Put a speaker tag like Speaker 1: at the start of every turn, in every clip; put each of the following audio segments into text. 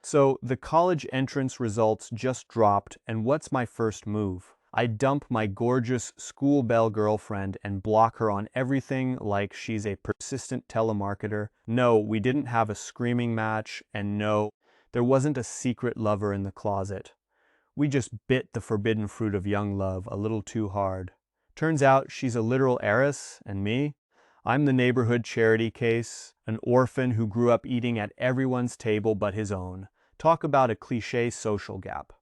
Speaker 1: So the college entrance results just dropped, and what's my first move? I dump my gorgeous school belle girlfriend and block her on everything like she's a persistent telemarketer. No, we didn't have a screaming match, and no, there wasn't a secret lover in the closet. We just bit the forbidden fruit of young love a little too hard. Turns out she's a literal heiress, and me? I'm the neighborhood charity case, an orphan who grew up eating at everyone's table but his own. Talk about a cliché social gap.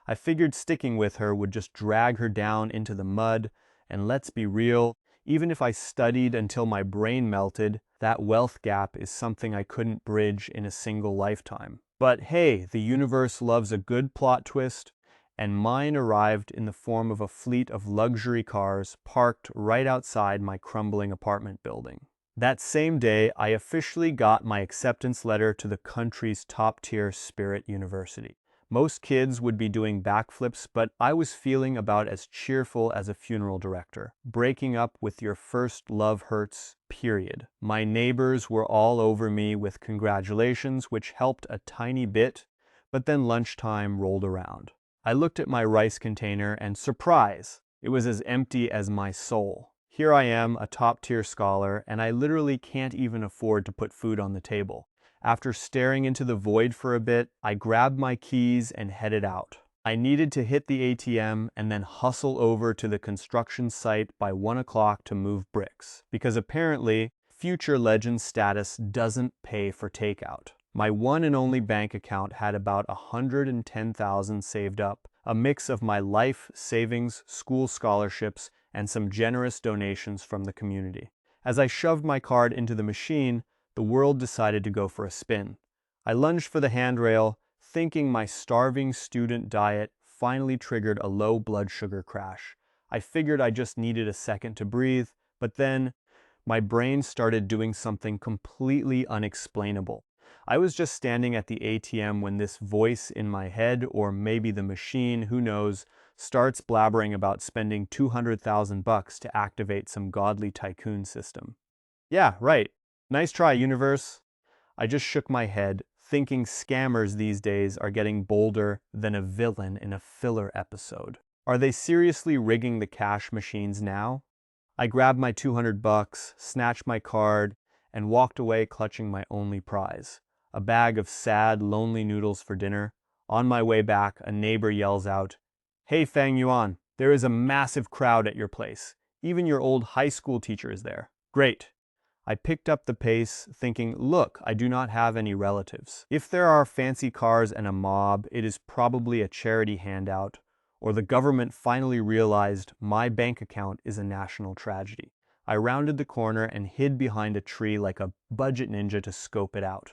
Speaker 1: I figured sticking with her would just drag her down into the mud, and let's be real, even if I studied until my brain melted, that wealth gap is something I couldn't bridge in a single lifetime. But hey, the universe loves a good plot twist, and mine arrived in the form of a fleet of luxury cars parked right outside my crumbling apartment building. That same day, I officially got my acceptance letter to the country's top-tier Spirit University. Most kids would be doing backflips, but I was feeling about as cheerful as a funeral director. Breaking up with your first love hurts, period. My neighbors were all over me with congratulations, which helped a tiny bit, but then lunchtime rolled around. I looked at my rice container and surprise! It was as empty as my soul. Here I am, a top-tier scholar, and I literally can't even afford to put food on the table. After staring into the void for a bit, I grabbed my keys and headed out. I needed to hit the ATM and then hustle over to the construction site by 1 o'clock to move bricks, because apparently, future legend status doesn't pay for takeout. My one and only bank account had about $110,000 saved up, a mix of my life savings, school scholarships, and some generous donations from the community. As I shoved my card into the machine, the world decided to go for a spin. I lunged for the handrail, thinking my starving student diet finally triggered a low blood sugar crash. I figured I just needed a second to breathe, but then my brain started doing something completely unexplainable. I was just standing at the ATM when this voice in my head, or maybe the machine, who knows, starts blabbering about spending $200,000 to activate some godly Tycoon system. Yeah, right. Nice try, universe. I just shook my head, thinking scammers these days are getting bolder than a villain in a filler episode. Are they seriously rigging the cash machines now? I grabbed my $200, snatched my card, and walked away clutching my only prize, a bag of sad, lonely noodles for dinner. On my way back, a neighbor yells out, "Hey Fang Yuan, there is a massive crowd at your place. Even your old high school teacher is there." Great. I picked up the pace, thinking, look, I do not have any relatives. If there are fancy cars and a mob, it is probably a charity handout, or the government finally realized my bank account is a national tragedy. I rounded the corner and hid behind a tree like a budget ninja to scope it out.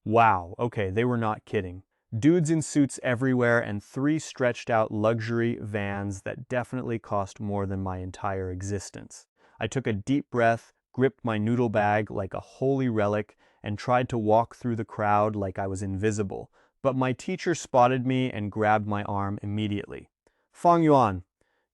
Speaker 1: Wow, okay, they were not kidding. Dudes in suits everywhere and 3 stretched out luxury vans that definitely cost more than my entire existence. I took a deep breath, gripped my noodle bag like a holy relic, and tried to walk through the crowd like I was invisible. But my teacher spotted me and grabbed my arm immediately. "Fang Yuan,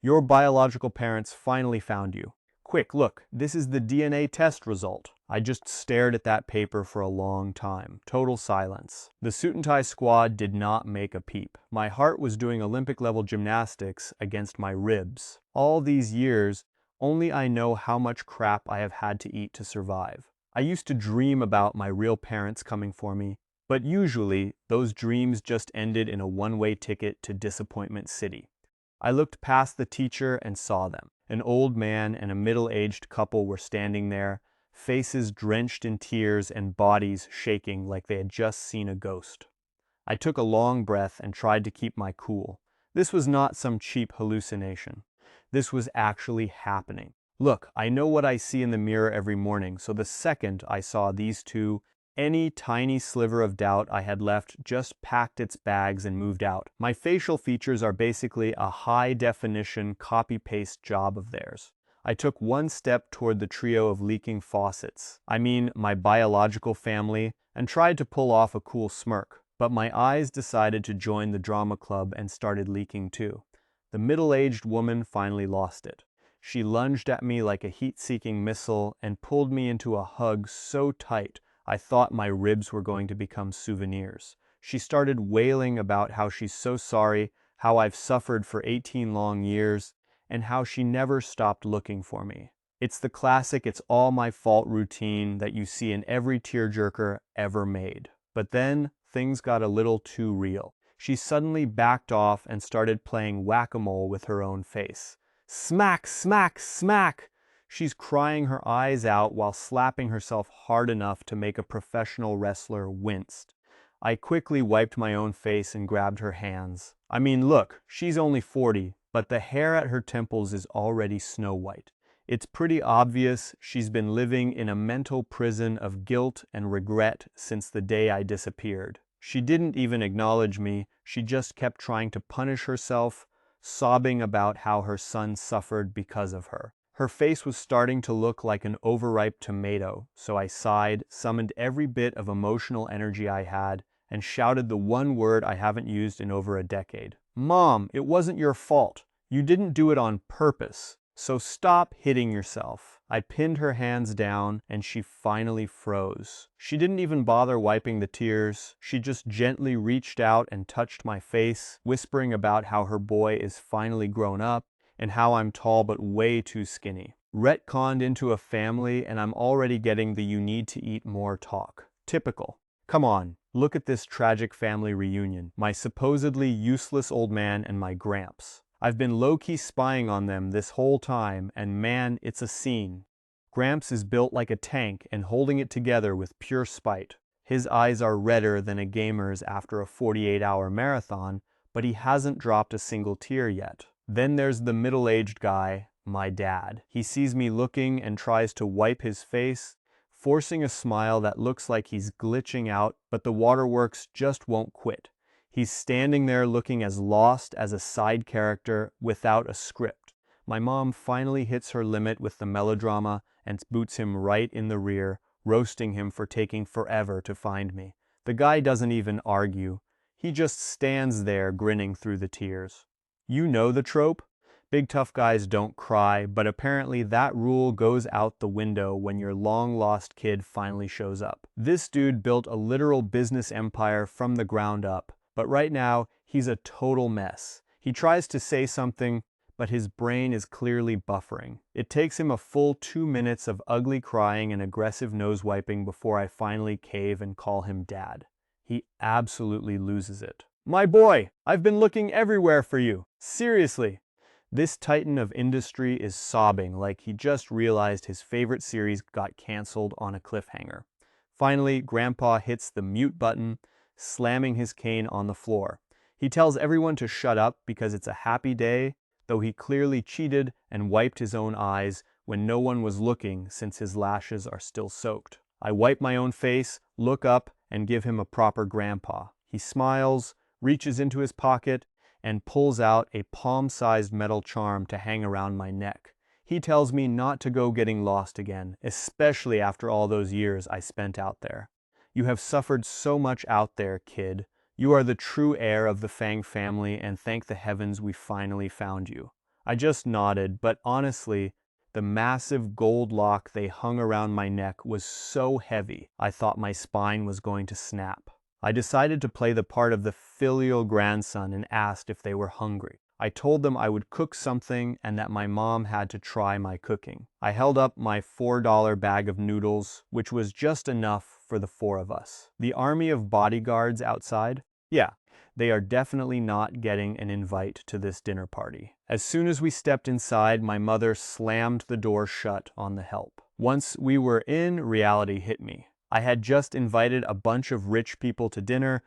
Speaker 1: your biological parents finally found you. Quick, look, this is the DNA test result." I just stared at that paper for a long time. Total silence. The suit and tie squad did not make a peep. My heart was doing Olympic-level gymnastics against my ribs. All these years, only I know how much crap I have had to eat to survive. I used to dream about my real parents coming for me, but usually those dreams just ended in a one-way ticket to Disappointment City. I looked past the teacher and saw them. An old man and a middle-aged couple were standing there, faces drenched in tears and bodies shaking like they had just seen a ghost. I took a long breath and tried to keep my cool. This was not some cheap hallucination. This was actually happening. Look, I know what I see in the mirror every morning, so the second I saw these two, any tiny sliver of doubt I had left just packed its bags and moved out. My facial features are basically a high-definition copy-paste job of theirs. I took one step toward the trio of leaking faucets, I mean my biological family, and tried to pull off a cool smirk. But my eyes decided to join the drama club and started leaking too. The middle-aged woman finally lost it. She lunged at me like a heat-seeking missile and pulled me into a hug so tight I thought my ribs were going to become souvenirs. She started wailing about how she's so sorry, how I've suffered for 18 long years, and how she never stopped looking for me. It's the classic "it's all my fault" routine that you see in every tearjerker ever made. But then, things got a little too real. She suddenly backed off and started playing whack-a-mole with her own face. Smack, smack, smack! She's crying her eyes out while slapping herself hard enough to make a professional wrestler wince. I quickly wiped my own face and grabbed her hands. I mean, look, she's only 40, but the hair at her temples is already snow white. It's pretty obvious she's been living in a mental prison of guilt and regret since the day I disappeared. She didn't even acknowledge me, she just kept trying to punish herself, sobbing about how her son suffered because of her. Her face was starting to look like an overripe tomato, so I sighed, summoned every bit of emotional energy I had, and shouted the one word I haven't used in over a decade. Mom, it wasn't your fault. You didn't do it on purpose. So stop hitting yourself. I pinned her hands down and she finally froze. She didn't even bother wiping the tears. She just gently reached out and touched my face, whispering about how her boy is finally grown up and how I'm tall but way too skinny. Retconned into a family and I'm already getting the "you need to eat more" talk. Typical. Come on, look at this tragic family reunion. My supposedly useless old man and my Gramps. I've been low-key spying on them this whole time, and man, it's a scene. Gramps is built like a tank and holding it together with pure spite. His eyes are redder than a gamer's after a 48-hour marathon, but he hasn't dropped a single tear yet. Then there's the middle-aged guy, my dad. He sees me looking and tries to wipe his face, forcing a smile that looks like he's glitching out, but the waterworks just won't quit. He's standing there looking as lost as a side character without a script. My mom finally hits her limit with the melodrama and boots him right in the rear, roasting him for taking forever to find me. The guy doesn't even argue. He just stands there grinning through the tears. You know the trope? Big tough guys don't cry, but apparently that rule goes out the window when your long-lost kid finally shows up. This dude built a literal business empire from the ground up. But right now, he's a total mess. He tries to say something, but his brain is clearly buffering. It takes him a full 2 minutes of ugly crying and aggressive nose wiping before I finally cave and call him dad. He absolutely loses it. My boy, I've been looking everywhere for you. Seriously. This titan of industry is sobbing like he just realized his favorite series got canceled on a cliffhanger. Finally, Grandpa hits the mute button, slamming his cane on the floor. He tells everyone to shut up because it's a happy day, though he clearly cheated and wiped his own eyes when no one was looking since his lashes are still soaked. I wipe my own face, look up, and give him a proper grandpa. He smiles, reaches into his pocket, and pulls out a palm-sized metal charm to hang around my neck. He tells me not to go getting lost again, especially after all those years I spent out there. You have suffered so much out there, kid. You are the true heir of the Fang family, and thank the heavens we finally found you. I just nodded, but honestly, the massive gold lock they hung around my neck was so heavy, I thought my spine was going to snap. I decided to play the part of the filial grandson and asked if they were hungry. I told them I would cook something and that my mom had to try my cooking. I held up my $4 bag of noodles, which was just enough for the 4 of us. The army of bodyguards outside? Yeah, they are definitely not getting an invite to this dinner party. As soon as we stepped inside, my mother slammed the door shut on the help. Once we were in, reality hit me. I had just invited a bunch of rich people to dinner,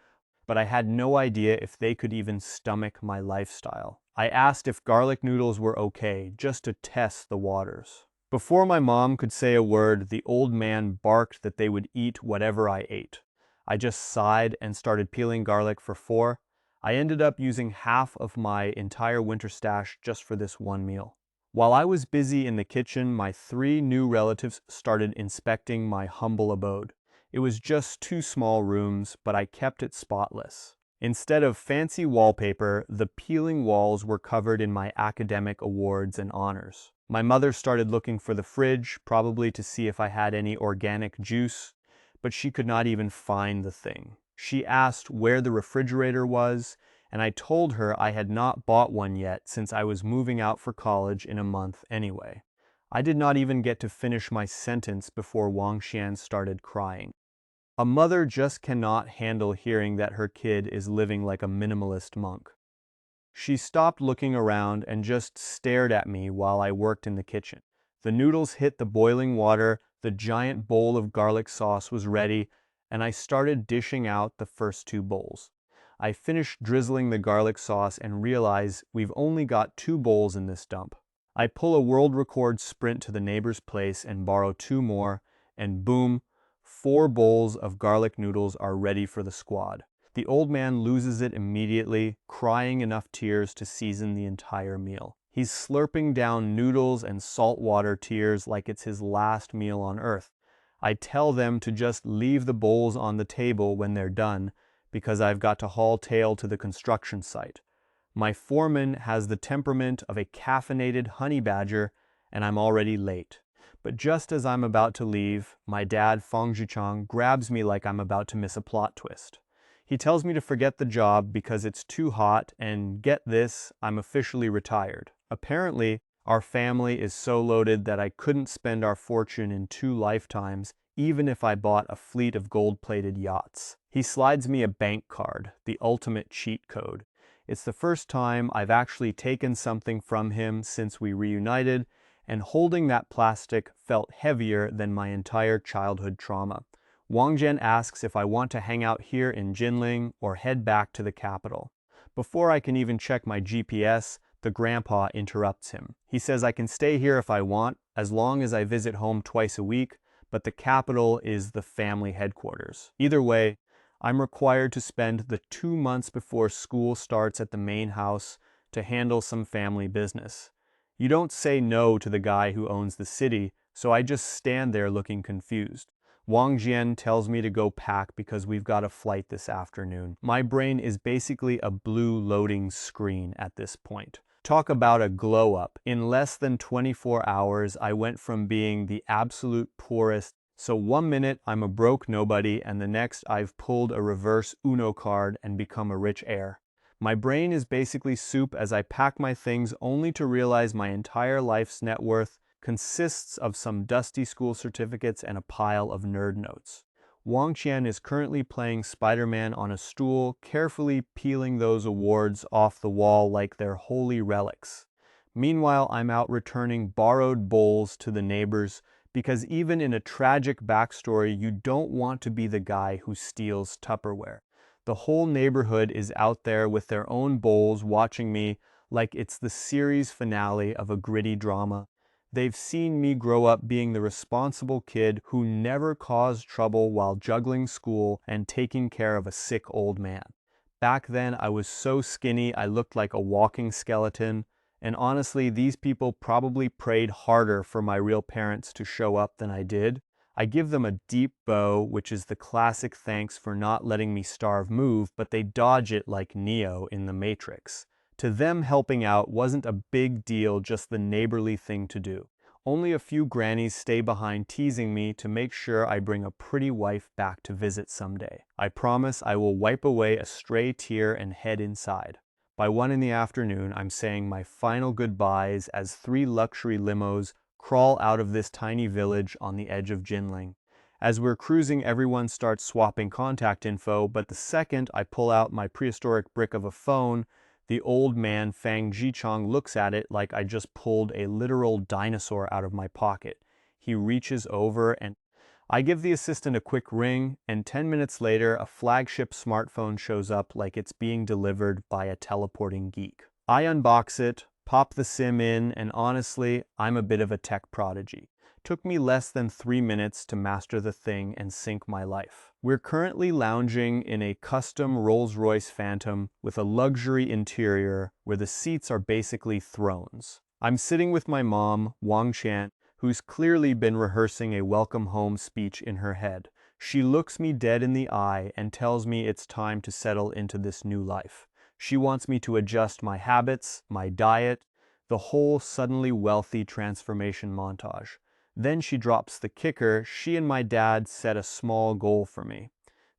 Speaker 1: but I had no idea if they could even stomach my lifestyle. I asked if garlic noodles were okay, just to test the waters. Before my mom could say a word, the old man barked that they would eat whatever I ate. I just sighed and started peeling garlic for 4. I ended up using half of my entire winter stash just for this one meal. While I was busy in the kitchen, my 3 new relatives started inspecting my humble abode. It was just 2 small rooms, but I kept it spotless. Instead of fancy wallpaper, the peeling walls were covered in my academic awards and honors. My mother started looking for the fridge, probably to see if I had any organic juice, but she could not even find the thing. She asked where the refrigerator was, and I told her I had not bought one yet since I was moving out for college in a month anyway. I did not even get to finish my sentence before Wang Xian started crying. A mother just cannot handle hearing that her kid is living like a minimalist monk. She stopped looking around and just stared at me while I worked in the kitchen. The noodles hit the boiling water, the giant bowl of garlic sauce was ready, and I started dishing out the first two bowls. I finished drizzling the garlic sauce and realize we've only got 2 bowls in this dump. I pull a world record sprint to the neighbor's place and borrow 2 more, and boom, 4 bowls of garlic noodles are ready for the squad. The old man loses it immediately, crying enough tears to season the entire meal. He's slurping down noodles and saltwater tears like it's his last meal on earth. I tell them to just leave the bowls on the table when they're done, because I've got to haul tail to the construction site. My foreman has the temperament of a caffeinated honey badger, and I'm already late. But just as I'm about to leave, my dad, Fang Yuan, grabs me like I'm about to miss a plot twist. He tells me to forget the job because it's too hot, and get this, I'm officially retired. Apparently, our family is so loaded that I couldn't spend our fortune in 2 lifetimes, even if I bought a fleet of gold-plated yachts. He slides me a bank card, the ultimate cheat code. It's the first time I've actually taken something from him since we reunited, and holding that plastic felt heavier than my entire childhood trauma. Wang Jian asks if I want to hang out here in Jinling or head back to the capital. Before I can even check my GPS, the grandpa interrupts him. He says I can stay here if I want, as long as I visit home twice a week, but the capital is the family headquarters. Either way, I'm required to spend the 2 months before school starts at the main house to handle some family business. You don't say no to the guy who owns the city, so I just stand there looking confused. Wang Jian tells me to go pack because we've got a flight this afternoon. My brain is basically a blue loading screen at this point. Talk about a glow up. In less than 24 hours, I went from being the absolute poorest. So 1 minute I'm a broke nobody, and the next I've pulled a reverse Uno card and become a rich heir. My brain is basically soup as I pack my things only to realize my entire life's net worth consists of some dusty school certificates and a pile of nerd notes. Wang Qian is currently playing Spider-Man on a stool, carefully peeling those awards off the wall like they're holy relics. Meanwhile, I'm out returning borrowed bowls to the neighbors, because even in a tragic backstory, you don't want to be the guy who steals Tupperware. The whole neighborhood is out there with their own bowls watching me like it's the series finale of a gritty drama. They've seen me grow up being the responsible kid who never caused trouble while juggling school and taking care of a sick old man. Back then, I was so skinny I looked like a walking skeleton, and honestly, these people probably prayed harder for my real parents to show up than I did. I give them a deep bow, which is the classic thanks for not letting me starve move, but they dodge it like Neo in The Matrix. To them, helping out wasn't a big deal, just the neighborly thing to do. Only a few grannies stay behind teasing me to make sure I bring a pretty wife back to visit someday. I promise I will wipe away a stray tear and head inside. By 1 in the afternoon, I'm saying my final goodbyes as 3 luxury limos crawl out of this tiny village on the edge of Jinling. As we're cruising, everyone starts swapping contact info, but the second I pull out my prehistoric brick of a phone, the old man Fang Yuan looks at it like I just pulled a literal dinosaur out of my pocket. He reaches over and I give the assistant a quick ring, and 10 minutes later, a flagship smartphone shows up like it's being delivered by a teleporting geek. I unbox it, pop the SIM in, and honestly, I'm a bit of a tech prodigy. Took me less than 3 minutes to master the thing and sync my life. We're currently lounging in a custom Rolls-Royce Phantom with a luxury interior where the seats are basically thrones. I'm sitting with my mom, Wang Qian, who's clearly been rehearsing a welcome home speech in her head. She looks me dead in the eye and tells me it's time to settle into this new life. She wants me to adjust my habits, my diet, the whole suddenly wealthy transformation montage. Then she drops the kicker. She and my dad set a small goal for me.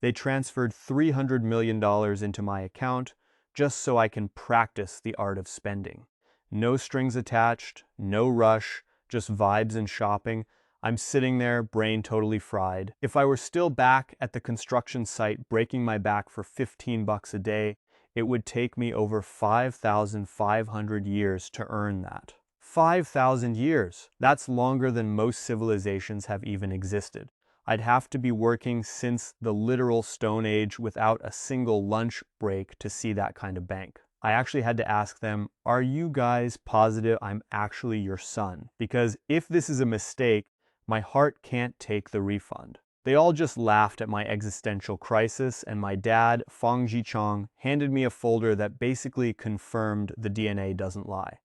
Speaker 1: They transferred $300 million into my account just so I can practice the art of spending. No strings attached, no rush, just vibes and shopping. I'm sitting there, brain totally fried. If I were still back at the construction site breaking my back for 15 bucks a day, it would take me over 5,500 years to earn that. 5,000 years! That's longer than most civilizations have even existed. I'd have to be working since the literal Stone Age without a single lunch break to see that kind of bank. I actually had to ask them, are you guys positive I'm actually your son? Because if this is a mistake, my heart can't take the refund. They all just laughed at my existential crisis, and my dad, Fang Yuan, handed me a folder that basically confirmed the DNA doesn't lie.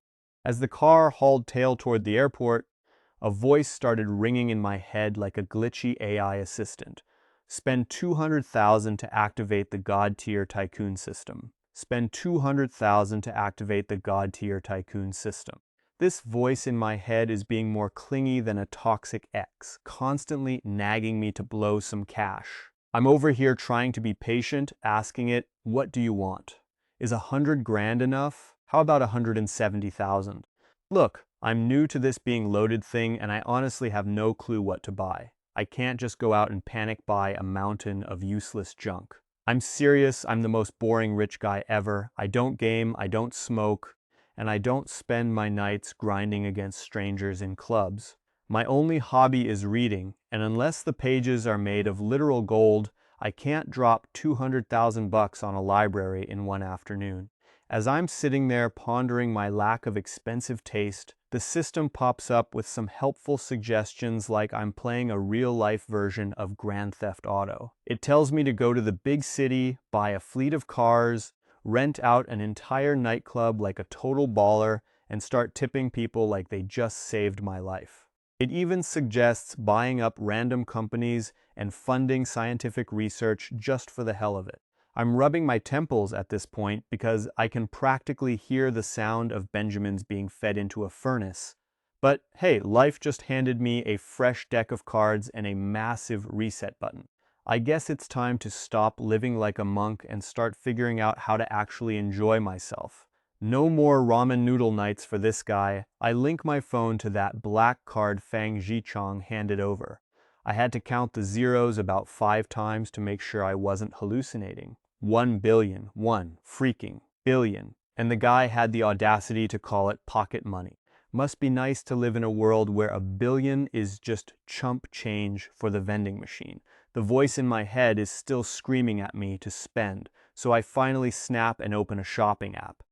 Speaker 1: As the car hauled tail toward the airport, a voice started ringing in my head like a glitchy AI assistant. Spend 200,000 to activate the God tier Tycoon system. Spend 200,000 to activate the God tier Tycoon system. This voice in my head is being more clingy than a toxic ex, constantly nagging me to blow some cash. I'm over here trying to be patient, asking it, what do you want? Is 100 grand enough? How about 170,000? Look, I'm new to this being loaded thing and I honestly have no clue what to buy. I can't just go out and panic buy a mountain of useless junk. I'm serious, I'm the most boring rich guy ever. I don't game, I don't smoke, and I don't spend my nights grinding against strangers in clubs. My only hobby is reading, and unless the pages are made of literal gold, I can't drop 200,000 bucks on a library in one afternoon. As I'm sitting there pondering my lack of expensive taste, the system pops up with some helpful suggestions like I'm playing a real-life version of Grand Theft Auto. It tells me to go to the big city, buy a fleet of cars, rent out an entire nightclub like a total baller, and start tipping people like they just saved my life. It even suggests buying up random companies and funding scientific research just for the hell of it. I'm rubbing my temples at this point because I can practically hear the sound of Benjamins being fed into a furnace. But hey, life just handed me a fresh deck of cards and a massive reset button. I guess it's time to stop living like a monk and start figuring out how to actually enjoy myself. No more ramen noodle nights for this guy. I link my phone to that black card Fang Yuan handed over. I had to count the zeros about 5 times to make sure I wasn't hallucinating. 1 billion, 1 freaking billion. And the guy had the audacity to call it pocket money. Must be nice to live in a world where a billion is just chump change for the vending machine. The voice in my head is still screaming at me to spend, so I finally snap and open a shopping app.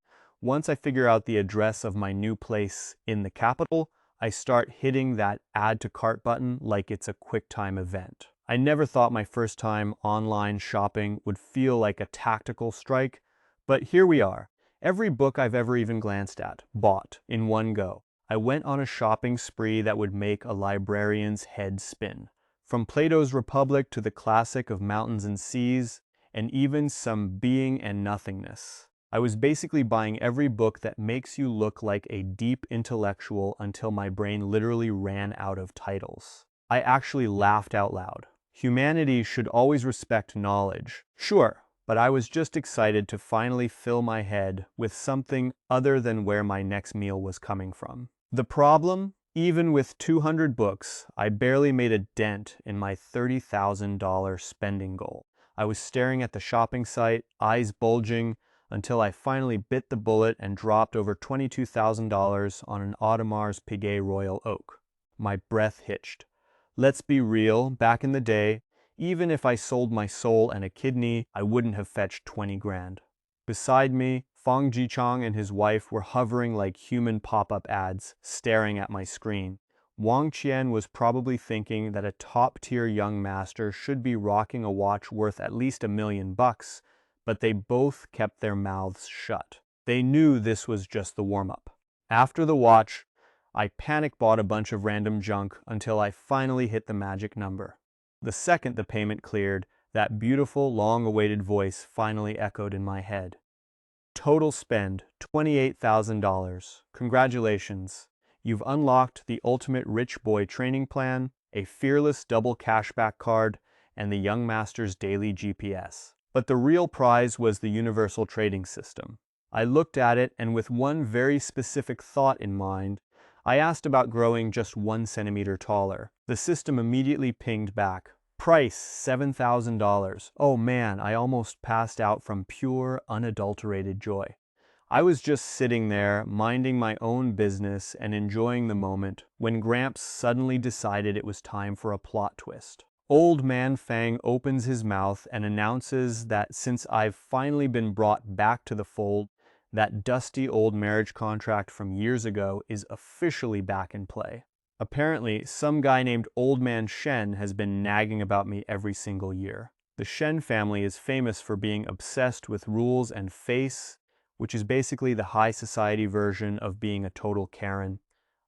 Speaker 1: Once I figure out the address of my new place in the capital, I start hitting that add to cart button like it's a QuickTime event. I never thought my first time online shopping would feel like a tactical strike, but here we are. Every book I've ever even glanced at, bought in one go. I went on a shopping spree that would make a librarian's head spin. From Plato's Republic to the classic of Mountains and Seas, and even some Being and Nothingness. I was basically buying every book that makes you look like a deep intellectual until my brain literally ran out of titles. I actually laughed out loud. Humanity should always respect knowledge. Sure, but I was just excited to finally fill my head with something other than where my next meal was coming from. The problem? Even with 200 books, I barely made a dent in my $30,000 spending goal. I was staring at the shopping site, eyes bulging, until I finally bit the bullet and dropped over $22,000 on an Audemars Piguet Royal Oak. My breath hitched. Let's be real, back in the day, even if I sold my soul and a kidney, I wouldn't have fetched 20 grand. Beside me, Fang Yuan and his wife were hovering like human pop-up ads, staring at my screen. Wang Qian was probably thinking that a top-tier young master should be rocking a watch worth at least $1 million, but they both kept their mouths shut. They knew this was just the warm-up. After the watch, I panic bought a bunch of random junk until I finally hit the magic number. The second the payment cleared, that beautiful, long-awaited voice finally echoed in my head. Total spend, $28,000. Congratulations. You've unlocked the ultimate rich boy training plan, a fearless double cashback card, and the young master's daily GPS. But the real prize was the universal trading system. I looked at it, and with one very specific thought in mind, I asked about growing just 1 centimeter taller. The system immediately pinged back. Price, $7,000. Oh man, I almost passed out from pure, unadulterated joy. I was just sitting there, minding my own business and enjoying the moment, when Gramps suddenly decided it was time for a plot twist. Old man Fang opens his mouth and announces that since I've finally been brought back to the fold, that dusty old marriage contract from years ago is officially back in play. Apparently, some guy named Old Man Shen has been nagging about me every single year. The Shen family is famous for being obsessed with rules and face, which is basically the high society version of being a total Karen.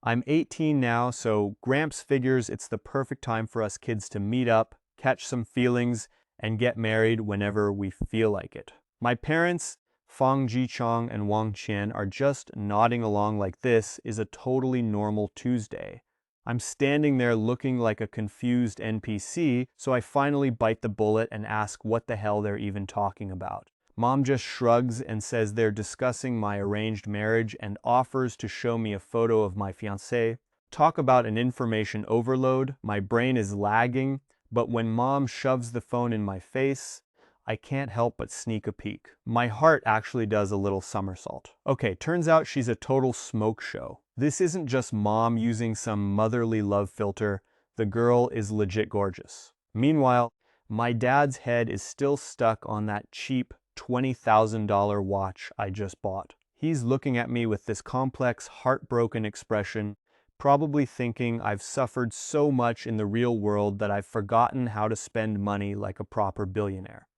Speaker 1: I'm 18 now, so Gramps figures it's the perfect time for us kids to meet up, catch some feelings, and get married whenever we feel like it. My parents, Fang Jichong and Wang Qian, are just nodding along like this is a totally normal Tuesday. I'm standing there looking like a confused NPC, so I finally bite the bullet and ask what the hell they're even talking about. Mom just shrugs and says they're discussing my arranged marriage and offers to show me a photo of my fiancé. Talk about an information overload, my brain is lagging, but when Mom shoves the phone in my face, I can't help but sneak a peek. My heart actually does a little somersault. Okay, turns out she's a total smoke show. This isn't just Mom using some motherly love filter, the girl is legit gorgeous. Meanwhile, my dad's head is still stuck on that cheap $20,000 watch I just bought. He's looking at me with this complex, heartbroken expression, probably thinking I've suffered so much in the real world that I've forgotten how to spend money like a proper billionaire.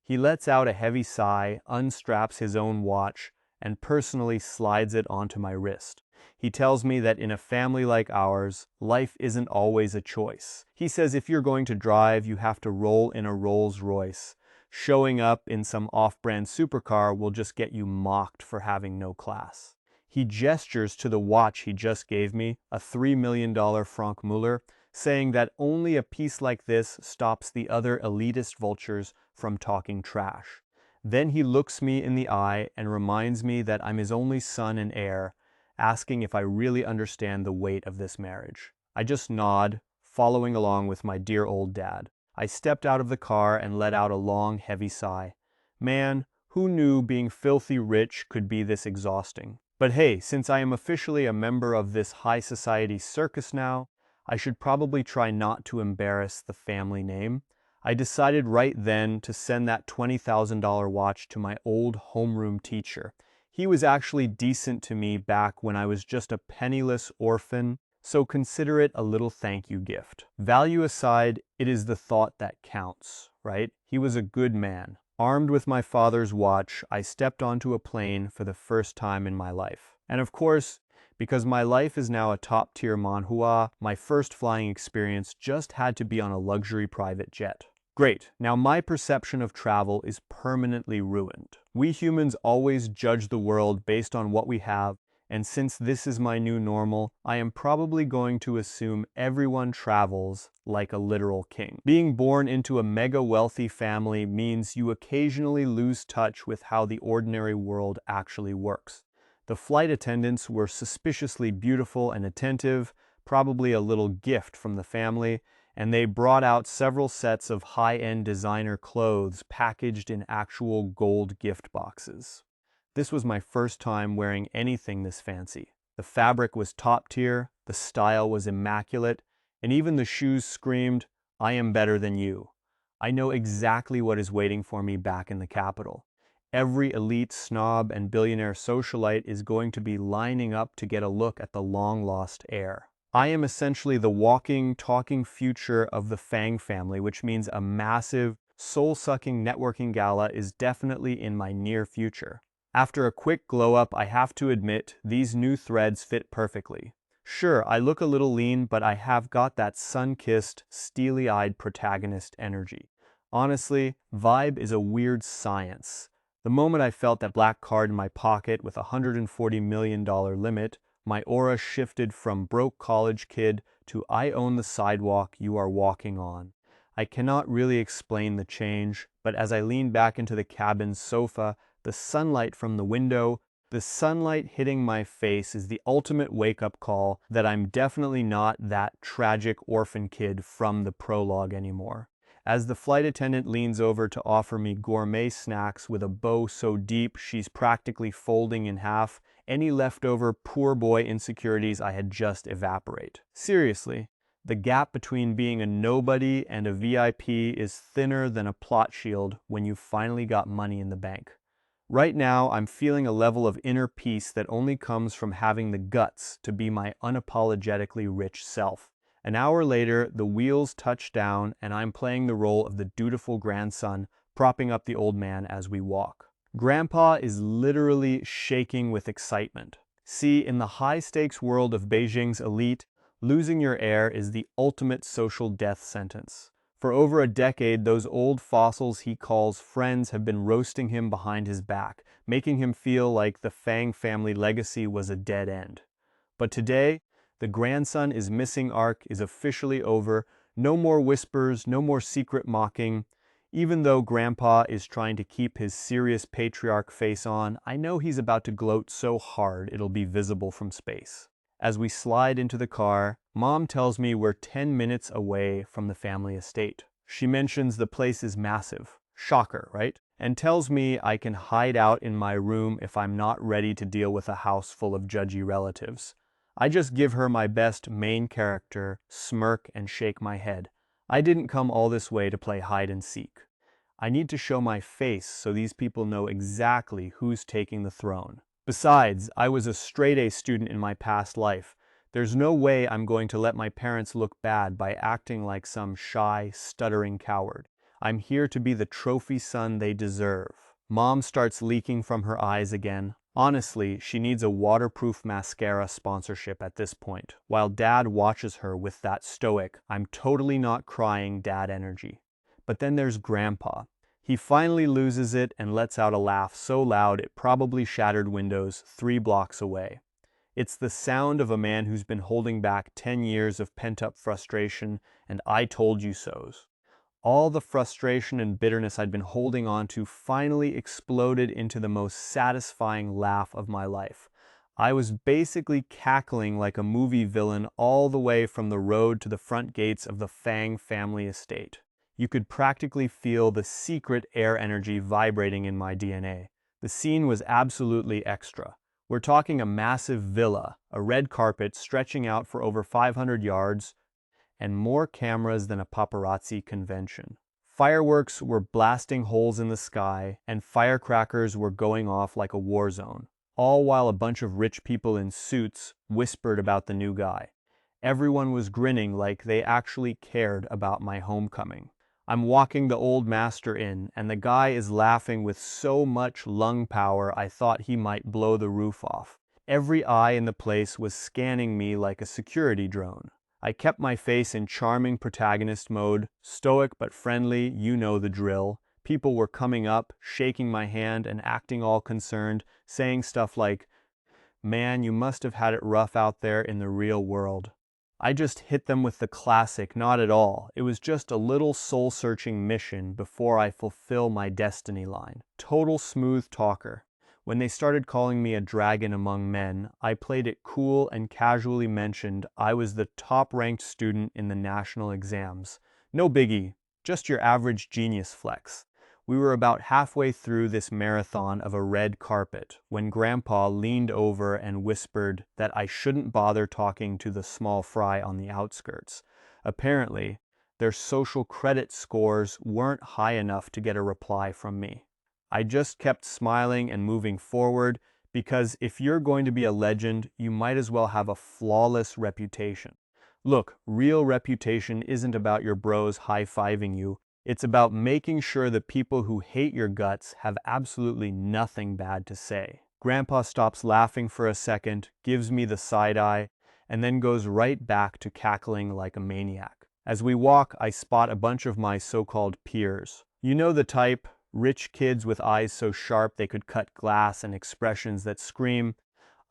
Speaker 1: He lets out a heavy sigh, unstraps his own watch, and personally slides it onto my wrist. He tells me that in a family like ours, life isn't always a choice. He says if you're going to drive, you have to roll in a Rolls Royce. Showing up in some off-brand supercar will just get you mocked for having no class. He gestures to the watch he just gave me, a $3 million Franck Muller, saying that only a piece like this stops the other elitist vultures from talking trash. Then he looks me in the eye and reminds me that I'm his only son and heir, asking if I really understand the weight of this marriage. I just nod, following along with my dear old dad. I stepped out of the car and let out a long, heavy sigh. Man, who knew being filthy rich could be this exhausting? But hey, since I am officially a member of this high society circus now, I should probably try not to embarrass the family name. I decided right then to send that $20,000 watch to my old homeroom teacher. He was actually decent to me back when I was just a penniless orphan, so consider it a little thank you gift. Value aside, it is the thought that counts, right? He was a good man. Armed with my father's watch, I stepped onto a plane for the first time in my life. And of course, because my life is now a top-tier Manhua, my first flying experience just had to be on a luxury private jet. Great, now my perception of travel is permanently ruined. We humans always judge the world based on what we have, and since this is my new normal, I am probably going to assume everyone travels like a literal king. Being born into a mega wealthy family means you occasionally lose touch with how the ordinary world actually works. The flight attendants were suspiciously beautiful and attentive, probably a little gift from the family, and they brought out several sets of high-end designer clothes packaged in actual gold gift boxes. This was my first time wearing anything this fancy. The fabric was top tier, the style was immaculate, and even the shoes screamed, "I am better than you." I know exactly what is waiting for me back in the capital. Every elite snob and billionaire socialite is going to be lining up to get a look at the long-lost heir. I am essentially the walking, talking future of the Fang family, which means a massive, soul-sucking networking gala is definitely in my near future. After a quick glow-up, I have to admit, these new threads fit perfectly. Sure, I look a little lean, but I have got that sun-kissed, steely-eyed protagonist energy. Honestly, vibe is a weird science. The moment I felt that black card in my pocket with a $140 million limit, my aura shifted from broke college kid to I own the sidewalk you are walking on. I cannot really explain the change, but as I lean back into the cabin's sofa, the sunlight from the window, the sunlight hitting my face is the ultimate wake-up call that I'm definitely not that tragic orphan kid from the prologue anymore. As the flight attendant leans over to offer me gourmet snacks with a bow so deep she's practically folding in half, any leftover poor boy insecurities I had just evaporate. Seriously, the gap between being a nobody and a VIP is thinner than a plot shield when you've finally got money in the bank. Right now, I'm feeling a level of inner peace that only comes from having the guts to be my unapologetically rich self. An hour later, the wheels touch down and I'm playing the role of the dutiful grandson, propping up the old man as we walk. Grandpa is literally shaking with excitement. See, in the high-stakes world of Beijing's elite, losing your heir is the ultimate social death sentence. For over a decade, those old fossils he calls friends have been roasting him behind his back, making him feel like the Fang family legacy was a dead end. But today, the grandson is missing arc is officially over. No more whispers, no more secret mocking. Even though Grandpa is trying to keep his serious patriarch face on, I know he's about to gloat so hard it'll be visible from space. As we slide into the car, Mom tells me we're 10 minutes away from the family estate. She mentions the place is massive. Shocker, right? And tells me I can hide out in my room if I'm not ready to deal with a house full of judgy relatives. I just give her my best main character, smirk and shake my head. I didn't come all this way to play hide and seek. I need to show my face so these people know exactly who's taking the throne. Besides, I was a straight-A student in my past life. There's no way I'm going to let my parents look bad by acting like some shy, stuttering coward. I'm here to be the trophy son they deserve. Mom starts leaking from her eyes again. Honestly, she needs a waterproof mascara sponsorship at this point, while Dad watches her with that stoic, I'm totally not crying dad energy. But then there's Grandpa. He finally loses it and lets out a laugh so loud it probably shattered windows 3 blocks away. It's the sound of a man who's been holding back 10 years of pent-up frustration and I told you so's. All the frustration and bitterness I'd been holding on to finally exploded into the most satisfying laugh of my life. I was basically cackling like a movie villain all the way from the road to the front gates of the Fang family estate. You could practically feel the secret air energy vibrating in my DNA. The scene was absolutely extra. We're talking a massive villa, a red carpet stretching out for over 500 yards, and more cameras than a paparazzi convention. Fireworks were blasting holes in the sky, and firecrackers were going off like a war zone, all while a bunch of rich people in suits whispered about the new guy. Everyone was grinning like they actually cared about my homecoming. I'm walking the old master in, and the guy is laughing with so much lung power I thought he might blow the roof off. Every eye in the place was scanning me like a security drone. I kept my face in charming protagonist mode, stoic but friendly, you know the drill. People were coming up, shaking my hand and acting all concerned, saying stuff like, "Man, you must have had it rough out there in the real world." I just hit them with the classic, not at all. It was just a little soul-searching mission before I fulfill my destiny line. Total smooth talker. When they started calling me a dragon among men, I played it cool and casually mentioned I was the top-ranked student in the national exams. No biggie, just your average genius flex. We were about halfway through this marathon of a red carpet when Grandpa leaned over and whispered that I shouldn't bother talking to the small fry on the outskirts. Apparently, their social credit scores weren't high enough to get a reply from me. I just kept smiling and moving forward because if you're going to be a legend, you might as well have a flawless reputation. Look, real reputation isn't about your bros high-fiving you. It's about making sure the people who hate your guts have absolutely nothing bad to say. Grandpa stops laughing for a second, gives me the side eye, and then goes right back to cackling like a maniac. As we walk, I spot a bunch of my so-called peers. You know the type. Rich kids with eyes so sharp they could cut glass and expressions that scream,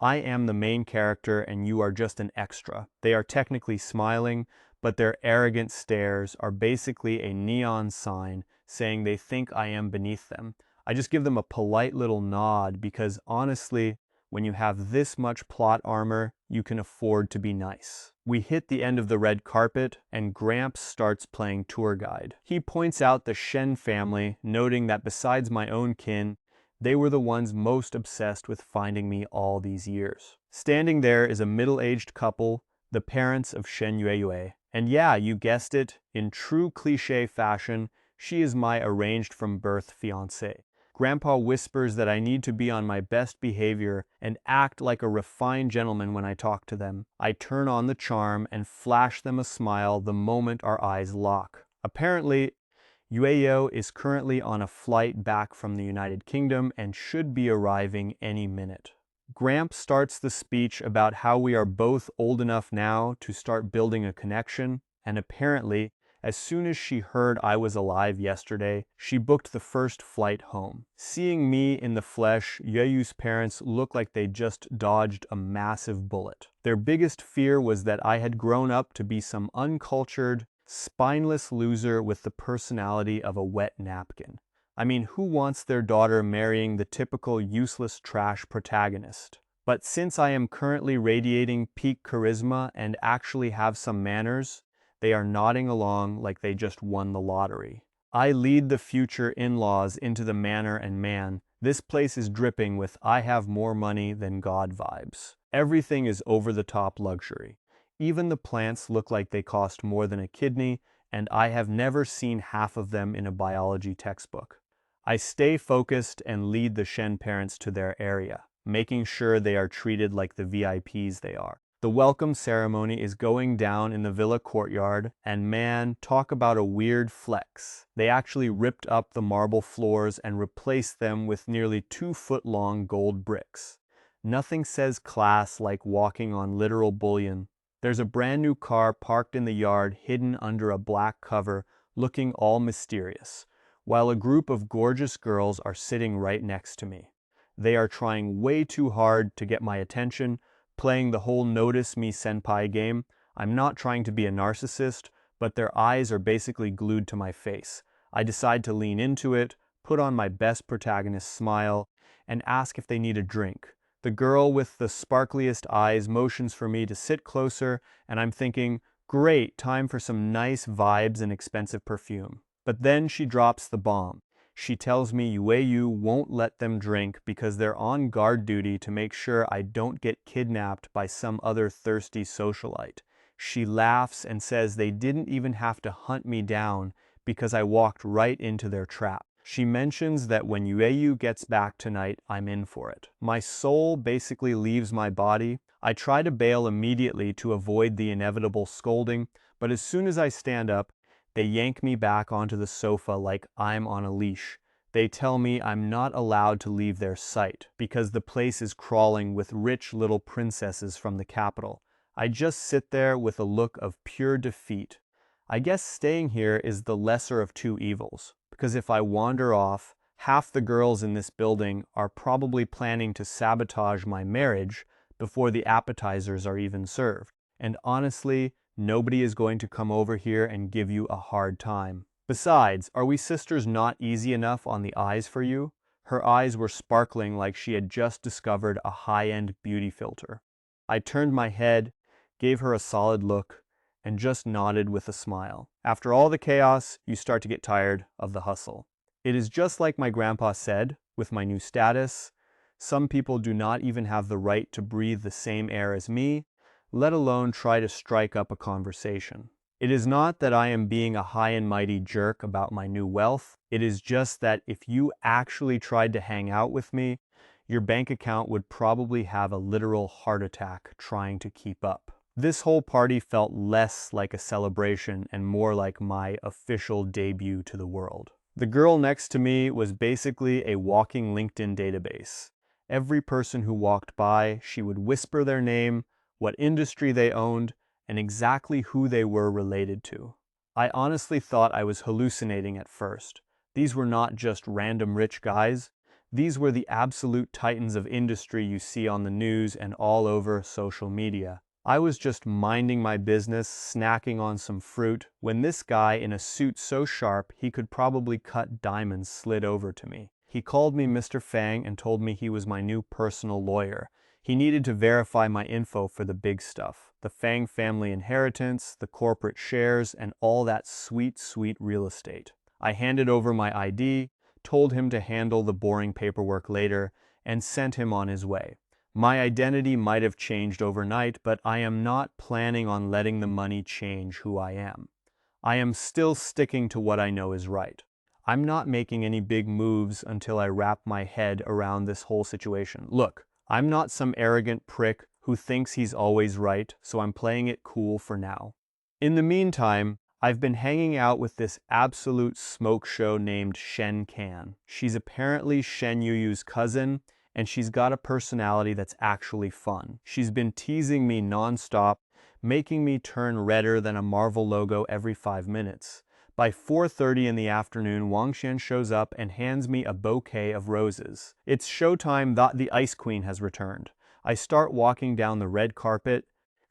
Speaker 1: "I am the main character and you are just an extra." They are technically smiling, but their arrogant stares are basically a neon sign saying they think I am beneath them. I just give them a polite little nod because honestly, when you have this much plot armor, you can afford to be nice. We hit the end of the red carpet, and Gramps starts playing tour guide. He points out the Shen family, noting that besides my own kin, they were the ones most obsessed with finding me all these years. Standing there is a middle-aged couple, the parents of Shen Yueyue. And yeah, you guessed it, in true cliché fashion, she is my arranged-from-birth fiancé. Grandpa whispers that I need to be on my best behavior and act like a refined gentleman when I talk to them. I turn on the charm and flash them a smile the moment our eyes lock. Apparently, Yueyou is currently on a flight back from the United Kingdom and should be arriving any minute. Gramps starts the speech about how we are both old enough now to start building a connection, and apparently, as soon as she heard I was alive yesterday, she booked the first flight home. Seeing me in the flesh, Yueyu's parents look like they just dodged a massive bullet. Their biggest fear was that I had grown up to be some uncultured, spineless loser with the personality of a wet napkin. I mean, who wants their daughter marrying the typical useless trash protagonist? But since I am currently radiating peak charisma and actually have some manners, they are nodding along like they just won the lottery. I lead the future in-laws into the manor, and man, this place is dripping with I have more money than God vibes. Everything is over-the-top luxury. Even the plants look like they cost more than a kidney, and I have never seen half of them in a biology textbook. I stay focused and lead the Shen parents to their area, making sure they are treated like the VIPs they are. The welcome ceremony is going down in the villa courtyard, and man, talk about a weird flex. They actually ripped up the marble floors and replaced them with nearly 2-foot-long gold bricks. Nothing says class like walking on literal bullion. There's a brand new car parked in the yard hidden under a black cover, looking all mysterious, while a group of gorgeous girls are sitting right next to me. They are trying way too hard to get my attention, playing the whole notice me senpai game. I'm not trying to be a narcissist, but their eyes are basically glued to my face. I decide to lean into it, put on my best protagonist smile, and ask if they need a drink. The girl with the sparkliest eyes motions for me to sit closer, and I'm thinking, great, time for some nice vibes and expensive perfume. But then she drops the bomb. She tells me Yueyou won't let them drink because they're on guard duty to make sure I don't get kidnapped by some other thirsty socialite. She laughs and says they didn't even have to hunt me down because I walked right into their trap. She mentions that when Yueyou gets back tonight, I'm in for it. My soul basically leaves my body. I try to bail immediately to avoid the inevitable scolding, but as soon as I stand up, they yank me back onto the sofa like I'm on a leash. They tell me I'm not allowed to leave their sight because the place is crawling with rich little princesses from the capital. I just sit there with a look of pure defeat. I guess staying here is the lesser of two evils, because if I wander off, half the girls in this building are probably planning to sabotage my marriage before the appetizers are even served. And honestly, nobody is going to come over here and give you a hard time. Besides, are we sisters not easy enough on the eyes for you? Her eyes were sparkling like she had just discovered a high-end beauty filter. I turned my head, gave her a solid look, and just nodded with a smile. After all the chaos, you start to get tired of the hustle. It is just like my grandpa said, with my new status, some people do not even have the right to breathe the same air as me, let alone try to strike up a conversation. It is not that I am being a high and mighty jerk about my new wealth. It is just that if you actually tried to hang out with me, your bank account would probably have a literal heart attack trying to keep up. This whole party felt less like a celebration and more like my official debut to the world. The girl next to me was basically a walking LinkedIn database. Every person who walked by, she would whisper their name, what industry they owned, and exactly who they were related to. I honestly thought I was hallucinating at first. These were not just random rich guys. These were the absolute titans of industry you see on the news and all over social media. I was just minding my business, snacking on some fruit, when this guy in a suit so sharp he could probably cut diamonds slid over to me. He called me Mr. Fang and told me he was my new personal lawyer. He needed to verify my info for the big stuff, the Fang family inheritance, the corporate shares, and all that sweet, sweet real estate. I handed over my ID, told him to handle the boring paperwork later, and sent him on his way. My identity might have changed overnight, but I am not planning on letting the money change who I am. I am still sticking to what I know is right. I'm not making any big moves until I wrap my head around this whole situation. Look, I'm not some arrogant prick who thinks he's always right, so I'm playing it cool for now. In the meantime, I've been hanging out with this absolute smoke show named Shen Kan. She's apparently Shen Yuyu's cousin, and she's got a personality that's actually fun. She's been teasing me nonstop, making me turn redder than a Marvel logo every 5 minutes. By 4:30 in the afternoon, Wang Xian shows up and hands me a bouquet of roses. It's showtime that the Ice Queen has returned. I start walking down the red carpet,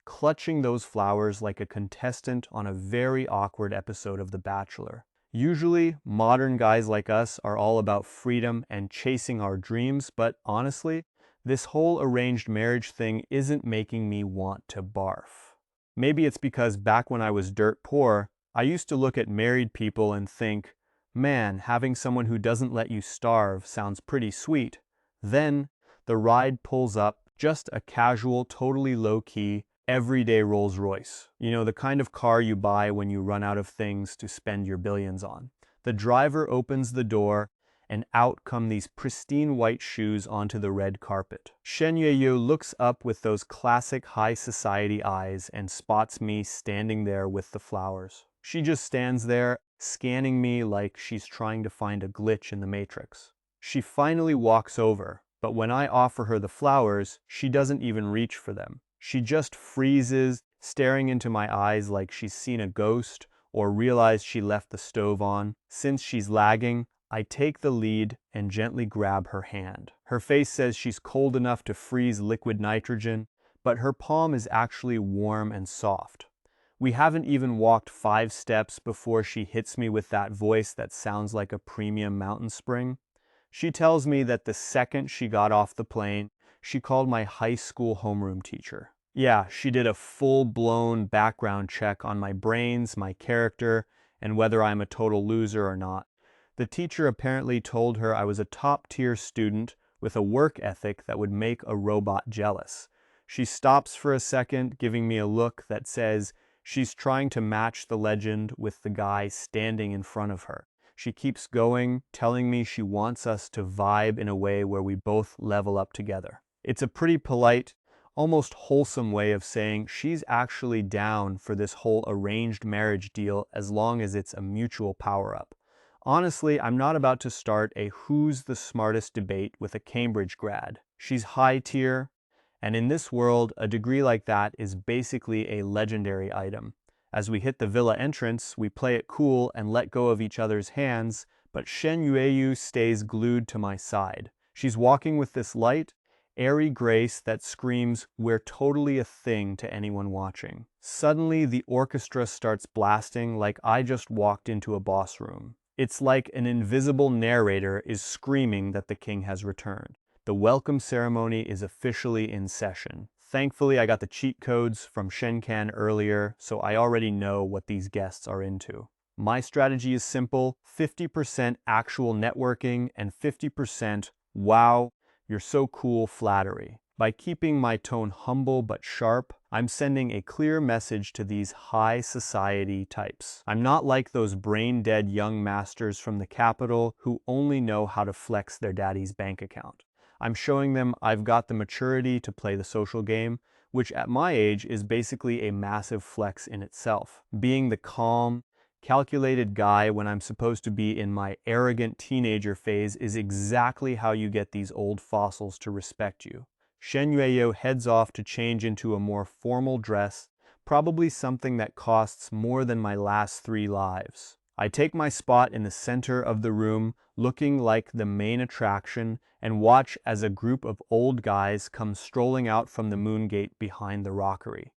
Speaker 1: clutching those flowers like a contestant on a very awkward episode of The Bachelor. Usually, modern guys like us are all about freedom and chasing our dreams, but honestly, this whole arranged marriage thing isn't making me want to barf. Maybe it's because back when I was dirt poor, I used to look at married people and think, man, having someone who doesn't let you starve sounds pretty sweet. Then, the ride pulls up, just a casual, totally low-key, everyday Rolls Royce. You know, the kind of car you buy when you run out of things to spend your billions on. The driver opens the door, and out come these pristine white shoes onto the red carpet. Shen Yueyu looks up with those classic high society eyes and spots me standing there with the flowers. She just stands there, scanning me like she's trying to find a glitch in the Matrix. She finally walks over, but when I offer her the flowers, she doesn't even reach for them. She just freezes, staring into my eyes like she's seen a ghost or realized she left the stove on. Since she's lagging, I take the lead and gently grab her hand. Her face says she's cold enough to freeze liquid nitrogen, but her palm is actually warm and soft. We haven't even walked 5 steps before she hits me with that voice that sounds like a premium mountain spring. She tells me that the second she got off the plane, she called my high school homeroom teacher. Yeah, she did a full-blown background check on my brains, my character, and whether I'm a total loser or not. The teacher apparently told her I was a top-tier student with a work ethic that would make a robot jealous. She stops for a second, giving me a look that says she's trying to match the legend with the guy standing in front of her. She keeps going, telling me she wants us to vibe in a way where we both level up together. It's a pretty polite, almost wholesome way of saying she's actually down for this whole arranged marriage deal as long as it's a mutual power-up. Honestly, I'm not about to start a who's the smartest debate with a Cambridge grad. She's high tier, and in this world, a degree like that is basically a legendary item. As we hit the villa entrance, we play it cool and let go of each other's hands, but Shen Yueyu stays glued to my side. She's walking with this light, airy grace that screams, "We're totally a thing" to anyone watching. Suddenly, the orchestra starts blasting like I just walked into a boss room. It's like an invisible narrator is screaming that the king has returned. The welcome ceremony is officially in session. Thankfully, I got the cheat codes from Shenkan earlier, so I already know what these guests are into. My strategy is simple: 50% actual networking and 50% wow, you're so cool flattery. By keeping my tone humble but sharp, I'm sending a clear message to these high society types. I'm not like those brain-dead young masters from the capital who only know how to flex their daddy's bank account. I'm showing them I've got the maturity to play the social game, which at my age is basically a massive flex in itself. Being the calm, calculated guy when I'm supposed to be in my arrogant teenager phase is exactly how you get these old fossils to respect you. Shen Yueyu heads off to change into a more formal dress, probably something that costs more than my last 3 lives. I take my spot in the center of the room, looking like the main attraction, and watch as a group of old guys come strolling out from the moon gate behind the rockery.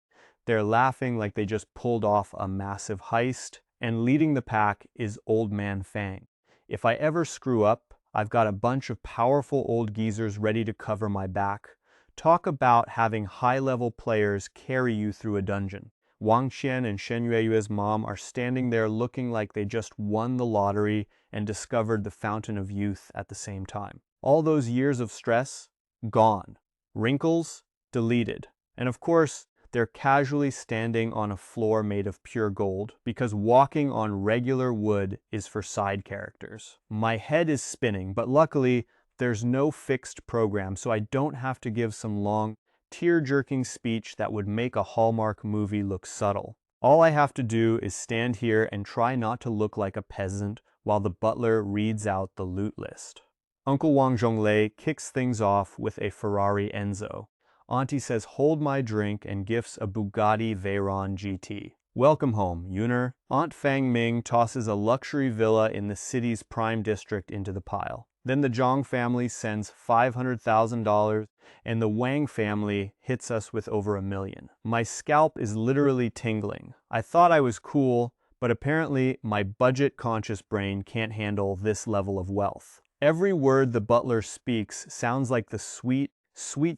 Speaker 1: They're laughing like they just pulled off a massive heist, and leading the pack is Old Man Fang. If I ever screw up, I've got a bunch of powerful old geezers ready to cover my back. Talk about having high-level players carry you through a dungeon. Wang Qian and Shen Yueyue's mom are standing there looking like they just won the lottery and discovered the fountain of youth at the same time. All those years of stress, gone. Wrinkles, deleted. And of course, they're casually standing on a floor made of pure gold, because walking on regular wood is for side characters. My head is spinning, but luckily, there's no fixed program, so I don't have to give some long, tear-jerking speech that would make a Hallmark movie look subtle. All I have to do is stand here and try not to look like a peasant while the butler reads out the loot list. Uncle Wang Zhonglei kicks things off with a Ferrari Enzo. Auntie says hold my drink and gifts a Bugatti Veyron GT. Welcome home, Yuner. Aunt Fang Ming tosses a luxury villa in the city's prime district into the pile. Then the Zhang family sends $500,000 and the Wang family hits us with over $1 million. My scalp is literally tingling. I thought I was cool, but apparently my budget-conscious brain can't handle this level of wealth. Every word the butler speaks sounds like the sweet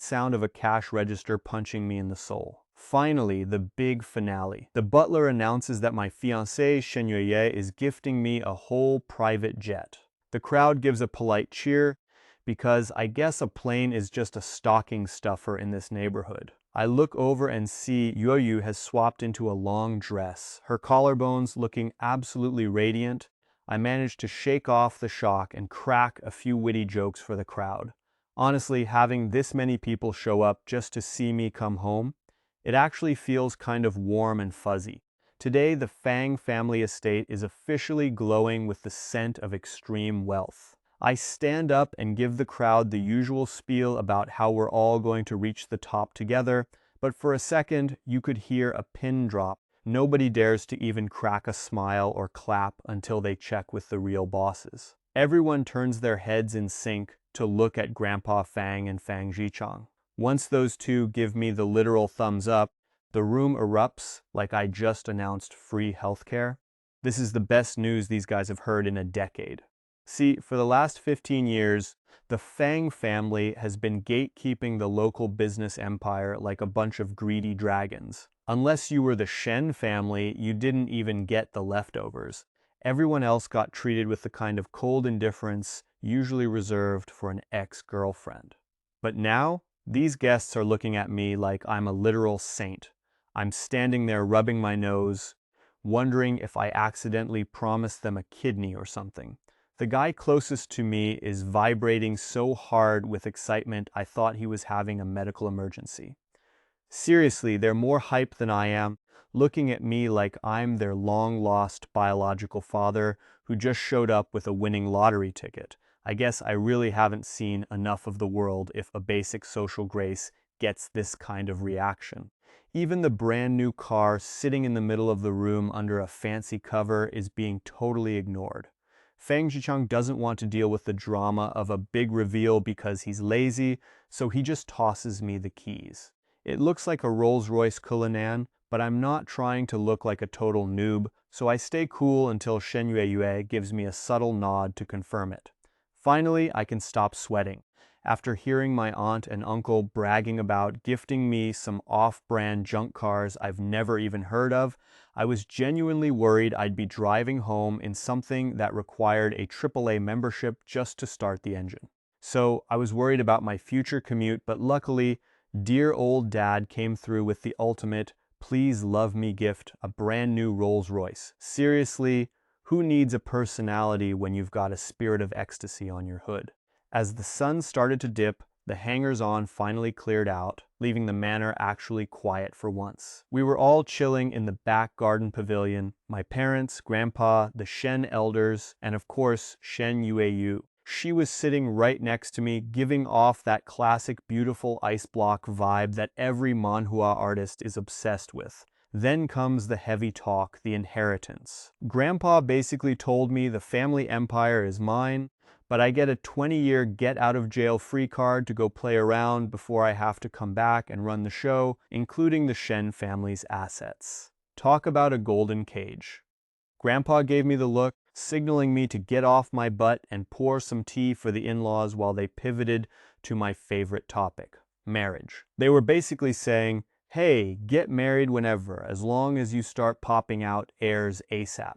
Speaker 1: sound of a cash register punching me in the soul. Finally, the big finale. The butler announces that my fiancée Shen Yueye is gifting me a whole private jet. The crowd gives a polite cheer, because I guess a plane is just a stocking stuffer in this neighborhood. I look over and see Yueyu has swapped into a long dress, her collarbones looking absolutely radiant. I managed to shake off the shock and crack a few witty jokes for the crowd. Honestly, having this many people show up just to see me come home, it actually feels kind of warm and fuzzy. Today, the Fang family estate is officially glowing with the scent of extreme wealth. I stand up and give the crowd the usual spiel about how we're all going to reach the top together, but for a second, you could hear a pin drop. Nobody dares to even crack a smile or clap until they check with the real bosses. Everyone turns their heads in sync to look at Grandpa Fang and Fang Zhichang. Once those two give me the literal thumbs up, the room erupts like I just announced free healthcare. This is the best news these guys have heard in a decade. See, for the last 15 years, the Fang family has been gatekeeping the local business empire like a bunch of greedy dragons. Unless you were the Shen family, you didn't even get the leftovers. Everyone else got treated with the kind of cold indifference usually reserved for an ex-girlfriend. But now, these guests are looking at me like I'm a literal saint. I'm standing there rubbing my nose, wondering if I accidentally promised them a kidney or something. The guy closest to me is vibrating so hard with excitement I thought he was having a medical emergency. Seriously, they're more hype than I am, looking at me like I'm their long-lost biological father who just showed up with a winning lottery ticket. I guess I really haven't seen enough of the world if a basic social grace gets this kind of reaction. Even the brand new car sitting in the middle of the room under a fancy cover is being totally ignored. Fang Zhichang doesn't want to deal with the drama of a big reveal because he's lazy, so he just tosses me the keys. It looks like a Rolls-Royce Cullinan, but I'm not trying to look like a total noob, so I stay cool until Shen Yueyue gives me a subtle nod to confirm it. Finally, I can stop sweating. After hearing my aunt and uncle bragging about gifting me some off-brand junk cars I've never even heard of, I was genuinely worried I'd be driving home in something that required a AAA membership just to start the engine. So I was worried about my future commute, but luckily, dear old dad came through with the ultimate please love me gift, a brand new Rolls-Royce. Seriously, who needs a personality when you've got a spirit of ecstasy on your hood? As the sun started to dip, the hangers-on finally cleared out, leaving the manor actually quiet for once. We were all chilling in the back garden pavilion, my parents, grandpa, the Shen elders, and of course, Shen Yueyu. She was sitting right next to me, giving off that classic beautiful ice block vibe that every Manhua artist is obsessed with. Then comes the heavy talk, the inheritance. Grandpa basically told me the family empire is mine, but I get a 20-year get-out-of-jail-free card to go play around before I have to come back and run the show, including the Shen family's assets. Talk about a golden cage. Grandpa gave me the look, signaling me to get off my butt and pour some tea for the in-laws while they pivoted to my favorite topic, marriage. They were basically saying, hey, get married whenever, as long as you start popping out heirs ASAP.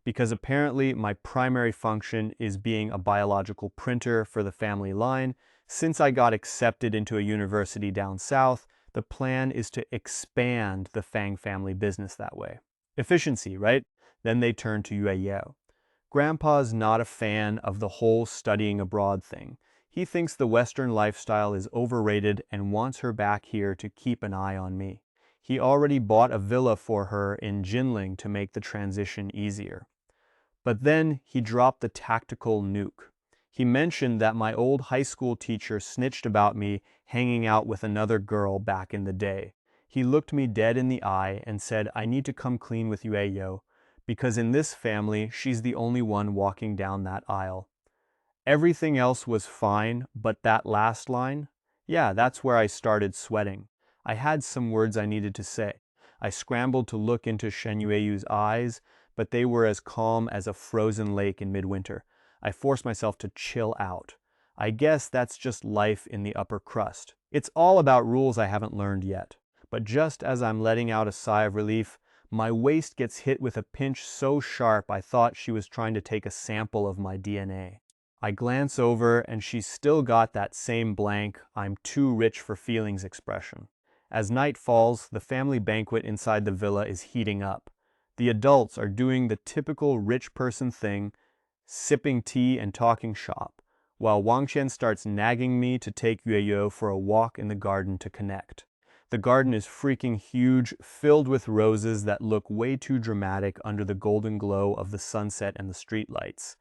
Speaker 1: Because apparently my primary function is being a biological printer for the family line. Since I got accepted into a university down south, the plan is to expand the Fang family business that way. Efficiency, right? Then they turn to Yue. Grandpa's not a fan of the whole studying abroad thing. He thinks the Western lifestyle is overrated and wants her back here to keep an eye on me. He already bought a villa for her in Jinling to make the transition easier. But then he dropped the tactical nuke. He mentioned that my old high school teacher snitched about me hanging out with another girl back in the day. He looked me dead in the eye and said, I need to come clean with Yue, because in this family, she's the only one walking down that aisle. Everything else was fine, but that last line? Yeah, that's where I started sweating. I had some words I needed to say. I scrambled to look into Shen Yueyu's eyes, but they were as calm as a frozen lake in midwinter. I forced myself to chill out. I guess that's just life in the upper crust. It's all about rules I haven't learned yet. But just as I'm letting out a sigh of relief, my waist gets hit with a pinch so sharp I thought she was trying to take a sample of my DNA. I glance over and she's still got that same blank, I'm too rich for feelings expression. As night falls, the family banquet inside the villa is heating up. The adults are doing the typical rich person thing, sipping tea and talking shop, while Wang Qian starts nagging me to take Yue for a walk in the garden to connect. The garden is freaking huge, filled with roses that look way too dramatic under the golden glow of the sunset and the streetlights.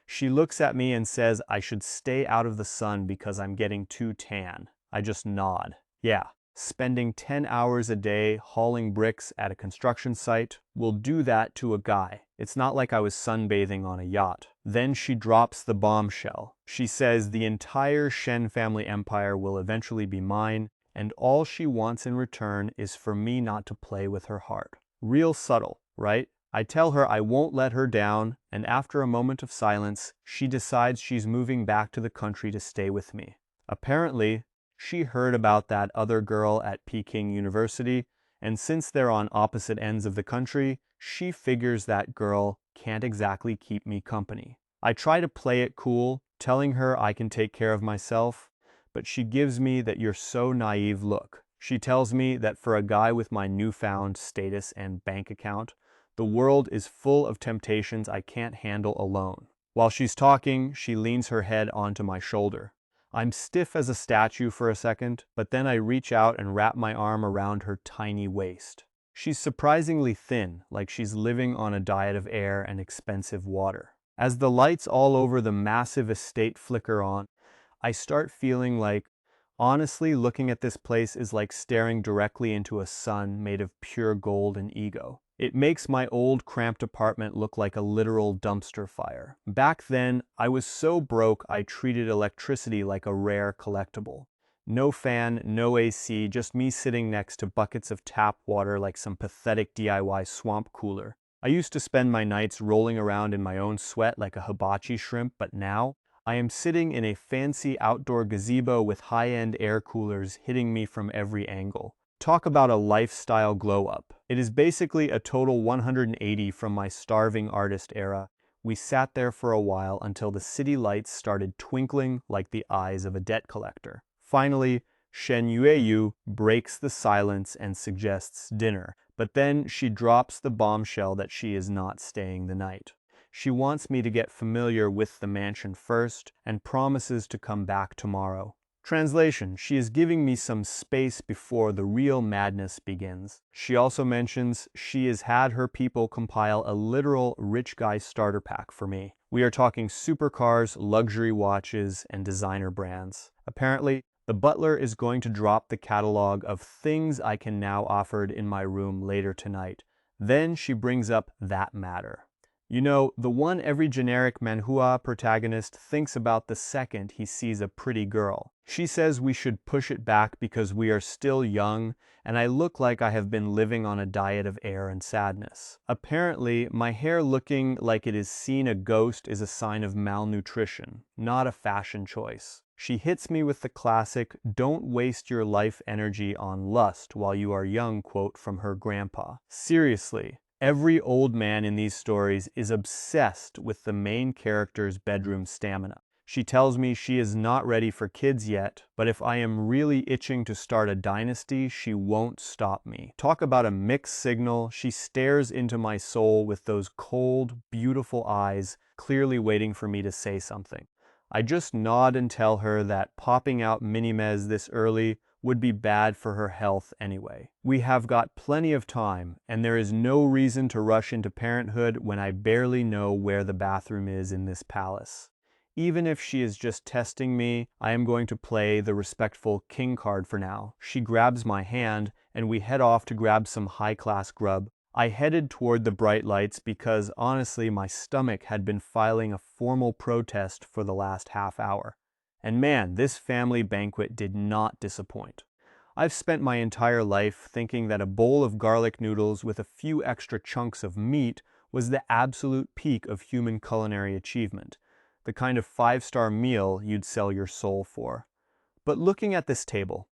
Speaker 1: She looks at me and says I should stay out of the sun because I'm getting too tan. I just nod. Yeah. Spending 10 hours a day hauling bricks at a construction site will do that to a guy. It's not like I was sunbathing on a yacht. Then she drops the bombshell. She says the entire Shen family empire will eventually be mine, and all she wants in return is for me not to play with her heart. Real subtle, right? I tell her I won't let her down, and after a moment of silence, she decides she's moving back to the country to stay with me. Apparently, she heard about that other girl at Peking University, and since they're on opposite ends of the country, she figures that girl can't exactly keep me company. I try to play it cool, telling her I can take care of myself, but she gives me that you're so naive look. She tells me that for a guy with my newfound status and bank account, the world is full of temptations I can't handle alone. While she's talking, she leans her head onto my shoulder. I'm stiff as a statue for a second, but then I reach out and wrap my arm around her tiny waist. She's surprisingly thin, like she's living on a diet of air and expensive water. As the lights all over the massive estate flicker on, I start feeling like, honestly, looking at this place is like staring directly into a sun made of pure gold and ego. It makes my old cramped apartment look like a literal dumpster fire. Back then, I was so broke I treated electricity like a rare collectible. No fan, no AC, just me sitting next to buckets of tap water like some pathetic DIY swamp cooler. I used to spend my nights rolling around in my own sweat like a hibachi shrimp, but now, I am sitting in a fancy outdoor gazebo with high-end air coolers hitting me from every angle. Talk about a lifestyle glow-up. It is basically a total 180 from my starving artist era. We sat there for a while until the city lights started twinkling like the eyes of a debt collector. Finally, Shen Yueyu breaks the silence and suggests dinner, but then she drops the bombshell that she is not staying the night. She wants me to get familiar with the mansion first and promises to come back tomorrow. Translation: she is giving me some space before the real madness begins. She also mentions she has had her people compile a literal rich guy starter pack for me. We are talking supercars, luxury watches, and designer brands. Apparently, the butler is going to drop the catalog of things I can now offer in my room later tonight. Then she brings up that matter. You know, the one every generic Manhua protagonist thinks about the second he sees a pretty girl. She says we should push it back because we are still young, and I look like I have been living on a diet of air and sadness. Apparently, my hair looking like it has seen a ghost is a sign of malnutrition, not a fashion choice. She hits me with the classic, "Don't waste your life energy on lust while you are young" quote from her grandpa. Seriously, every old man in these stories is obsessed with the main character's bedroom stamina. She tells me she is not ready for kids yet, but if I am really itching to start a dynasty, she won't stop me. Talk about a mixed signal. She stares into my soul with those cold, beautiful eyes, clearly waiting for me to say something. I just nod and tell her that popping out mini-mes this early would be bad for her health anyway. We have got plenty of time, and there is no reason to rush into parenthood when I barely know where the bathroom is in this palace. Even if she is just testing me, I am going to play the respectful king card for now. She grabs my hand, and we head off to grab some high-class grub. I headed toward the bright lights because, honestly, my stomach had been filing a formal protest for the last half hour. And man, this family banquet did not disappoint. I've spent my entire life thinking that a bowl of garlic noodles with a few extra chunks of meat was the absolute peak of human culinary achievement, the kind of five-star meal you'd sell your soul for. But looking at this table,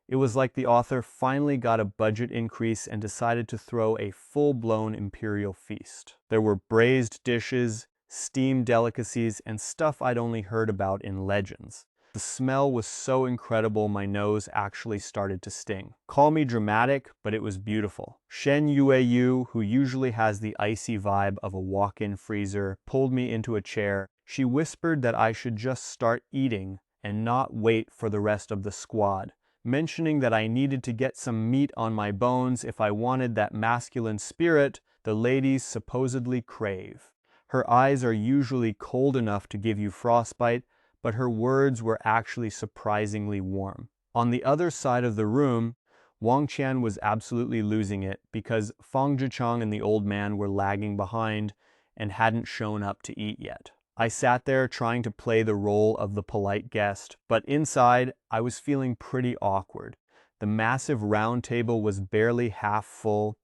Speaker 1: it was like the author finally got a budget increase and decided to throw a full-blown imperial feast. There were braised dishes, steamed delicacies, and stuff I'd only heard about in legends. The smell was so incredible my nose actually started to sting. Call me dramatic, but it was beautiful. Shen Yueyu, who usually has the icy vibe of a walk-in freezer, pulled me into a chair. She whispered that I should just start eating and not wait for the rest of the squad, mentioning that I needed to get some meat on my bones if I wanted that masculine spirit the ladies supposedly crave. Her eyes are usually cold enough to give you frostbite, but her words were actually surprisingly warm. On the other side of the room, Wang Qian was absolutely losing it because Fang Zhichang and the old man were lagging behind and hadn't shown up to eat yet. I sat there trying to play the role of the polite guest, but inside, I was feeling pretty awkward. The massive round table was barely half full,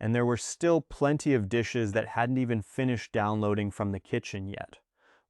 Speaker 1: and there were still plenty of dishes that hadn't even finished downloading from the kitchen yet.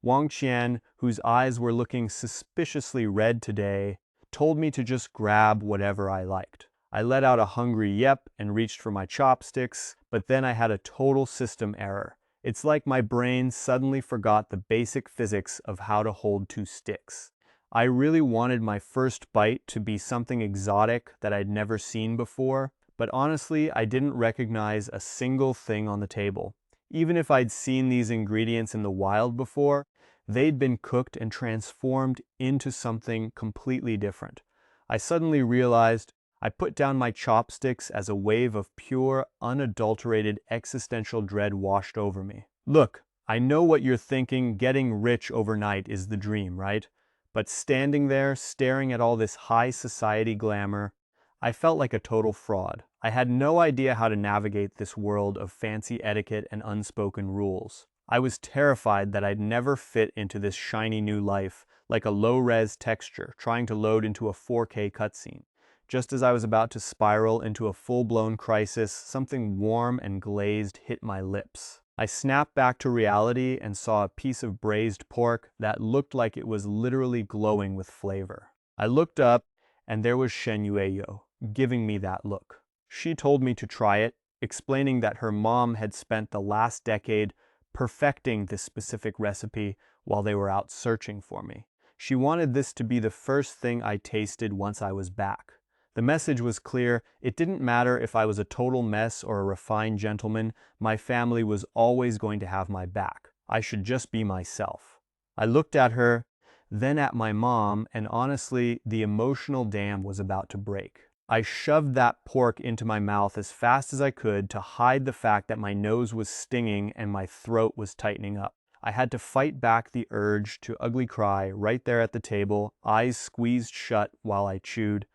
Speaker 1: Wang Qian, whose eyes were looking suspiciously red today, told me to just grab whatever I liked. I let out a hungry yep and reached for my chopsticks, but then I had a total system error. It's like my brain suddenly forgot the basic physics of how to hold two sticks. I really wanted my first bite to be something exotic that I'd never seen before, but honestly, I didn't recognize a single thing on the table. Even if I'd seen these ingredients in the wild before, they'd been cooked and transformed into something completely different. I suddenly realized I put down my chopsticks as a wave of pure, unadulterated existential dread washed over me. Look, I know what you're thinking, getting rich overnight is the dream, right? But standing there, staring at all this high society glamour, I felt like a total fraud. I had no idea how to navigate this world of fancy etiquette and unspoken rules. I was terrified that I'd never fit into this shiny new life, like a low-res texture trying to load into a 4K cutscene. Just as I was about to spiral into a full-blown crisis, something warm and glazed hit my lips. I snapped back to reality and saw a piece of braised pork that looked like it was literally glowing with flavor. I looked up, and there was Shen Yueyo, giving me that look. She told me to try it, explaining that her mom had spent the last decade perfecting this specific recipe while they were out searching for me. She wanted this to be the first thing I tasted once I was back. The message was clear. It didn't matter if I was a total mess or a refined gentleman, my family was always going to have my back. I should just be myself. I looked at her, then at my mom, and honestly, the emotional dam was about to break. I shoved that pork into my mouth as fast as I could to hide the fact that my nose was stinging and my throat was tightening up. I had to fight back the urge to ugly cry right there at the table, eyes squeezed shut while I chewed.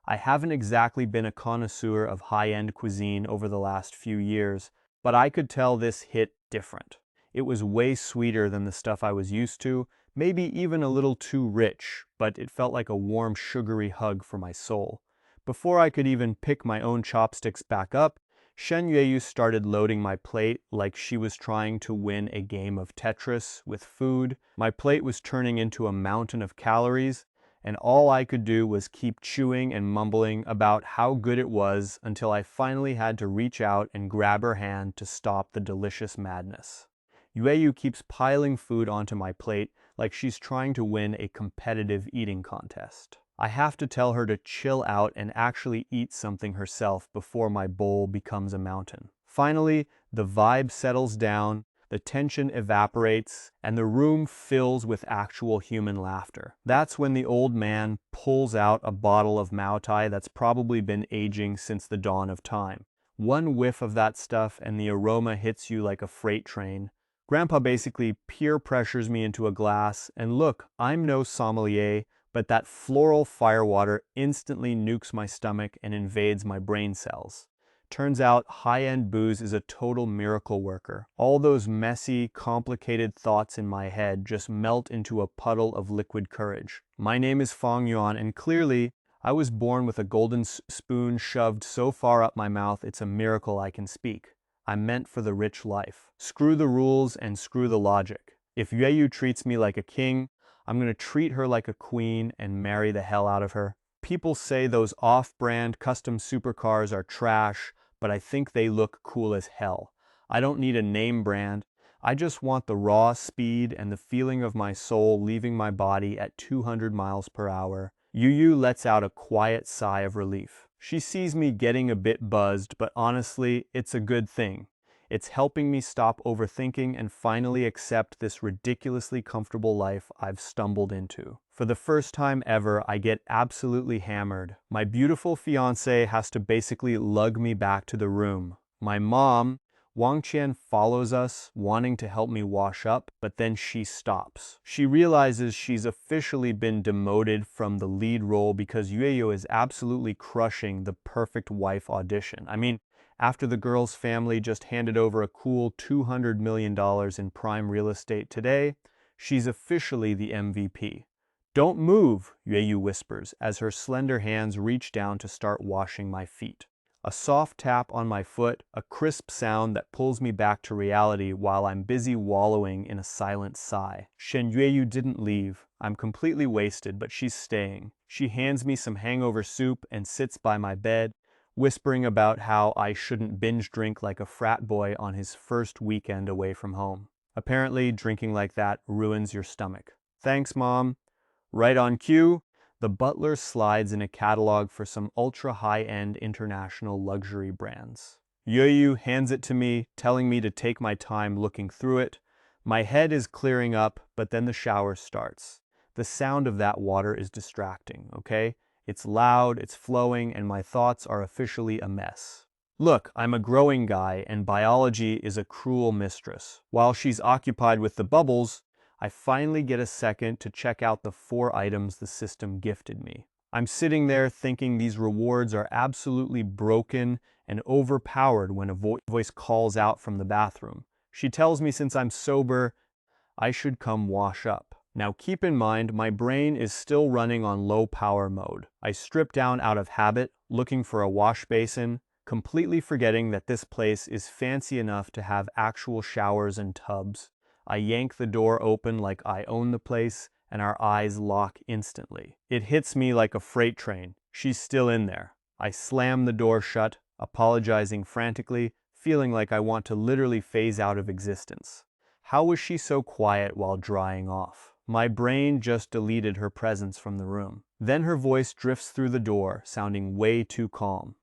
Speaker 1: I haven't exactly been a connoisseur of high-end cuisine over the last few years, but I could tell this hit different. It was way sweeter than the stuff I was used to, maybe even a little too rich, but it felt like a warm, sugary hug for my soul. Before I could even pick my own chopsticks back up, Shen Yueyu started loading my plate like she was trying to win a game of Tetris with food. My plate was turning into a mountain of calories, and all I could do was keep chewing and mumbling about how good it was until I finally had to reach out and grab her hand to stop the delicious madness. Yueyu keeps piling food onto my plate like she's trying to win a competitive eating contest. I have to tell her to chill out and actually eat something herself before my bowl becomes a mountain. Finally, the vibe settles down, the tension evaporates, and the room fills with actual human laughter. That's when the old man pulls out a bottle of Mao Tai that's probably been aging since the dawn of time. One whiff of that stuff and the aroma hits you like a freight train. Grandpa basically peer pressures me into a glass, and look, I'm no sommelier, but that floral firewater instantly nukes my stomach and invades my brain cells. Turns out high-end booze is a total miracle worker. All those messy, complicated thoughts in my head just melt into a puddle of liquid courage. My name is Fang Yuan, and clearly, I was born with a golden spoon shoved so far up my mouth it's a miracle I can speak. I'm meant for the rich life. Screw the rules and screw the logic. If Yueyu treats me like a king, I'm gonna treat her like a queen and marry the hell out of her. People say those off-brand custom supercars are trash, but I think they look cool as hell. I don't need a name brand. I just want the raw speed and the feeling of my soul leaving my body at 200 miles per hour. Yuyu lets out a quiet sigh of relief. She sees me getting a bit buzzed, but honestly, it's a good thing. It's helping me stop overthinking and finally accept this ridiculously comfortable life I've stumbled into. For the first time ever, I get absolutely hammered. My beautiful fiancé has to basically lug me back to the room. My mom, Wang Qian, follows us, wanting to help me wash up, but then she stops. She realizes she's officially been demoted from the lead role because Yueyu is absolutely crushing the perfect wife audition. I mean, after the girl's family just handed over a cool $200 million in prime real estate today, she's officially the MVP. Don't move, Yueyu whispers as her slender hands reach down to start washing my feet. A soft tap on my foot, a crisp sound that pulls me back to reality while I'm busy wallowing in a silent sigh. Shen Yueyu didn't leave. I'm completely wasted, but she's staying. She hands me some hangover soup and sits by my bed, whispering about how I shouldn't binge drink like a frat boy on his first weekend away from home. Apparently, drinking like that ruins your stomach. Thanks, Mom. Right on cue, the butler slides in a catalog for some ultra-high-end international luxury brands. Yueyu hands it to me, telling me to take my time looking through it. My head is clearing up, but then the shower starts. The sound of that water is distracting, okay? It's loud, it's flowing, and my thoughts are officially a mess. Look, I'm a growing guy, and biology is a cruel mistress. While she's occupied with the bubbles, I finally get a second to check out the 4 items the system gifted me. I'm sitting there thinking these rewards are absolutely broken and overpowered when a voice calls out from the bathroom. She tells me since I'm sober, I should come wash up. Now keep in mind, my brain is still running on low power mode. I strip down out of habit, looking for a wash basin, completely forgetting that this place is fancy enough to have actual showers and tubs. I yank the door open like I own the place, and our eyes lock instantly. It hits me like a freight train. She's still in there. I slam the door shut, apologizing frantically, feeling like I want to literally phase out of existence. How was she so quiet while drying off? My brain just deleted her presence from the room. Then her voice drifts through the door, sounding way too calm.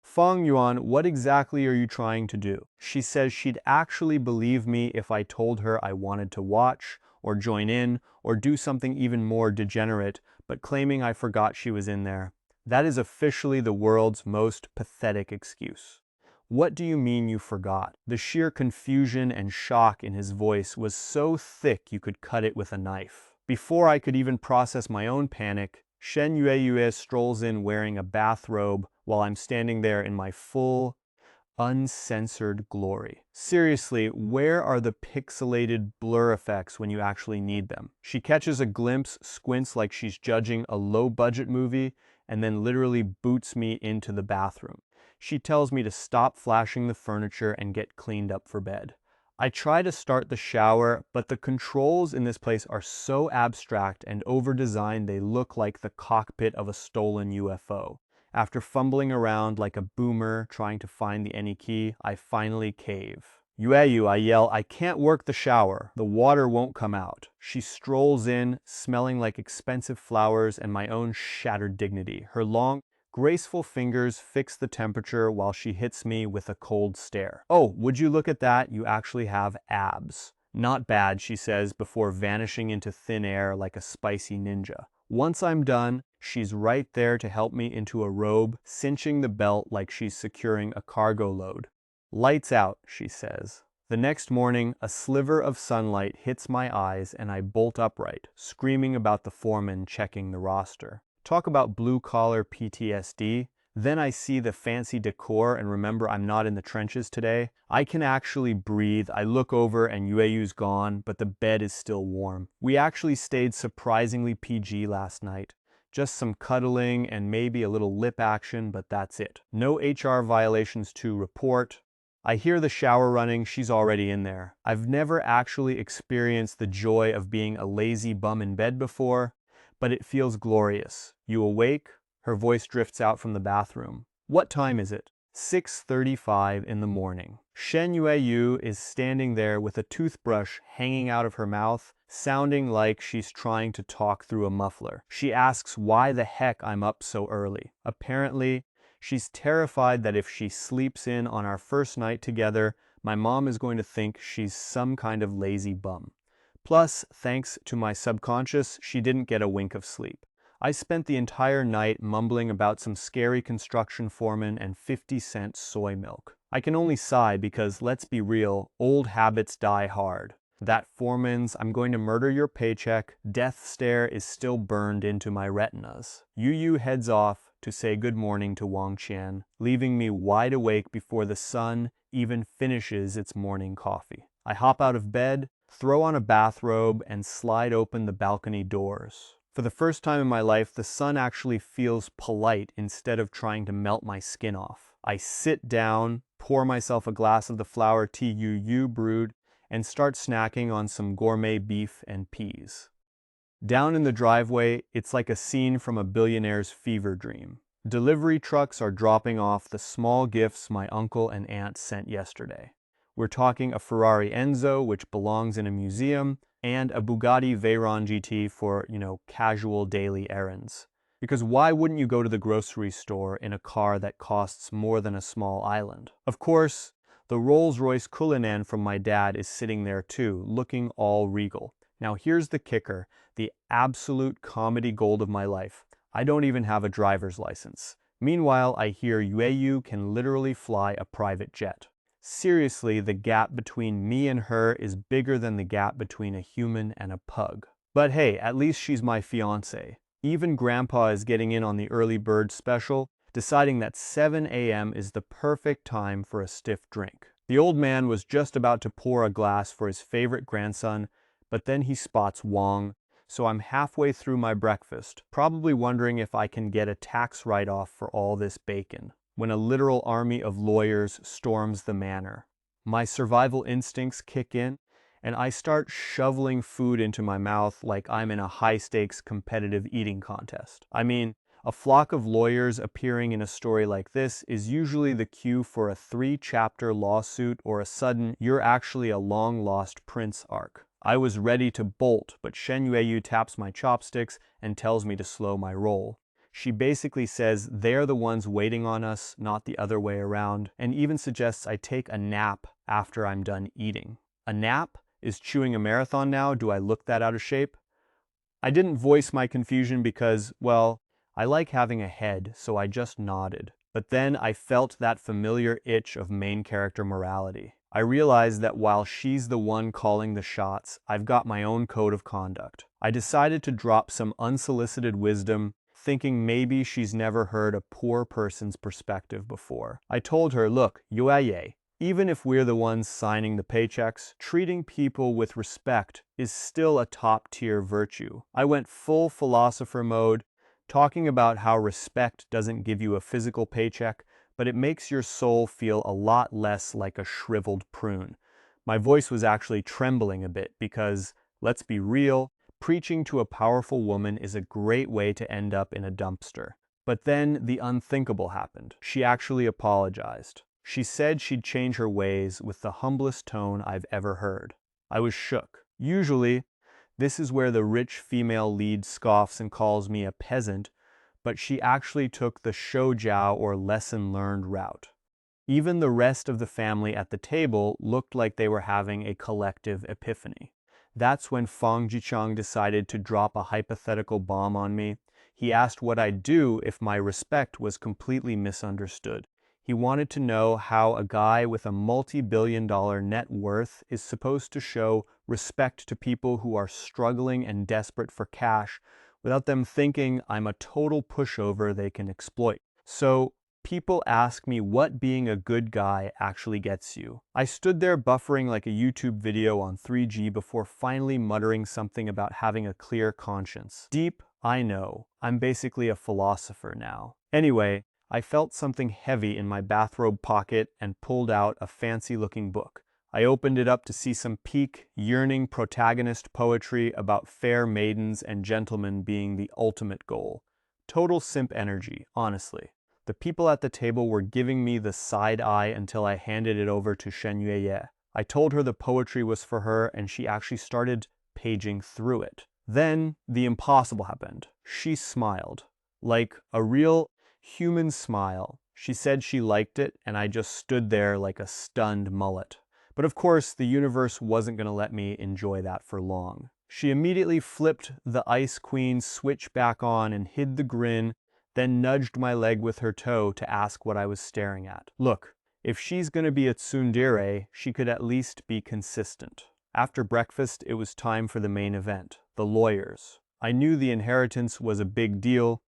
Speaker 1: Fang Yuan, what exactly are you trying to do? She says she'd actually believe me if I told her I wanted to watch, or join in, or do something even more degenerate, but claiming I forgot she was in there. That is officially the world's most pathetic excuse. What do you mean you forgot? The sheer confusion and shock in his voice was so thick you could cut it with a knife. Before I could even process my own panic, Shen Yueyu strolls in wearing a bathrobe while I'm standing there in my full, uncensored glory. Seriously, where are the pixelated blur effects when you actually need them? She catches a glimpse, squints like she's judging a low-budget movie, and then literally boots me into the bathroom. She tells me to stop flashing the furniture and get cleaned up for bed. I try to start the shower, but the controls in this place are so abstract and over-designed they look like the cockpit of a stolen UFO. After fumbling around like a boomer trying to find the any key, I finally cave. Yueyu, I yell, I can't work the shower. The water won't come out. She strolls in, smelling like expensive flowers and my own shattered dignity. Her long, graceful fingers fix the temperature while she hits me with a cold stare. Oh, would you look at that? You actually have abs. Not bad, she says before vanishing into thin air like a spicy ninja. Once I'm done, she's right there to help me into a robe, cinching the belt like she's securing a cargo load. Lights out, she says. The next morning, a sliver of sunlight hits my eyes and I bolt upright, screaming about the foreman checking the roster. Talk about blue-collar PTSD. Then I see the fancy decor and remember I'm not in the trenches today. I can actually breathe. I look over and Yueyu's gone, but the bed is still warm. We actually stayed surprisingly PG last night. Just some cuddling and maybe a little lip action, but that's it. No HR violations to report. I hear the shower running, she's already in there. I've never actually experienced the joy of being a lazy bum in bed before, but it feels glorious. You awake? Her voice drifts out from the bathroom. What time is it? 6:35 in the morning. Shen Yueyu is standing there with a toothbrush hanging out of her mouth, sounding like she's trying to talk through a muffler. She asks why the heck I'm up so early. Apparently, she's terrified that if she sleeps in on our first night together, my mom is going to think she's some kind of lazy bum. Plus, thanks to my subconscious, she didn't get a wink of sleep. I spent the entire night mumbling about some scary construction foreman and 50-cent soy milk. I can only sigh because, let's be real, old habits die hard. That foreman's "I'm going to murder your paycheck" death stare is still burned into my retinas. Yu heads off to say good morning to Wang Qian, leaving me wide awake before the sun even finishes its morning coffee. I hop out of bed, throw on a bathrobe, and slide open the balcony doors. For the first time in my life, the sun actually feels polite instead of trying to melt my skin off. I sit down, pour myself a glass of the flower tea Yu brewed, and start snacking on some gourmet beef and peas. Down in the driveway, it's like a scene from a billionaire's fever dream. Delivery trucks are dropping off the small gifts my uncle and aunt sent yesterday. We're talking a Ferrari Enzo, which belongs in a museum, and a Bugatti Veyron GT for, casual daily errands. Because why wouldn't you go to the grocery store in a car that costs more than a small island? Of course, the Rolls-Royce Cullinan from my dad is sitting there too, looking all regal. Now here's the kicker, the absolute comedy gold of my life. I don't even have a driver's license. Meanwhile, I hear Yueyu can literally fly a private jet. Seriously, the gap between me and her is bigger than the gap between a human and a pug. But hey, at least she's my fiancé. Even Grandpa is getting in on the early bird special, deciding that 7 a.m. is the perfect time for a stiff drink. The old man was just about to pour a glass for his favorite grandson, but then he spots Wang, so I'm halfway through my breakfast, probably wondering if I can get a tax write-off for all this bacon, when a literal army of lawyers storms the manor. My survival instincts kick in, and I start shoveling food into my mouth like I'm in a high-stakes competitive eating contest. I mean, a flock of lawyers appearing in a story like this is usually the cue for a 3-chapter lawsuit or a sudden "you're actually a long-lost prince" arc. I was ready to bolt, but Shen Yueyu taps my chopsticks and tells me to slow my roll. She basically says they're the ones waiting on us, not the other way around, and even suggests I take a nap after I'm done eating. A nap? Is chewing a marathon now? Do I look that out of shape? I didn't voice my confusion because, well, I like having a head, so I just nodded. But then I felt that familiar itch of main character morality. I realized that while she's the one calling the shots, I've got my own code of conduct. I decided to drop some unsolicited wisdom, thinking maybe she's never heard a poor person's perspective before. I told her, look, yuaye, even if we're the ones signing the paychecks, treating people with respect is still a top-tier virtue. I went full philosopher mode, talking about how respect doesn't give you a physical paycheck, but it makes your soul feel a lot less like a shriveled prune. My voice was actually trembling a bit because, let's be real, preaching to a powerful woman is a great way to end up in a dumpster. But then the unthinkable happened. She actually apologized. She said she'd change her ways with the humblest tone I've ever heard. I was shook. Usually, this is where the rich female lead scoffs and calls me a peasant, but she actually took the shoujiao or lesson learned route. Even the rest of the family at the table looked like they were having a collective epiphany. That's when Fang Yuan decided to drop a hypothetical bomb on me. He asked what I'd do if my respect was completely misunderstood. He wanted to know how a guy with a multi-billion-dollar net worth is supposed to show respect to people who are struggling and desperate for cash without them thinking I'm a total pushover they can exploit. So, people ask me what being a good guy actually gets you. I stood there buffering like a YouTube video on 3G before finally muttering something about having a clear conscience. Deep, I know. I'm basically a philosopher now. Anyway, I felt something heavy in my bathrobe pocket and pulled out a fancy-looking book. I opened it up to see some peak, yearning protagonist poetry about fair maidens and gentlemen being the ultimate goal. Total simp energy, honestly. The people at the table were giving me the side eye until I handed it over to Shen Yueye. I told her the poetry was for her and she actually started paging through it. Then the impossible happened. She smiled. Like a real human smile. She said she liked it and I just stood there like a stunned mullet. But of course, the universe wasn't going to let me enjoy that for long. She immediately flipped the Ice Queen switch back on and hid the grin, then nudged my leg with her toe to ask what I was staring at. Look, if she's gonna be a tsundere, she could at least be consistent. After breakfast, it was time for the main event, the lawyers. I knew the inheritance was a big deal,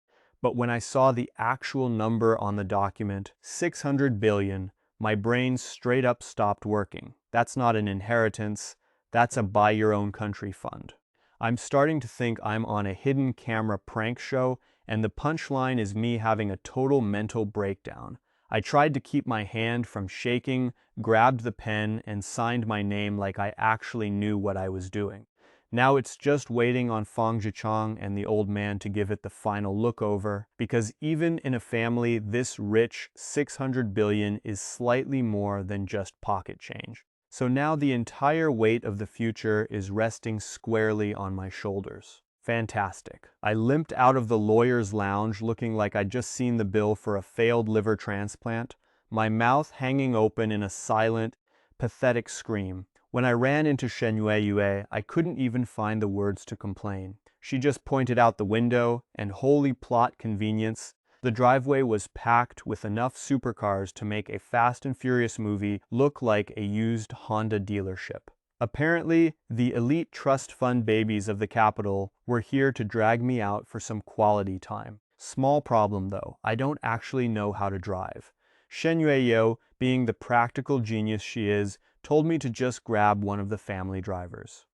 Speaker 1: but when I saw the actual number on the document, 600 billion, my brain straight up stopped working. That's not an inheritance, that's a buy your own country fund. I'm starting to think I'm on a hidden camera prank show, and the punchline is me having a total mental breakdown. I tried to keep my hand from shaking, grabbed the pen, and signed my name like I actually knew what I was doing. Now it's just waiting on Fang Yuan and the old man to give it the final look over, because even in a family this rich, 600 billion is slightly more than just pocket change. So now the entire weight of the future is resting squarely on my shoulders. Fantastic. I limped out of the lawyer's lounge looking like I'd just seen the bill for a failed liver transplant, my mouth hanging open in a silent, pathetic scream. When I ran into Shen Yueye, I couldn't even find the words to complain. She just pointed out the window, and holy plot convenience, the driveway was packed with enough supercars to make a Fast and Furious movie look like a used Honda dealership. Apparently, the elite trust fund babies of the capital were here to drag me out for some quality time. Small problem though, I don't actually know how to drive. Shen Yueye, being the practical genius she is, told me to just grab one of the family drivers.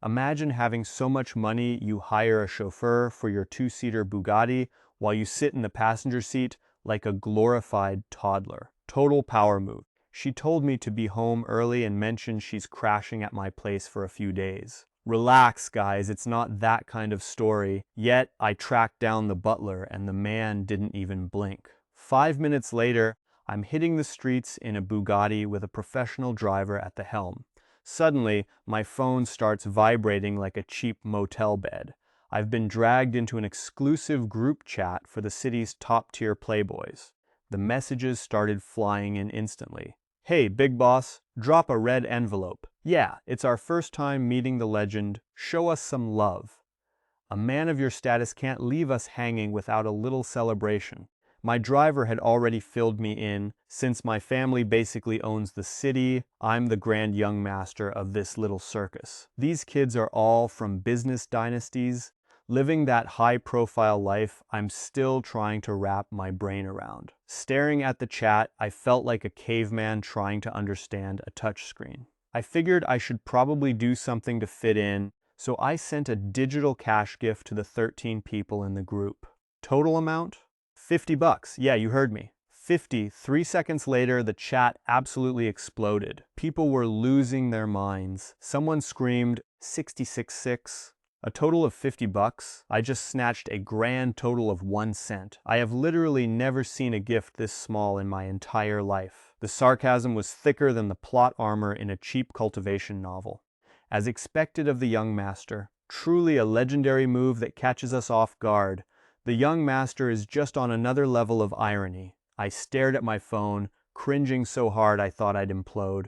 Speaker 1: Imagine having so much money you hire a chauffeur for your two-seater Bugatti while you sit in the passenger seat like a glorified toddler. Total power move. She told me to be home early and mentioned she's crashing at my place for a few days. Relax, guys, it's not that kind of story. Yet, I tracked down the butler and the man didn't even blink. 5 minutes later, I'm hitting the streets in a Bugatti with a professional driver at the helm. Suddenly, my phone starts vibrating like a cheap motel bed. I've been dragged into an exclusive group chat for the city's top-tier playboys. The messages started flying in instantly. Hey, big boss, drop a red envelope. Yeah, it's our first time meeting the legend. Show us some love. A man of your status can't leave us hanging without a little celebration. My driver had already filled me in. Since my family basically owns the city, I'm the grand young master of this little circus. These kids are all from business dynasties. Living that high-profile life, I'm still trying to wrap my brain around. Staring at the chat, I felt like a caveman trying to understand a touchscreen. I figured I should probably do something to fit in, so I sent a digital cash gift to the 13 people in the group. Total amount? $50. Yeah, you heard me. 50. 3 seconds later, the chat absolutely exploded. People were losing their minds. Someone screamed, 66.6. A total of $50? I just snatched a grand total of 1 cent. I have literally never seen a gift this small in my entire life. The sarcasm was thicker than the plot armor in a cheap cultivation novel. As expected of the young master, truly a legendary move that catches us off guard. The young master is just on another level of irony. I stared at my phone, cringing so hard I thought I'd implode.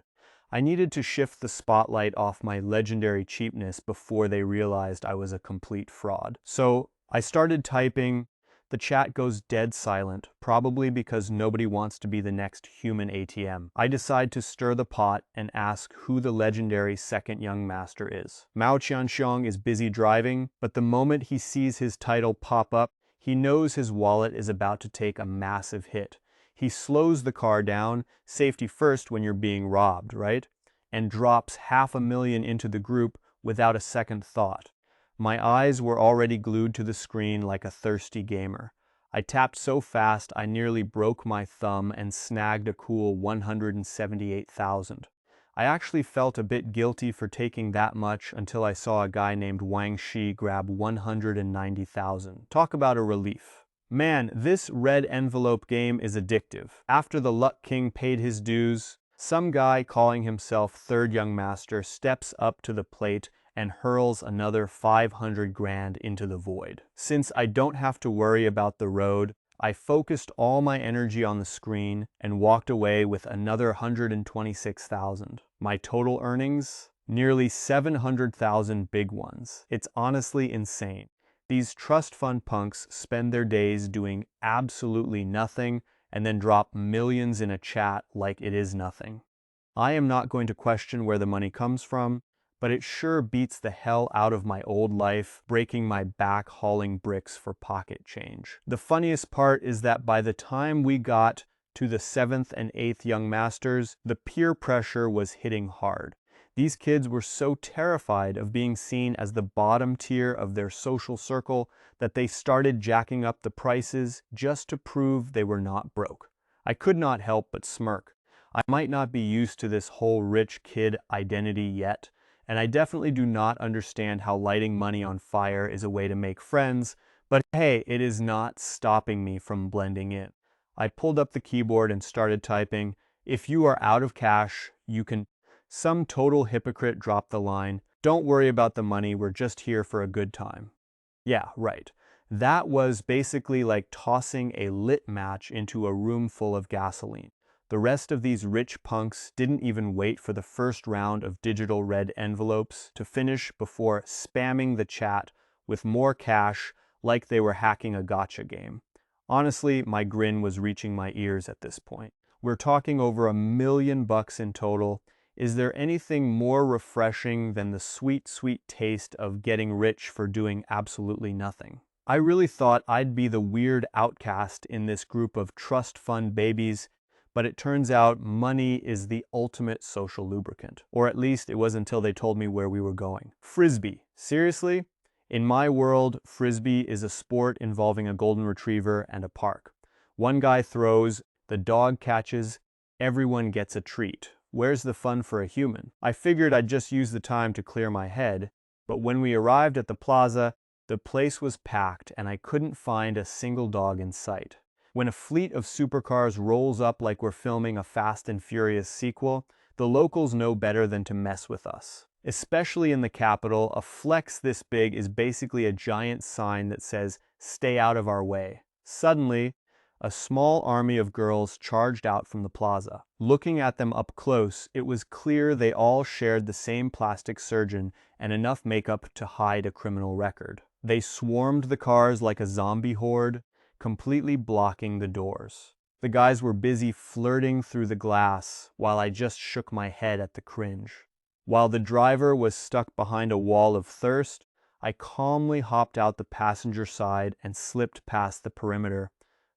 Speaker 1: I needed to shift the spotlight off my legendary cheapness before they realized I was a complete fraud. So I started typing. The chat goes dead silent, probably because nobody wants to be the next human ATM. I decide to stir the pot and ask who the legendary second young master is. Mao Qianxiong is busy driving, but the moment he sees his title pop up, he knows his wallet is about to take a massive hit. He slows the car down, safety first when you're being robbed, right? And drops $500,000 into the group without a second thought. My eyes were already glued to the screen like a thirsty gamer. I tapped so fast I nearly broke my thumb and snagged a cool 178,000. I actually felt a bit guilty for taking that much until I saw a guy named Wang Shi grab 190,000. Talk about a relief. Man, this red envelope game is addictive. After the Luck King paid his dues, some guy calling himself Third Young Master steps up to the plate and hurls another 500 grand into the void. Since I don't have to worry about the road, I focused all my energy on the screen and walked away with another 126,000. My total earnings? Nearly 700,000 big ones. It's honestly insane. These trust fund punks spend their days doing absolutely nothing and then drop millions in a chat like it is nothing. I am not going to question where the money comes from, but it sure beats the hell out of my old life, breaking my back hauling bricks for pocket change. The funniest part is that by the time we got to the 7th and 8th young masters, the peer pressure was hitting hard. These kids were so terrified of being seen as the bottom tier of their social circle that they started jacking up the prices just to prove they were not broke. I could not help but smirk. I might not be used to this whole rich kid identity yet, and I definitely do not understand how lighting money on fire is a way to make friends, but hey, it is not stopping me from blending in. I pulled up the keyboard and started typing, "If you are out of cash, you can..." Some total hypocrite dropped the line, "Don't worry about the money, we're just here for a good time." Yeah, right. That was basically like tossing a lit match into a room full of gasoline. The rest of these rich punks didn't even wait for the first round of digital red envelopes to finish before spamming the chat with more cash like they were hacking a gacha game. Honestly, my grin was reaching my ears at this point. We're talking over $1 million in total. Is there anything more refreshing than the sweet, sweet taste of getting rich for doing absolutely nothing? I really thought I'd be the weird outcast in this group of trust fund babies, but it turns out money is the ultimate social lubricant. Or at least it was until they told me where we were going. Frisbee. Seriously? In my world, Frisbee is a sport involving a golden retriever and a park. One guy throws, the dog catches, everyone gets a treat. Where's the fun for a human? I figured I'd just use the time to clear my head, but when we arrived at the plaza, the place was packed and I couldn't find a single dog in sight. When a fleet of supercars rolls up like we're filming a Fast and Furious sequel, the locals know better than to mess with us. Especially in the capital, a flex this big is basically a giant sign that says, "Stay out of our way." Suddenly, a small army of girls charged out from the plaza. Looking at them up close, it was clear they all shared the same plastic surgeon and enough makeup to hide a criminal record. They swarmed the cars like a zombie horde, completely blocking the doors. The guys were busy flirting through the glass while I just shook my head at the cringe. While the driver was stuck behind a wall of thirst, I calmly hopped out the passenger side and slipped past the perimeter.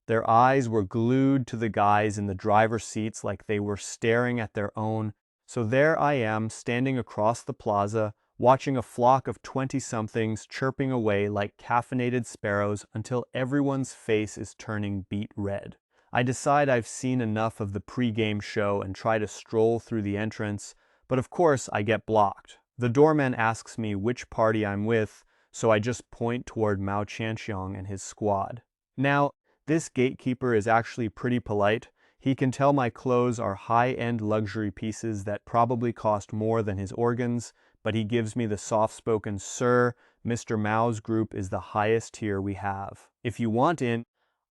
Speaker 1: Their eyes were glued to the guys in the driver's seats like they were staring at their own. So there I am, standing across the plaza, watching a flock of 20-somethings chirping away like caffeinated sparrows until everyone's face is turning beet red. I decide I've seen enough of the pre-game show and try to stroll through the entrance, but of course I get blocked. The doorman asks me which party I'm with, so I just point toward Mao Qianxiang and his squad. Now, this gatekeeper is actually pretty polite. He can tell my clothes are high-end luxury pieces that probably cost more than his organs, but he gives me the soft-spoken, "Sir, Mr. Mao's group is the highest tier we have. If you want in,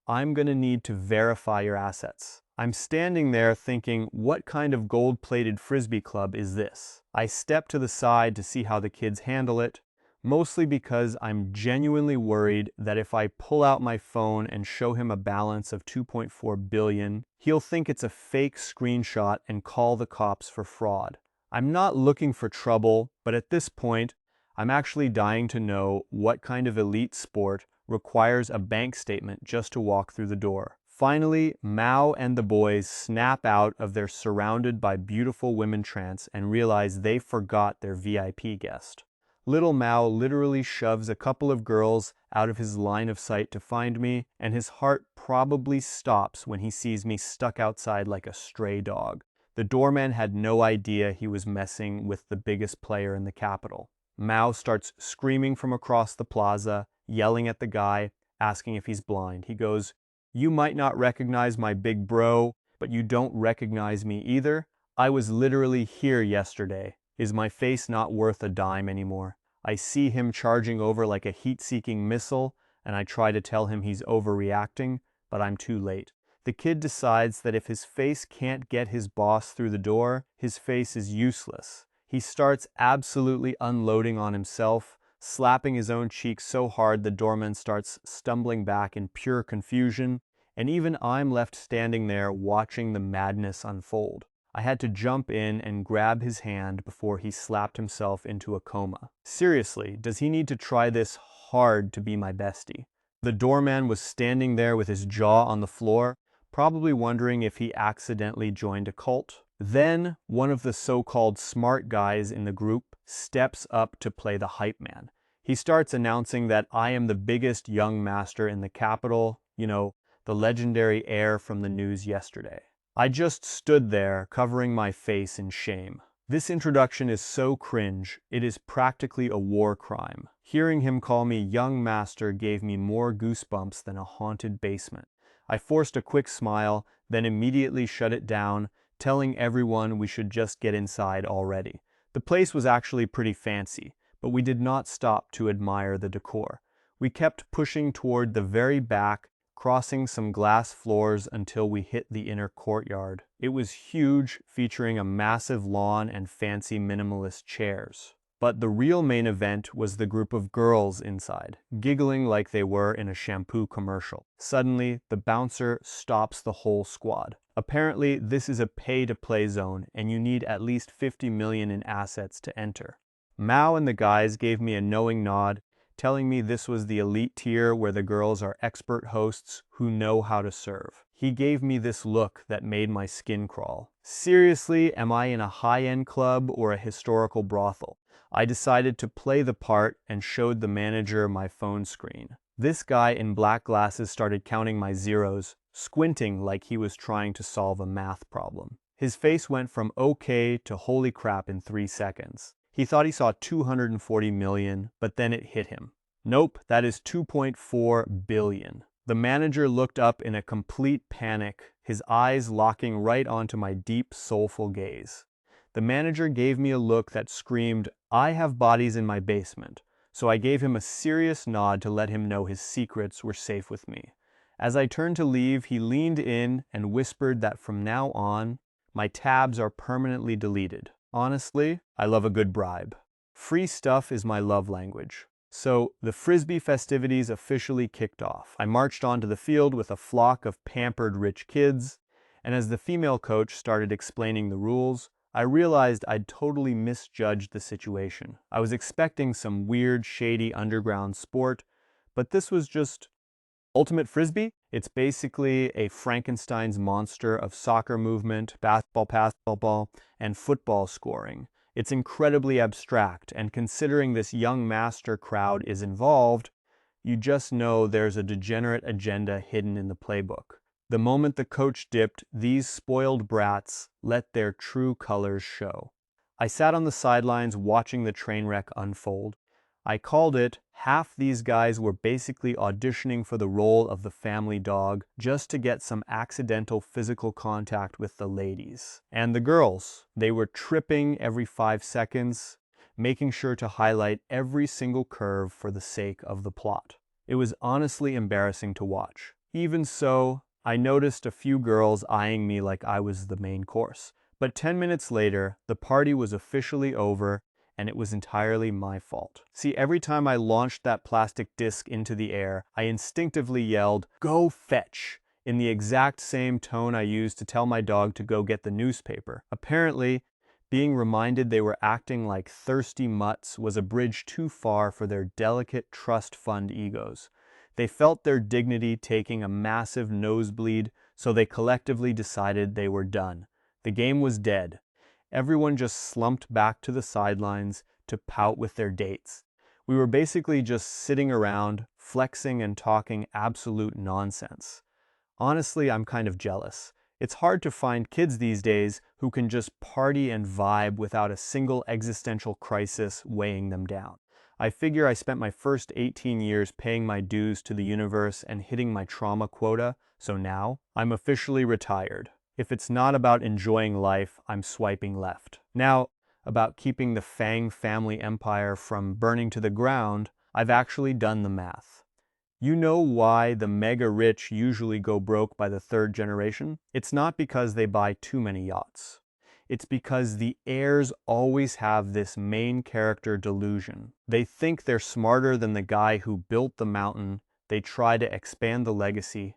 Speaker 1: I'm gonna need to verify your assets." I'm standing there thinking, what kind of gold-plated frisbee club is this? I step to the side to see how the kids handle it, mostly because I'm genuinely worried that if I pull out my phone and show him a balance of 2.4 billion, he'll think it's a fake screenshot and call the cops for fraud. I'm not looking for trouble, but at this point, I'm actually dying to know what kind of elite sport requires a bank statement just to walk through the door. Finally, Mao and the boys snap out of their surrounded by beautiful women trance and realize they forgot their VIP guest. Little Mao literally shoves a couple of girls out of his line of sight to find me, and his heart probably stops when he sees me stuck outside like a stray dog. The doorman had no idea he was messing with the biggest player in the capital. Mao starts screaming from across the plaza, yelling at the guy, asking if he's blind. He goes, "You might not recognize my big bro, but you don't recognize me either. I was literally here yesterday. Is my face not worth a dime anymore?" I see him charging over like a heat-seeking missile, and I try to tell him he's overreacting, but I'm too late. The kid decides that if his face can't get his boss through the door, his face is useless. He starts absolutely unloading on himself, slapping his own cheek so hard the doorman starts stumbling back in pure confusion, and even I'm left standing there watching the madness unfold. I had to jump in and grab his hand before he slapped himself into a coma. Seriously, does he need to try this hard to be my bestie? The doorman was standing there with his jaw on the floor, probably wondering if he accidentally joined a cult. Then, one of the so-called smart guys in the group steps up to play the hype man. He starts announcing that I am the biggest young master in the capital, the legendary Heir from the news yesterday. I just stood there, covering my face in shame. This introduction is so cringe, it is practically a war crime. Hearing him call me young master gave me more goosebumps than a haunted basement. I forced a quick smile, then immediately shut it down, telling everyone we should just get inside already. The place was actually pretty fancy, but we did not stop to admire the decor. We kept pushing toward the very back, crossing some glass floors until we hit the inner courtyard. It was huge, featuring a massive lawn and fancy minimalist chairs. But the real main event was the group of girls inside, giggling like they were in a shampoo commercial. Suddenly, the bouncer stops the whole squad. Apparently, this is a pay-to-play zone, and you need at least 50 million in assets to enter. Mao and the guys gave me a knowing nod, telling me this was the elite tier where the girls are expert hosts who know how to serve. He gave me this look that made my skin crawl. Seriously, am I in a high-end club or a historical brothel? I decided to play the part and showed the manager my phone screen. This guy in black glasses started counting my zeros, squinting like he was trying to solve a math problem. His face went from okay to holy crap in 3 seconds. He thought he saw 240 million, but then it hit him. Nope, that is 2.4 billion. The manager looked up in a complete panic, his eyes locking right onto my deep, soulful gaze. The manager gave me a look that screamed, "I have bodies in my basement," so I gave him a serious nod to let him know his secrets were safe with me. As I turned to leave, he leaned in and whispered that from now on, my tabs are permanently deleted. Honestly, I love a good bribe. Free stuff is my love language. So, the Frisbee festivities officially kicked off. I marched onto the field with a flock of pampered rich kids, and as the female coach started explaining the rules, I realized I'd totally misjudged the situation. I was expecting some weird, shady underground sport, but this was just Ultimate Frisbee. It's basically a Frankenstein's monster of soccer movement, basketball, and football scoring. It's incredibly abstract, and considering this young master crowd is involved, you just know there's a degenerate agenda hidden in the playbook. The moment the coach dipped, these spoiled brats let their true colors show. I sat on the sidelines watching the train wreck unfold. I called it, half these guys were basically auditioning for the role of the family dog just to get some accidental physical contact with the ladies. And the girls, they were tripping every 5 seconds, making sure to highlight every single curve for the sake of the plot. It was honestly embarrassing to watch. Even so, I noticed a few girls eyeing me like I was the main course. But 10 minutes later, the party was officially over, and it was entirely my fault. See, every time I launched that plastic disc into the air, I instinctively yelled, "Go fetch!" in the exact same tone I used to tell my dog to go get the newspaper. Apparently, being reminded they were acting like thirsty mutts was a bridge too far for their delicate trust fund egos. They felt their dignity taking a massive nosebleed, so they collectively decided they were done. The game was dead. Everyone just slumped back to the sidelines to pout with their dates. We were basically just sitting around, flexing and talking absolute nonsense. Honestly, I'm kind of jealous. It's hard to find kids these days who can just party and vibe without a single existential crisis weighing them down. I figure I spent my first 18 years paying my dues to the universe and hitting my trauma quota, so now I'm officially retired. If it's not about enjoying life, I'm swiping left. Now, about keeping the Fang family empire from burning to the ground, I've actually done the math. You know why the mega rich usually go broke by the third generation? It's not because they buy too many yachts. It's because the heirs always have this main character delusion. They think they're smarter than the guy who built the mountain, they try to expand the legacy,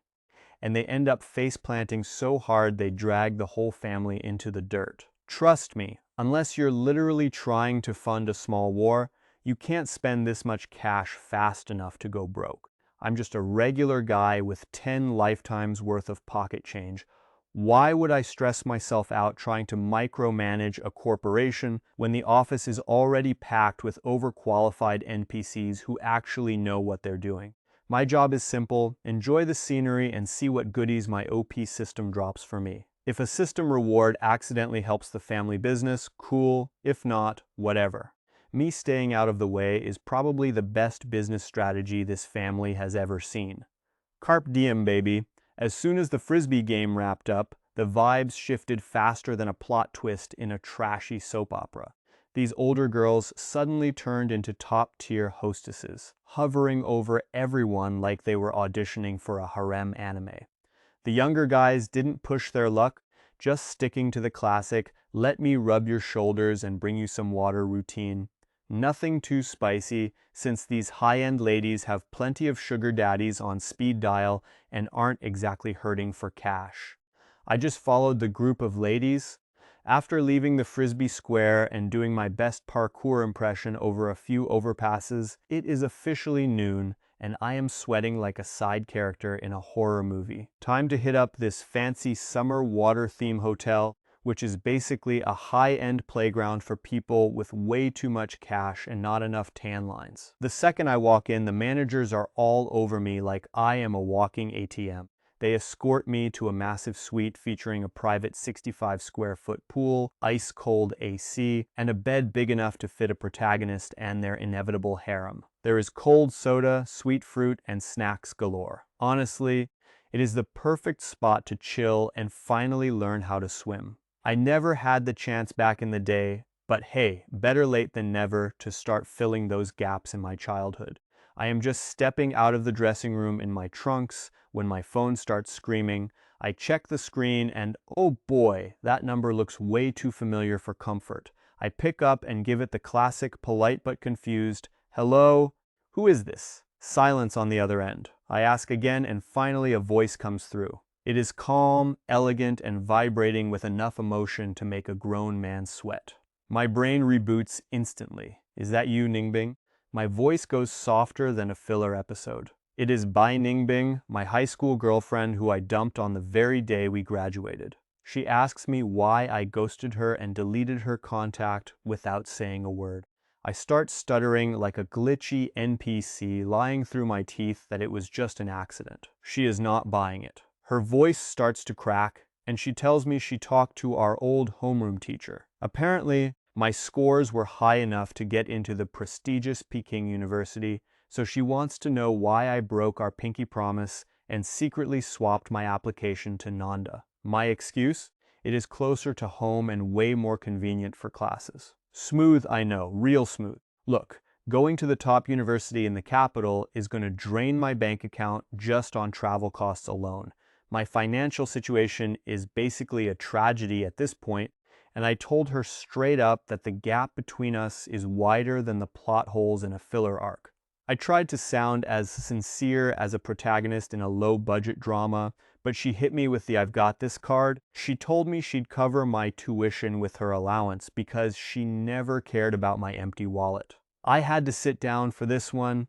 Speaker 1: and they end up face-planting so hard they drag the whole family into the dirt. Trust me, unless you're literally trying to fund a small war, you can't spend this much cash fast enough to go broke. I'm just a regular guy with 10 lifetimes worth of pocket change. Why would I stress myself out trying to micromanage a corporation when the office is already packed with overqualified NPCs who actually know what they're doing? My job is simple: enjoy the scenery and see what goodies my OP system drops for me. If a system reward accidentally helps the family business, cool. If not, whatever. Me staying out of the way is probably the best business strategy this family has ever seen. Carpe diem, baby. As soon as the Frisbee game wrapped up, the vibes shifted faster than a plot twist in a trashy soap opera. These older girls suddenly turned into top-tier hostesses, hovering over everyone like they were auditioning for a harem anime. The younger guys didn't push their luck, just sticking to the classic, let me rub your shoulders and bring you some water routine. Nothing too spicy, since these high-end ladies have plenty of sugar daddies on speed dial and aren't exactly hurting for cash. I just followed the group of ladies. After leaving the Frisbee Square and doing my best parkour impression over a few overpasses, it is officially noon, and I am sweating like a side character in a horror movie. Time to hit up this fancy summer water theme hotel, which is basically a high-end playground for people with way too much cash and not enough tan lines. The second I walk in, the managers are all over me like I am a walking ATM. They escort me to a massive suite featuring a private 65 square foot pool, ice-cold AC, and a bed big enough to fit a protagonist and their inevitable harem. There is cold soda, sweet fruit, and snacks galore. Honestly, it is the perfect spot to chill and finally learn how to swim. I never had the chance back in the day, but hey, better late than never to start filling those gaps in my childhood. I am just stepping out of the dressing room in my trunks when my phone starts screaming. I check the screen and oh boy, that number looks way too familiar for comfort. I pick up and give it the classic polite but confused, "Hello? Who is this?" Silence on the other end. I ask again and finally a voice comes through. It is calm, elegant, and vibrating with enough emotion to make a grown man sweat. My brain reboots instantly. Is that you, Ningbing? My voice goes softer than a filler episode. It is Bai Ningbing, my high school girlfriend who I dumped on the very day we graduated. She asks me why I ghosted her and deleted her contact without saying a word. I start stuttering like a glitchy NPC, lying through my teeth that it was just an accident. She is not buying it. Her voice starts to crack, and she tells me she talked to our old homeroom teacher. Apparently, my scores were high enough to get into the prestigious Peking University, so she wants to know why I broke our pinky promise and secretly swapped my application to Nanda. My excuse? It is closer to home and way more convenient for classes. Smooth, I know, real smooth. Look, going to the top university in the capital is going to drain my bank account just on travel costs alone. My financial situation is basically a tragedy at this point, and I told her straight up that the gap between us is wider than the plot holes in a filler arc. I tried to sound as sincere as a protagonist in a low-budget drama, but she hit me with the "I've got this" card. She told me she'd cover my tuition with her allowance because she never cared about my empty wallet. I had to sit down for this one,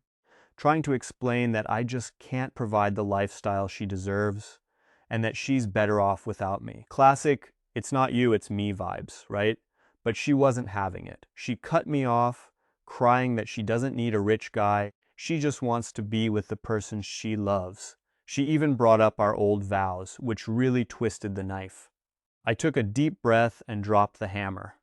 Speaker 1: trying to explain that I just can't provide the lifestyle she deserves, and that she's better off without me. Classic, it's not you, it's me vibes, right? But she wasn't having it. She cut me off, crying that she doesn't need a rich guy, she just wants to be with the person she loves. She even brought up our old vows, which really twisted the knife. I took a deep breath and dropped the hammer.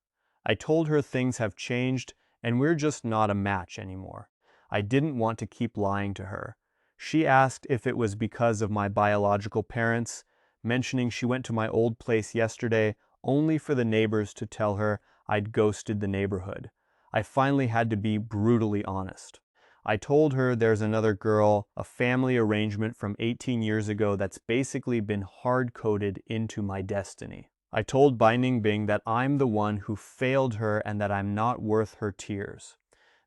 Speaker 1: I told her things have changed and we're just not a match anymore. I didn't want to keep lying to her. She asked if it was because of my biological parents, mentioning she went to my old place yesterday only for the neighbors to tell her I'd ghosted the neighborhood. I finally had to be brutally honest. I told her there's another girl, a family arrangement from 18 years ago that's basically been hard-coded into my destiny. I told Bai Ningbing that I'm the one who failed her and that I'm not worth her tears.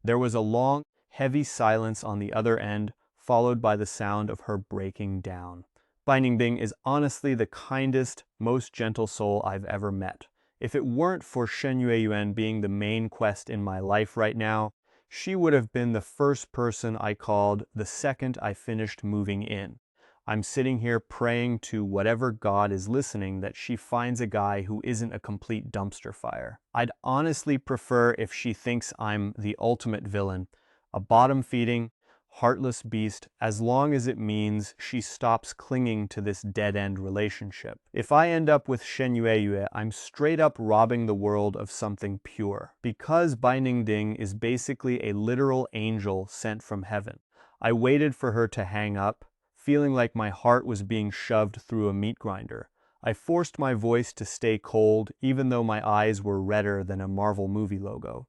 Speaker 1: There was a long, heavy silence on the other end, followed by the sound of her breaking down. Bai Ningbing is honestly the kindest, most gentle soul I've ever met. If it weren't for Shen Yuan being the main quest in my life right now, she would have been the first person I called the second I finished moving in. I'm sitting here praying to whatever God is listening that she finds a guy who isn't a complete dumpster fire. I'd honestly prefer if she thinks I'm the ultimate villain, a bottom-feeding, heartless beast, as long as it means she stops clinging to this dead-end relationship. If I end up with Shen Yue, I'm straight up robbing the world of something pure. Because Bai Ningding is basically a literal angel sent from heaven. I waited for her to hang up, feeling like my heart was being shoved through a meat grinder. I forced my voice to stay cold, even though my eyes were redder than a Marvel movie logo.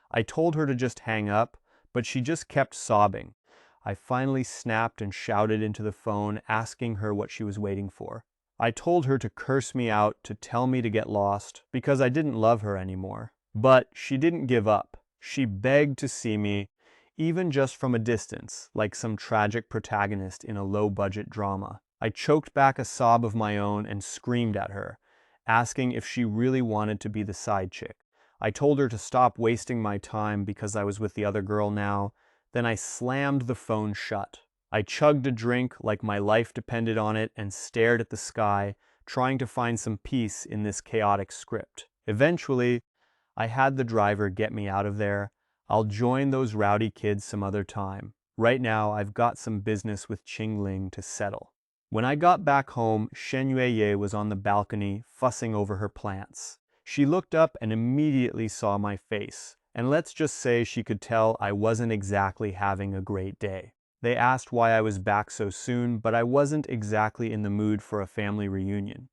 Speaker 1: I told her to just hang up, but she just kept sobbing. I finally snapped and shouted into the phone, asking her what she was waiting for. I told her to curse me out, to tell me to get lost, because I didn't love her anymore. But she didn't give up. She begged to see me, even just from a distance, like some tragic protagonist in a low-budget drama. I choked back a sob of my own and screamed at her, asking if she really wanted to be the side chick. I told her to stop wasting my time because I was with the other girl now. Then I slammed the phone shut. I chugged a drink like my life depended on it and stared at the sky, trying to find some peace in this chaotic script. Eventually, I had the driver get me out of there. I'll join those rowdy kids some other time. Right now, I've got some business with Qingling to settle. When I got back home, Shen Yue was on the balcony, fussing over her plants. She looked up and immediately saw my face. And let's just say she could tell I wasn't exactly having a great day. They asked why I was back so soon, but I wasn't exactly in the mood for a family reunion.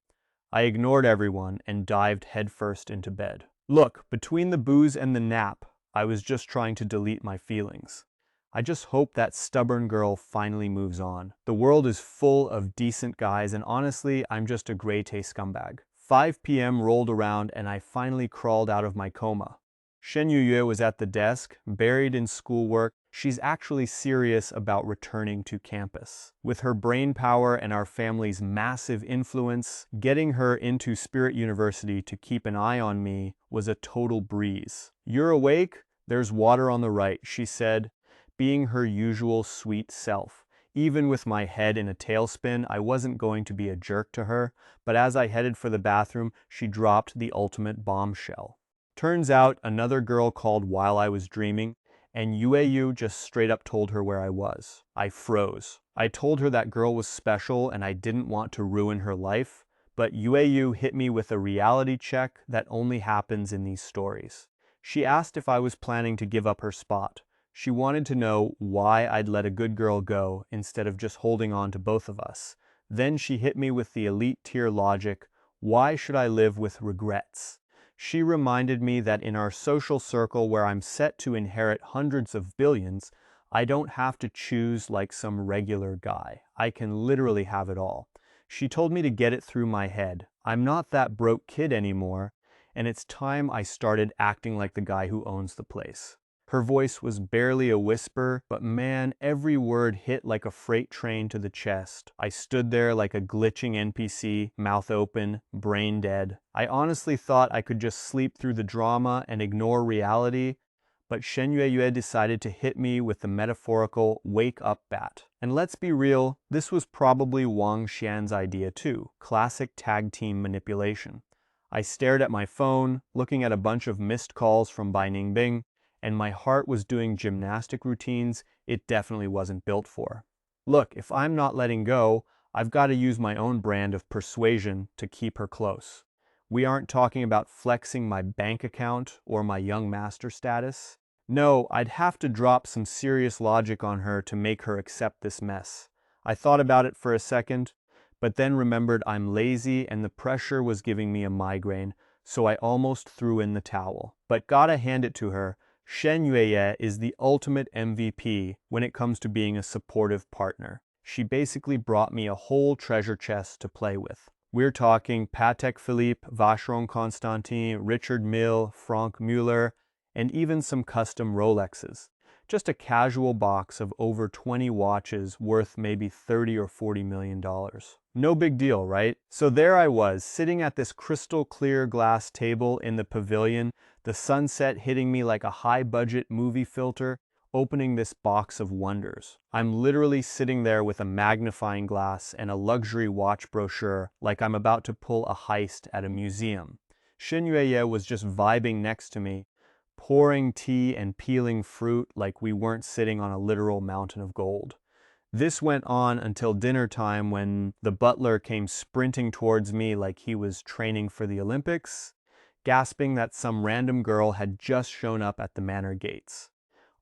Speaker 1: I ignored everyone and dived headfirst into bed. Look, between the booze and the nap, I was just trying to delete my feelings. I just hope that stubborn girl finally moves on. The world is full of decent guys, and honestly, I'm just a grey-tay scumbag. 5 p.m. rolled around and I finally crawled out of my coma. Shen Yue was at the desk, buried in schoolwork. she's actually serious about returning to campus. With her brain power and our family's massive influence, getting her into Spirit University to keep an eye on me was a total breeze. "You're awake? There's water on the right," she said, being her usual sweet self. Even with my head in a tailspin, I wasn't going to be a jerk to her, but as I headed for the bathroom, she dropped the ultimate bombshell. Turns out another girl called while I was dreaming, and Yueyu just straight up told her where I was. I froze. I told her that girl was special and I didn't want to ruin her life, but Yueyu hit me with a reality check that only happens in these stories. She asked if I was planning to give up her spot. She wanted to know why I'd let a good girl go instead of just holding on to both of us. Then she hit me with the elite tier logic, why should I live with regrets? She reminded me that in our social circle where I'm set to inherit hundreds of billions, I don't have to choose like some regular guy. I can literally have it all. She told me to get it through my head. I'm not that broke kid anymore, and it's time I started acting like the guy who owns the place. Her voice was barely a whisper, but man, every word hit like a freight train to the chest. I stood there like a glitching NPC, mouth open, brain dead. I honestly thought I could just sleep through the drama and ignore reality, but Shen Yueyue decided to hit me with the metaphorical wake up bat. And let's be real, this was probably Wang Xian's idea too, classic tag team manipulation. I stared at my phone, looking at a bunch of missed calls from Bai Ningbing, and my heart was doing gymnastic routines it definitely wasn't built for. Look, if I'm not letting go, I've got to use my own brand of persuasion to keep her close. We aren't talking about flexing my bank account or my young master status. No, I'd have to drop some serious logic on her to make her accept this mess. I thought about it for a second, but then remembered I'm lazy and the pressure was giving me a migraine, so I almost threw in the towel. But gotta hand it to her, Shen Yueye is the ultimate MVP when it comes to being a supportive partner. She basically brought me a whole treasure chest to play with. We're talking Patek Philippe, Vacheron Constantin, Richard Mille, Franck Muller, and even some custom Rolexes. Just a casual box of over 20 watches worth maybe $30 or $40 million. No big deal, right? So there I was, sitting at this crystal clear glass table in the pavilion, the sunset hitting me like a high-budget movie filter, opening this box of wonders. I'm literally sitting there with a magnifying glass and a luxury watch brochure like I'm about to pull a heist at a museum. Shen Yueye was just vibing next to me, pouring tea and peeling fruit like we weren't sitting on a literal mountain of gold. This went on until dinner time when the butler came sprinting towards me like he was training for the Olympics, gasping that some random girl had just shown up at the manor gates.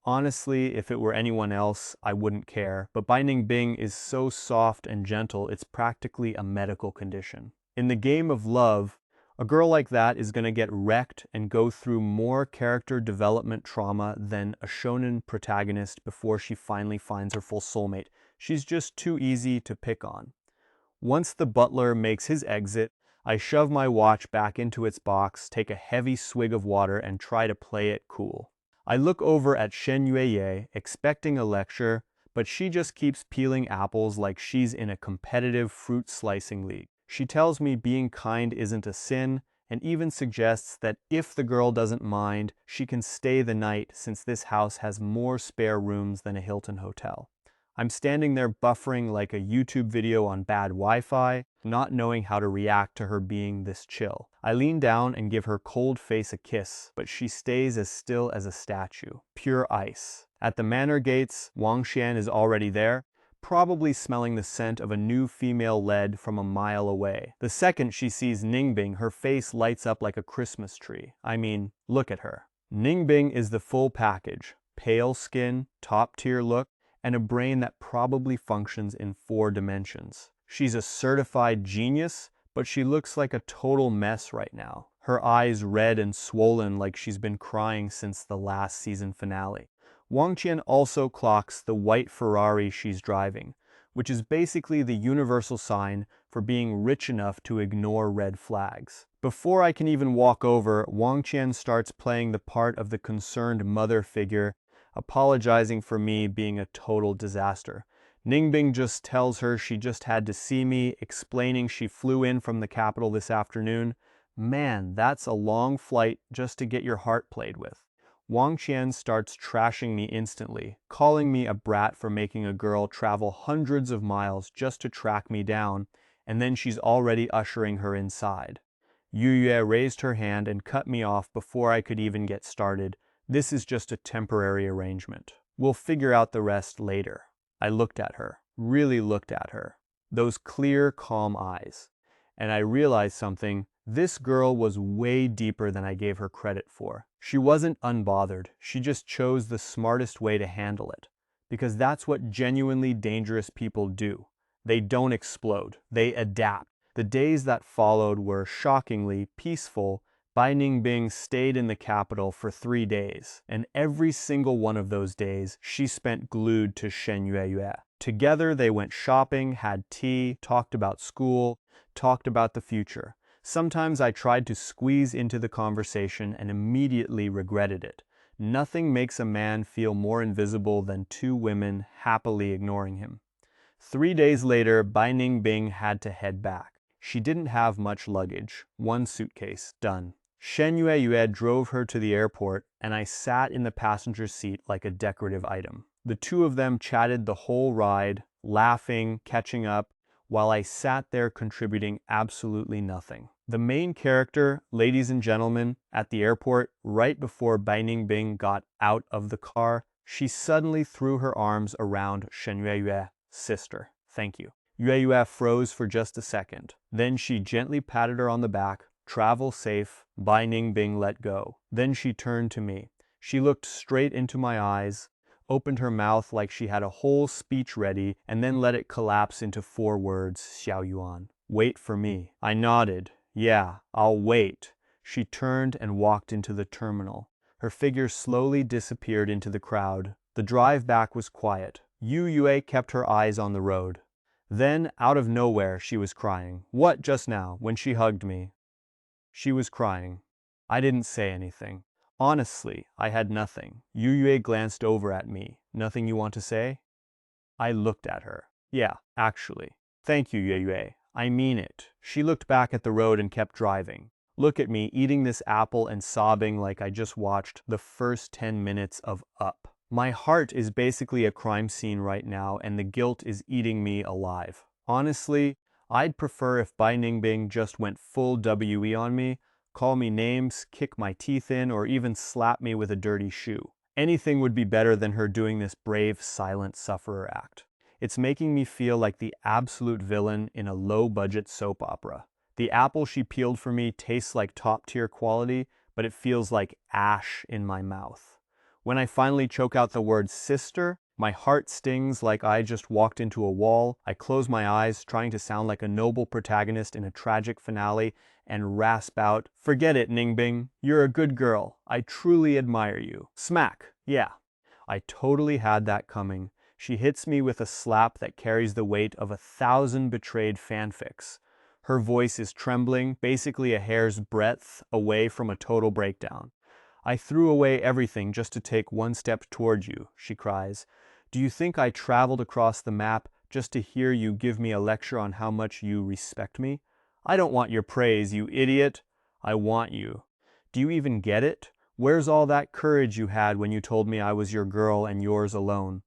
Speaker 1: Honestly, if it were anyone else, I wouldn't care, but Bai Ningbing is so soft and gentle, it's practically a medical condition. In the game of love, a girl like that is going to get wrecked and go through more character development trauma than a shonen protagonist before she finally finds her full soulmate. She's just too easy to pick on. Once the butler makes his exit, I shove my watch back into its box, take a heavy swig of water, and try to play it cool. I look over at Shen Yueye, expecting a lecture, but she just keeps peeling apples like she's in a competitive fruit slicing league. She tells me being kind isn't a sin, and even suggests that if the girl doesn't mind, she can stay the night since this house has more spare rooms than a Hilton hotel. I'm standing there buffering like a YouTube video on bad Wi-Fi, not knowing how to react to her being this chill. I lean down and give her cold face a kiss, but she stays as still as a statue. Pure ice. At the manor gates, Wang Xian is already there, probably smelling the scent of a new female lead from a mile away. The second she sees Ningbing, her face lights up like a Christmas tree. I mean, look at her. Ningbing is the full package. Pale skin, top-tier look, and a brain that probably functions in 4 dimensions. She's a certified genius, but she looks like a total mess right now. Her eyes red and swollen like she's been crying since the last season finale. Wang Qian also clocks the white Ferrari she's driving, which is basically the universal sign for being rich enough to ignore red flags. Before I can even walk over, Wang Qian starts playing the part of the concerned mother figure, apologizing for me being a total disaster. Ningbing just tells her she just had to see me, explaining she flew in from the capital this afternoon. Man, that's a long flight just to get your heart played with. Wang Qian starts trashing me instantly, calling me a brat for making a girl travel hundreds of miles just to track me down, and then she's already ushering her inside. Yu Yue raised her hand and cut me off before I could even get started. This is just a temporary arrangement. We'll figure out the rest later. I looked at her, really looked at her. Those clear, calm eyes. And I realized something. This girl was way deeper than I gave her credit for. She wasn't unbothered. She just chose the smartest way to handle it. Because that's what genuinely dangerous people do. They don't explode. They adapt. The days that followed were shockingly peaceful. Bai Ningbing stayed in the capital for 3 days, and every single one of those days she spent glued to Shen Yueyue. Together they went shopping, had tea, talked about school, talked about the future. Sometimes I tried to squeeze into the conversation and immediately regretted it. Nothing makes a man feel more invisible than 2 women happily ignoring him. 3 days later, Bai Ningbing had to head back. She didn't have much luggage. 1 suitcase, done. Shen Yueyue drove her to the airport, and I sat in the passenger seat like a decorative item. The 2 of them chatted the whole ride, laughing, catching up, while I sat there contributing absolutely nothing. The main character, ladies and gentlemen, at the airport, right before Bai Ningbing got out of the car, she suddenly threw her arms around Shen Yueyue. Sister, thank you. Yueyue froze for just a second. Then she gently patted her on the back. Travel safe. Bai Ningbing let go. Then she turned to me. She looked straight into my eyes, opened her mouth like she had a whole speech ready, and then let it collapse into 4 words, Xiao Yuan. Wait for me. I nodded. Yeah, I'll wait. She turned and walked into the terminal. Her figure slowly disappeared into the crowd. The drive back was quiet. Yu Yue kept her eyes on the road. Then, out of nowhere, she was crying. What just now, when she hugged me? She was crying. I didn't say anything. Honestly, I had nothing. Yu Yue glanced over at me. Nothing you want to say? I looked at her. Yeah, actually. Thank you, Yu Yue. I mean it. She looked back at the road and kept driving. Look at me eating this apple and sobbing like I just watched the first 10 minutes of Up. My heart is basically a crime scene right now, and the guilt is eating me alive. Honestly, I'd prefer if Bai Ningbing just went full WE on me, call me names, kick my teeth in, or even slap me with a dirty shoe. Anything would be better than her doing this brave, silent sufferer act. It's making me feel like the absolute villain in a low-budget soap opera. The apple she peeled for me tastes like top-tier quality, but it feels like ash in my mouth. When I finally choke out the word sister, my heart stings like I just walked into a wall. I close my eyes, trying to sound like a noble protagonist in a tragic finale, and rasp out, "Forget it, Ningbing. You're a good girl. I truly admire you." Smack. Yeah. I totally had that coming. She hits me with a slap that carries the weight of 1,000 betrayed fanfics. Her voice is trembling, basically a hair's breadth away from a total breakdown. "I threw away everything just to take 1 step toward you," she cries. "Do you think I traveled across the map just to hear you give me a lecture on how much you respect me? I don't want your praise, you idiot. I want you. Do you even get it? Where's all that courage you had when you told me I was your girl and yours alone?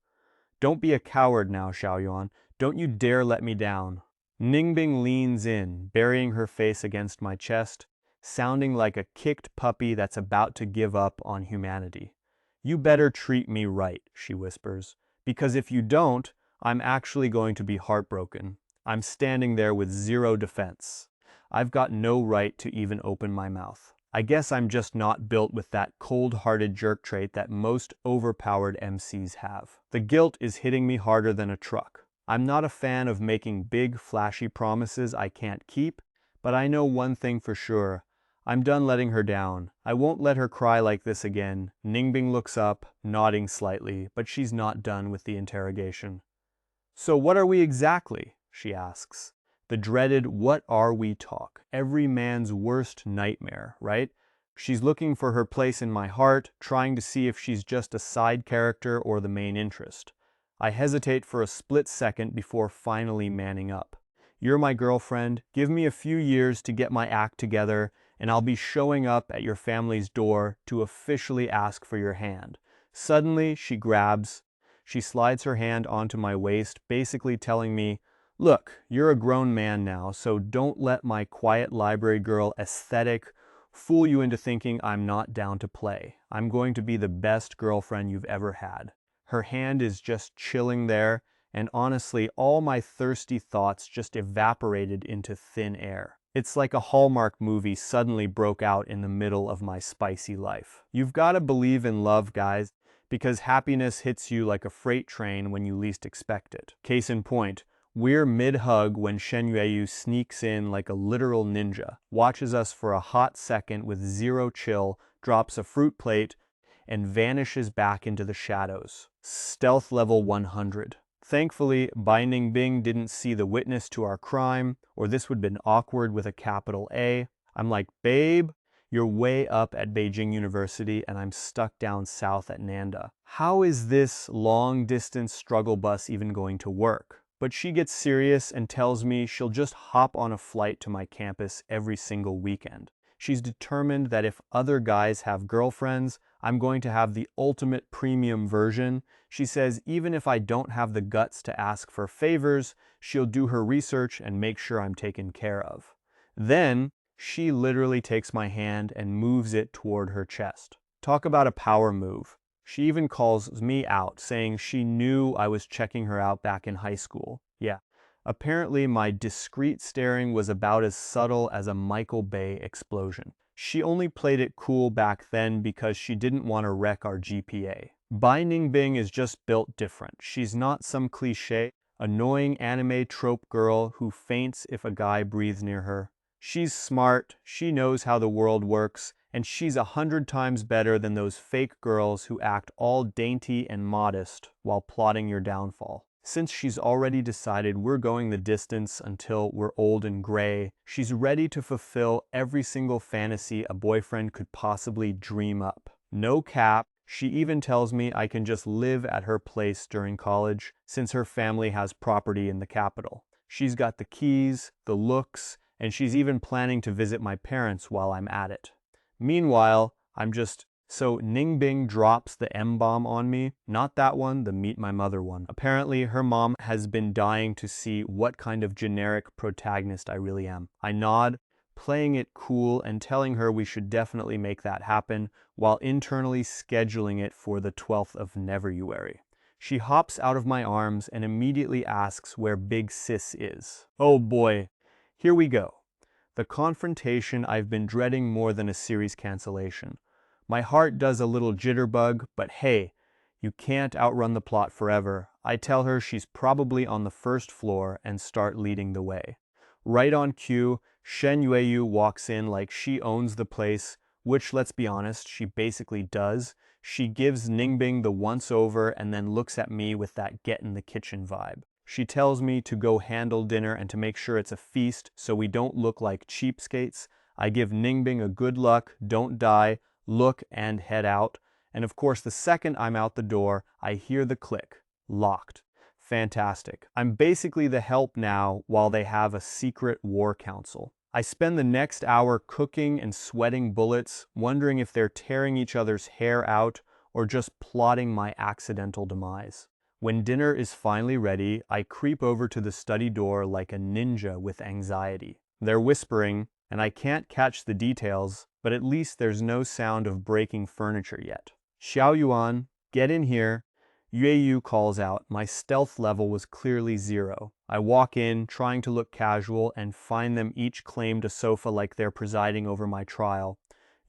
Speaker 1: Don't be a coward now, Xiao Yuan. Don't you dare let me down." Ningbing leans in, burying her face against my chest, sounding like a kicked puppy that's about to give up on humanity. "You better treat me right," she whispers, "because if you don't, I'm actually going to be heartbroken. I'm standing there with 0 defense. I've got no right to even open my mouth. I guess I'm just not built with that cold-hearted jerk trait that most overpowered MCs have. The guilt is hitting me harder than a truck. I'm not a fan of making big, flashy promises I can't keep, but I know one thing for sure. I'm done letting her down. I won't let her cry like this again." Ningbing looks up, nodding slightly, but she's not done with the interrogation. "So what are we exactly?" she asks. The dreaded "what are we" talk. Every man's worst nightmare, right? She's looking for her place in my heart, trying to see if she's just a side character or the main interest. I hesitate for a split second before finally manning up. You're my girlfriend, give me a few years to get my act together, and I'll be showing up at your family's door to officially ask for your hand. Suddenly, she slides her hand onto my waist, basically telling me, look, you're a grown man now, so don't let my quiet library girl aesthetic fool you into thinking I'm not down to play. I'm going to be the best girlfriend you've ever had. Her hand is just chilling there, and honestly, all my thirsty thoughts just evaporated into thin air. It's like a Hallmark movie suddenly broke out in the middle of my spicy life. You've got to believe in love, guys, because happiness hits you like a freight train when you least expect it. Case in point, we're mid-hug when Shen Yueyu sneaks in like a literal ninja, watches us for a hot second with zero chill, drops a fruit plate, and vanishes back into the shadows. Stealth level 100. Thankfully, Binding Bing didn't see the witness to our crime, or this would have been awkward with a capital A. I'm like, babe, you're way up at Beijing University and I'm stuck down south at Nanda. How is this long-distance struggle bus even going to work? But she gets serious and tells me she'll just hop on a flight to my campus every single weekend. She's determined that if other guys have girlfriends, I'm going to have the ultimate premium version. She says even if I don't have the guts to ask for favors, she'll do her research and make sure I'm taken care of. Then, she literally takes my hand and moves it toward her chest. Talk about a power move. She even calls me out, saying she knew I was checking her out back in high school. Yeah, apparently my discreet staring was about as subtle as a Michael Bay explosion. She only played it cool back then because she didn't want to wreck our GPA. Binding Bing is just built different. She's not some cliché, annoying anime trope girl who faints if a guy breathes near her. She's smart, she knows how the world works, and she's 100 times better than those fake girls who act all dainty and modest while plotting your downfall. Since she's already decided we're going the distance until we're old and gray, she's ready to fulfill every single fantasy a boyfriend could possibly dream up. No cap, she even tells me I can just live at her place during college since her family has property in the capital. She's got the keys, the looks, and she's even planning to visit my parents while I'm at it. Meanwhile, so Ningbing drops the M-bomb on me, not that one, the meet my mother one. Apparently, her mom has been dying to see what kind of generic protagonist I really am. I nod, playing it cool and telling her we should definitely make that happen, while internally scheduling it for the 12th of Neveruary. She hops out of my arms and immediately asks where Big Sis is. Oh boy, here we go. The confrontation I've been dreading more than a series cancellation. My heart does a little jitterbug, but hey, you can't outrun the plot forever. I tell her she's probably on the first floor and start leading the way. Right on cue, Shen Yueyu walks in like she owns the place, which, let's be honest, she basically does. She gives Ningbing the once-over and then looks at me with that get-in-the-kitchen vibe. She tells me to go handle dinner and to make sure it's a feast so we don't look like cheapskates. I give Ningbing a good luck, don't die, look, and head out. And of course, the second I'm out the door, I hear the click. Locked. Fantastic. I'm basically the help now while they have a secret war council. I spend the next hour cooking and sweating bullets, wondering if they're tearing each other's hair out or just plotting my accidental demise. When dinner is finally ready, I creep over to the study door like a ninja with anxiety. They're whispering, and I can't catch the details, but at least there's no sound of breaking furniture yet. Xiao Yuan, get in here. Yueyu calls out. My stealth level was clearly 0. I walk in, trying to look casual, and find them each claimed a sofa like they're presiding over my trial.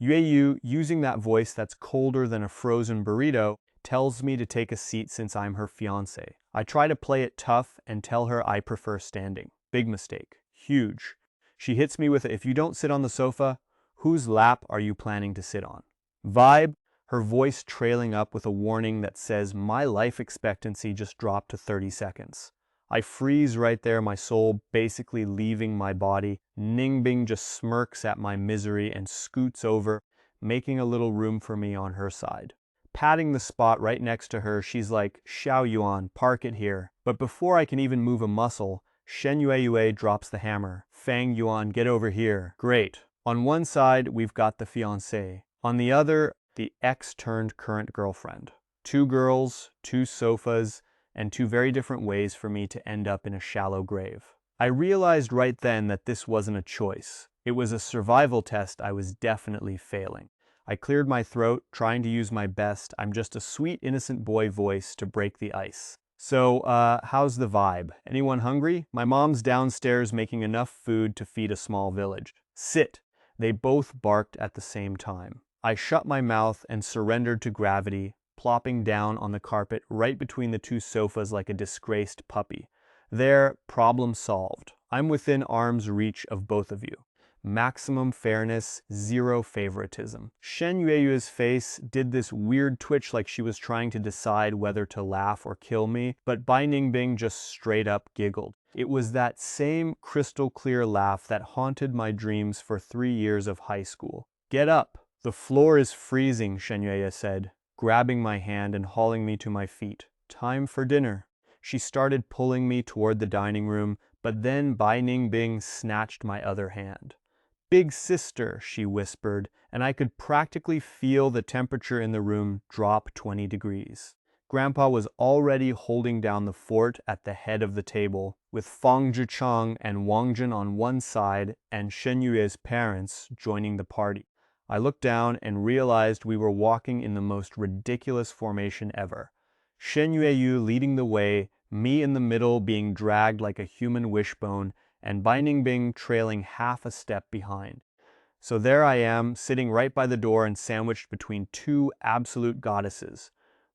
Speaker 1: Yueyu, using that voice that's colder than a frozen burrito, tells me to take a seat since I'm her fiancé. I try to play it tough and tell her I prefer standing. Big mistake. Huge. She hits me with a, if you don't sit on the sofa, whose lap are you planning to sit on? Vibe, her voice trailing up with a warning that says my life expectancy just dropped to 30 seconds. I freeze right there, my soul basically leaving my body. Ningbing just smirks at my misery and scoots over, making a little room for me on her side. Patting the spot right next to her, she's like, "Xiao Yuan, park it here." But before I can even move a muscle, Shen Yue drops the hammer. "Fang Yuan, get over here." Great. On one side, we've got the fiancé. On the other, the ex-turned-current girlfriend. Two girls, two sofas, and two very different ways for me to end up in a shallow grave. I realized right then that this wasn't a choice. It was a survival test I was definitely failing. I cleared my throat, trying to use my best "I'm just a sweet, innocent boy" voice to break the ice. "So, how's the vibe? Anyone hungry? My mom's downstairs making enough food to feed a small village." "Sit." They both barked at the same time. I shut my mouth and surrendered to gravity, plopping down on the carpet right between the two sofas like a disgraced puppy. There, problem solved. I'm within arm's reach of both of you. Maximum fairness, zero favoritism. Shen Yue's face did this weird twitch like she was trying to decide whether to laugh or kill me, but Bai Ningbing just straight up giggled. It was that same crystal clear laugh that haunted my dreams for 3 years of high school. "Get up." "The floor is freezing," Shen Yue said, grabbing my hand and hauling me to my feet. "Time for dinner." She started pulling me toward the dining room, but then Bai Ningbing snatched my other hand. "Big sister," she whispered, and I could practically feel the temperature in the room drop 20 degrees. Grandpa was already holding down the fort at the head of the table, with Fang Zhicheng and Wang Jin on one side and Shen Yue's parents joining the party. I looked down and realized we were walking in the most ridiculous formation ever. Shen Yue leading the way, me in the middle being dragged like a human wishbone, and Bai Ningbing trailing half a step behind. So there I am, sitting right by the door and sandwiched between two absolute goddesses.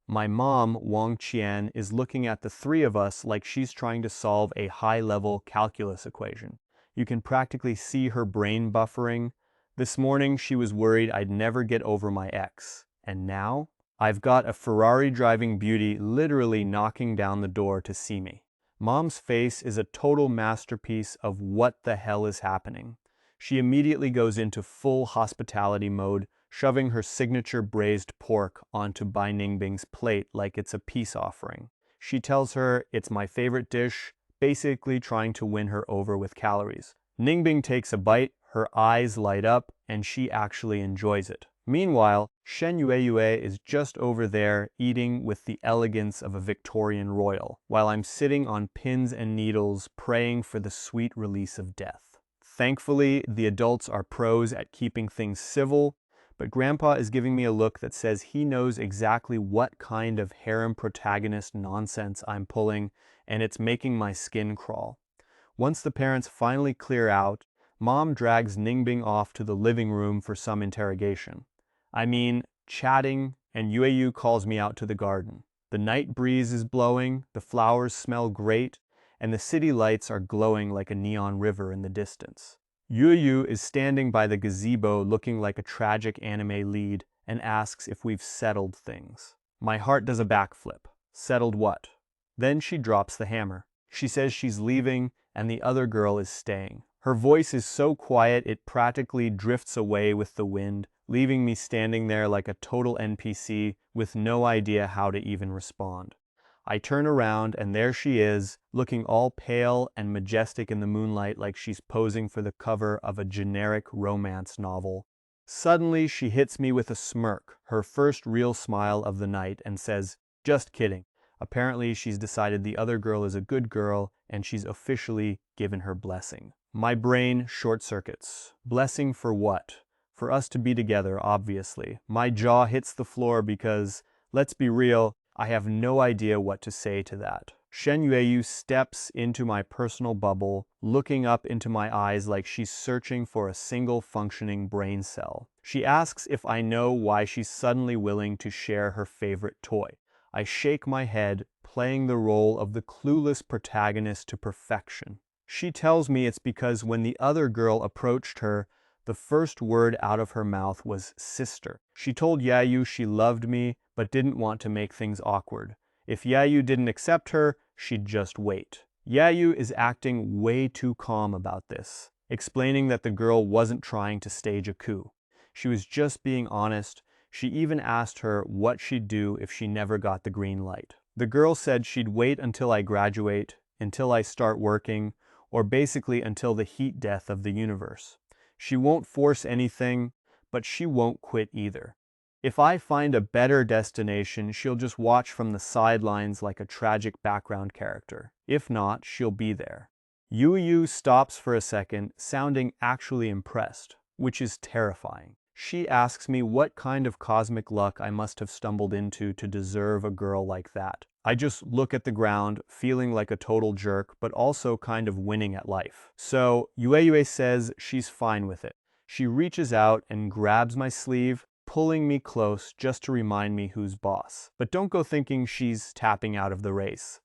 Speaker 1: My mom, Wang Qian, is looking at the three of us like she's trying to solve a high-level calculus equation. You can practically see her brain buffering. This morning she was worried I'd never get over my ex. And now, I've got a Ferrari-driving beauty literally knocking down the door to see me. Mom's face is a total masterpiece of what the hell is happening. She immediately goes into full hospitality mode, shoving her signature braised pork onto Bai Ningbing's plate like it's a peace offering. She tells her it's my favorite dish, basically trying to win her over with calories. Ningbing takes a bite, her eyes light up, and she actually enjoys it. Meanwhile, Shen Yue is just over there eating with the elegance of a Victorian royal, while I'm sitting on pins and needles praying for the sweet release of death. Thankfully, the adults are pros at keeping things civil, but Grandpa is giving me a look that says he knows exactly what kind of harem protagonist nonsense I'm pulling, and it's making my skin crawl. Once the parents finally clear out, Mom drags Ningbing off to the living room for some interrogation. I mean, chatting, and Yue calls me out to the garden. The night breeze is blowing, the flowers smell great, and the city lights are glowing like a neon river in the distance. Yue is standing by the gazebo looking like a tragic anime lead and asks if we've settled things. My heart does a backflip. Settled what? Then she drops the hammer. She says she's leaving and the other girl is staying. Her voice is so quiet it practically drifts away with the wind, leaving me standing there like a total NPC with no idea how to even respond. I turn around and there she is, looking all pale and majestic in the moonlight like she's posing for the cover of a generic romance novel. Suddenly she hits me with a smirk, her first real smile of the night, and says, "Just kidding." Apparently she's decided the other girl is a good girl and she's officially given her blessing. My brain short-circuits. Blessing for what? For us to be together, obviously. My jaw hits the floor because, let's be real, I have no idea what to say to that. Shen Yue steps into my personal bubble, looking up into my eyes like she's searching for a single functioning brain cell. She asks if I know why she's suddenly willing to share her favorite toy. I shake my head, playing the role of the clueless protagonist to perfection. She tells me it's because when the other girl approached her, the first word out of her mouth was sister. She told Yayu she loved me, but didn't want to make things awkward. If Yayu didn't accept her, she'd just wait. Yayu is acting way too calm about this, explaining that the girl wasn't trying to stage a coup. She was just being honest. She even asked her what she'd do if she never got the green light. The girl said she'd wait until I graduate, until I start working, or basically until the heat death of the universe. She won't force anything, but she won't quit either. If I find a better destination, she'll just watch from the sidelines like a tragic background character. If not, she'll be there. Yu stops for a second, sounding actually impressed, which is terrifying. She asks me what kind of cosmic luck I must have stumbled into to deserve a girl like that. I just look at the ground, feeling like a total jerk, but also kind of winning at life. So Yue says she's fine with it. She reaches out and grabs my sleeve, pulling me close just to remind me who's boss. But don't go thinking she's tapping out of the race.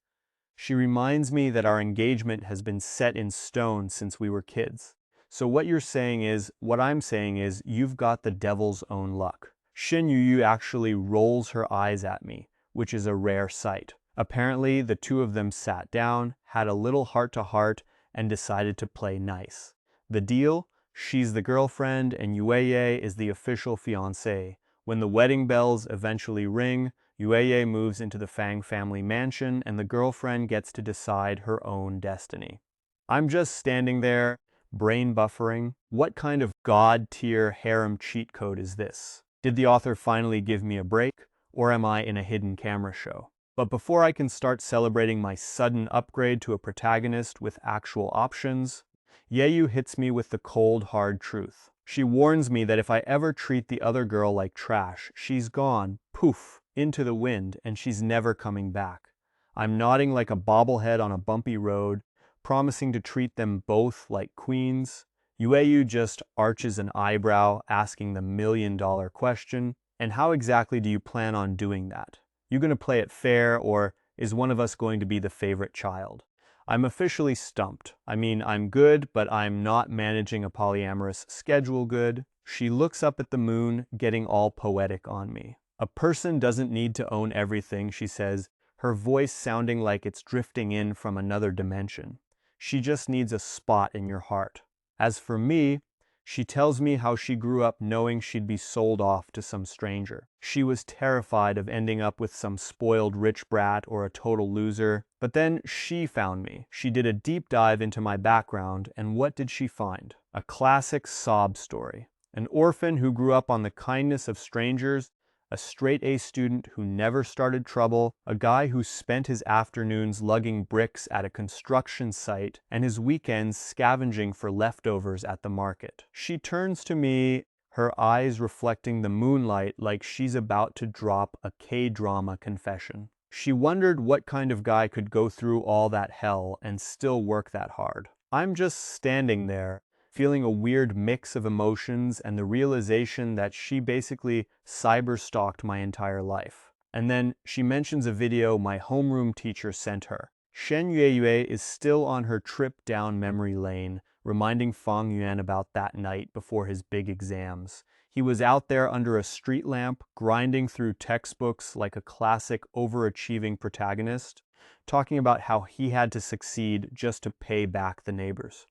Speaker 1: She reminds me that our engagement has been set in stone since we were kids. So what I'm saying is, you've got the devil's own luck. Shen Yu actually rolls her eyes at me, which is a rare sight. Apparently, the two of them sat down, had a little heart-to-heart, and decided to play nice. The deal? She's the girlfriend and Yue is the official fiancé. When the wedding bells eventually ring, Yue moves into the Fang family mansion and the girlfriend gets to decide her own destiny. I'm just standing there, brain buffering. What kind of god-tier harem cheat code is this? Did the author finally give me a break, or am I in a hidden camera show? But before I can start celebrating my sudden upgrade to a protagonist with actual options, Yeyu hits me with the cold, hard truth. She warns me that if I ever treat the other girl like trash, she's gone, poof, into the wind, and she's never coming back. I'm nodding like a bobblehead on a bumpy road, promising to treat them both like queens. Yueyu just arches an eyebrow, asking the million-dollar question, and how exactly do you plan on doing that? You gonna play it fair, or is one of us going to be the favorite child? I'm officially stumped. I mean, I'm good, but I'm not managing a polyamorous schedule good. She looks up at the moon, getting all poetic on me. A person doesn't need to own everything, she says, her voice sounding like it's drifting in from another dimension. She just needs a spot in your heart. As for me, she tells me how she grew up knowing she'd be sold off to some stranger. She was terrified of ending up with some spoiled rich brat or a total loser. But then she found me. She did a deep dive into my background, and what did she find? A classic sob story. An orphan who grew up on the kindness of strangers, a straight-A student who never started trouble, a guy who spent his afternoons lugging bricks at a construction site, and his weekends scavenging for leftovers at the market. She turns to me, her eyes reflecting the moonlight like she's about to drop a K-drama confession. She wondered what kind of guy could go through all that hell and still work that hard. I'm just standing there, feeling a weird mix of emotions and the realization that she basically cyber-stalked my entire life. And then she mentions a video my homeroom teacher sent her. Shen Yue is still on her trip down memory lane, reminding Fang Yuan about that night before his big exams. He was out there under a street lamp, grinding through textbooks like a classic overachieving protagonist, talking about how he had to succeed just to pay back the neighbors.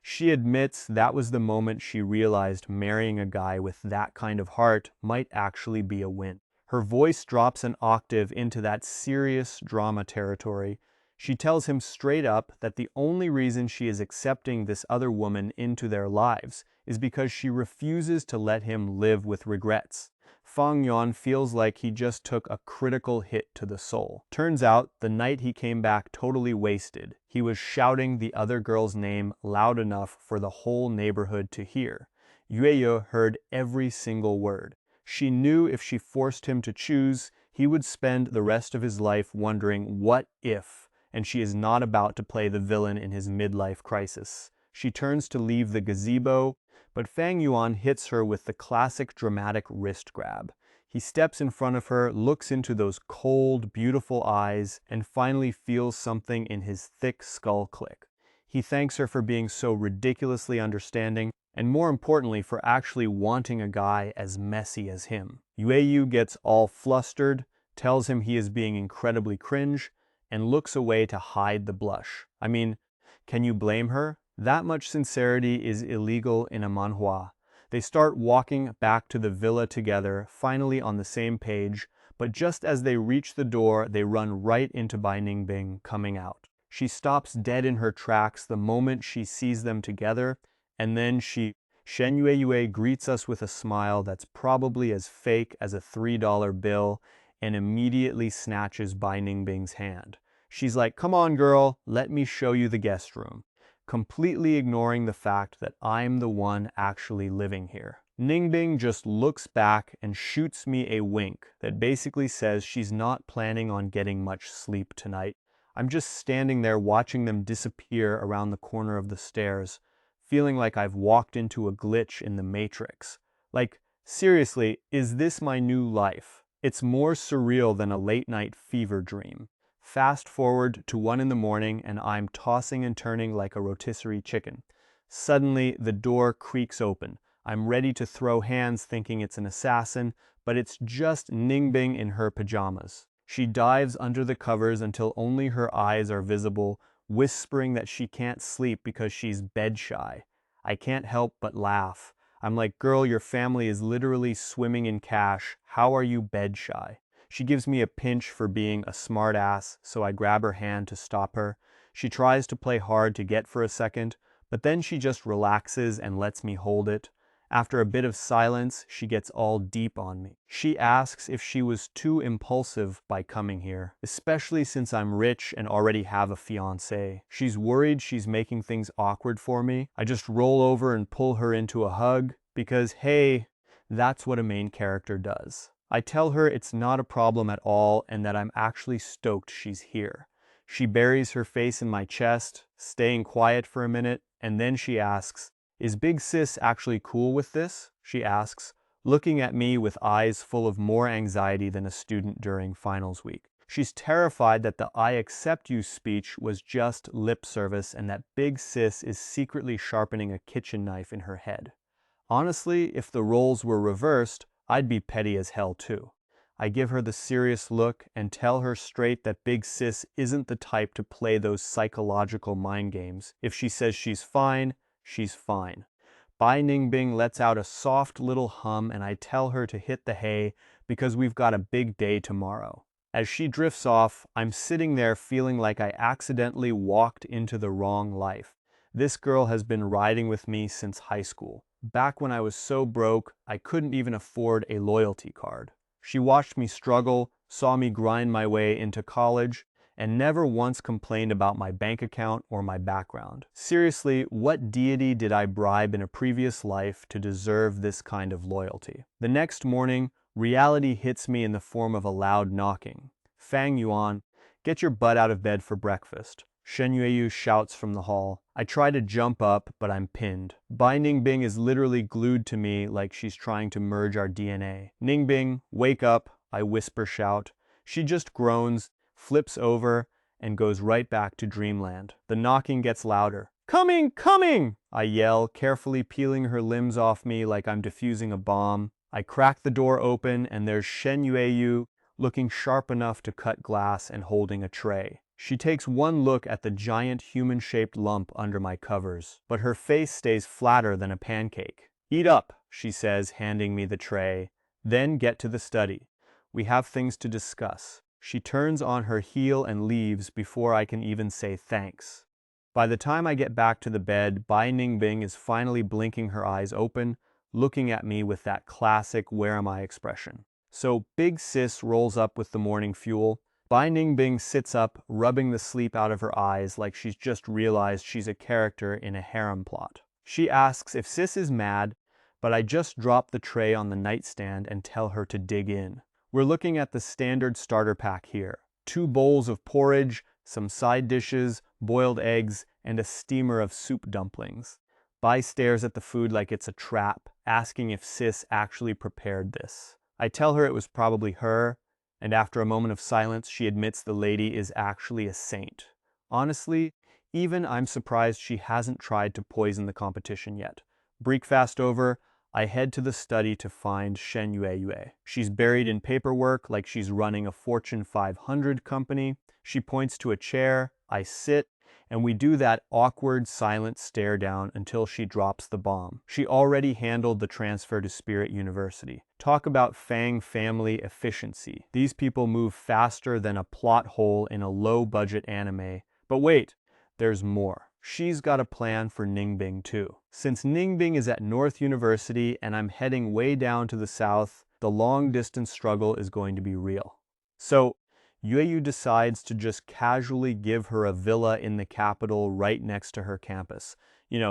Speaker 1: She admits that was the moment she realized marrying a guy with that kind of heart might actually be a win. Her voice drops an octave into that serious drama territory. She tells him straight up that the only reason she is accepting this other woman into their lives is because she refuses to let him live with regrets. Fang Yuan feels like he just took a critical hit to the soul. Turns out, the night he came back totally wasted, he was shouting the other girl's name loud enough for the whole neighborhood to hear. Yue heard every single word. She knew if she forced him to choose, he would spend the rest of his life wondering what if, and she is not about to play the villain in his midlife crisis. She turns to leave the gazebo, but Fang Yuan hits her with the classic dramatic wrist grab. He steps in front of her, looks into those cold, beautiful eyes, and finally feels something in his thick skull click. He thanks her for being so ridiculously understanding, and more importantly for actually wanting a guy as messy as him. Yueyu gets all flustered, tells him he is being incredibly cringe, and looks away to hide the blush. I mean, can you blame her? That much sincerity is illegal in a manhwa. They start walking back to the villa together, finally on the same page, but just as they reach the door, they run right into Bai Ningbing coming out. She stops dead in her tracks the moment she sees them together, and then Shen Yue greets us with a smile that's probably as fake as a $3 bill and immediately snatches Bai Ningbing's hand. She's like, "Come on, girl, let me show you the guest room," completely ignoring the fact that I'm the one actually living here. Ningbing just looks back and shoots me a wink that basically says she's not planning on getting much sleep tonight. I'm just standing there watching them disappear around the corner of the stairs, feeling like I've walked into a glitch in the Matrix. Like, seriously, is this my new life? It's more surreal than a late-night fever dream. Fast forward to 1 in the morning and I'm tossing and turning like a rotisserie chicken. Suddenly, the door creaks open. I'm ready to throw hands thinking it's an assassin, but it's just Ningbing in her pajamas. She dives under the covers until only her eyes are visible, whispering that she can't sleep because she's bed shy. I can't help but laugh. I'm like, "Girl, your family is literally swimming in cash. How are you bed shy?" She gives me a pinch for being a smart ass, so I grab her hand to stop her. She tries to play hard to get for a second, but then she just relaxes and lets me hold it. After a bit of silence, she gets all deep on me. She asks if she was too impulsive by coming here, especially since I'm rich and already have a fiancé. She's worried she's making things awkward for me. I just roll over and pull her into a hug, because hey, that's what a main character does. I tell her it's not a problem at all and that I'm actually stoked she's here. She buries her face in my chest, staying quiet for a minute, and then she asks, "Is Big Sis actually cool with this?" she asks, looking at me with eyes full of more anxiety than a student during finals week. She's terrified that the "I accept you" speech was just lip service and that Big Sis is secretly sharpening a kitchen knife in her head. Honestly, if the roles were reversed, I'd be petty as hell too. I give her the serious look and tell her straight that Big Sis isn't the type to play those psychological mind games. If she says she's fine, she's fine. Bai Ningbing lets out a soft little hum and I tell her to hit the hay because we've got a big day tomorrow. As she drifts off, I'm sitting there feeling like I accidentally walked into the wrong life. This girl has been riding with me since high school. Back when I was so broke, I couldn't even afford a loyalty card. She watched me struggle, saw me grind my way into college, and never once complained about my bank account or my background. Seriously, what deity did I bribe in a previous life to deserve this kind of loyalty? The next morning, reality hits me in the form of a loud knocking. "Fang Yuan, get your butt out of bed for breakfast." Shen Yue shouts from the hall. I try to jump up, but I'm pinned. Bai Ningbing is literally glued to me like she's trying to merge our DNA. "Ningbing, wake up," I whisper shout. She just groans, flips over, and goes right back to dreamland. The knocking gets louder. "Coming, coming!" I yell, carefully peeling her limbs off me like I'm defusing a bomb. I crack the door open, and there's Shen Yue looking sharp enough to cut glass and holding a tray. She takes one look at the giant human-shaped lump under my covers, but her face stays flatter than a pancake. "Eat up," she says, handing me the tray. "Then get to the study. We have things to discuss." She turns on her heel and leaves before I can even say thanks. By the time I get back to the bed, Bai Ningbing is finally blinking her eyes open, looking at me with that classic "where am I" expression. So Big Sis rolls up with the morning fuel. Bai Ningbing sits up, rubbing the sleep out of her eyes like she's just realized she's a character in a harem plot. She asks if Sis is mad, but I just drop the tray on the nightstand and tell her to dig in. We're looking at the standard starter pack here. 2 bowls of porridge, some side dishes, boiled eggs, and a steamer of soup dumplings. Bai stares at the food like it's a trap, asking if Sis actually prepared this. I tell her it was probably her, and after a moment of silence, she admits the lady is actually a saint. Honestly, even I'm surprised she hasn't tried to poison the competition yet. Breakfast over, I head to the study to find Shen Yue. She's buried in paperwork like she's running a Fortune 500 company. She points to a chair, I sit, and we do that awkward, silent stare down until she drops the bomb. She already handled the transfer to Spirit University. Talk about Fang family efficiency. These people move faster than a plot hole in a low-budget anime. But wait, there's more. She's got a plan for Ningbing too. Since Ningbing is at North University and I'm heading way down to the south, the long-distance struggle is going to be real. So, Yueyu decides to just casually give her a villa in the capital right next to her campus.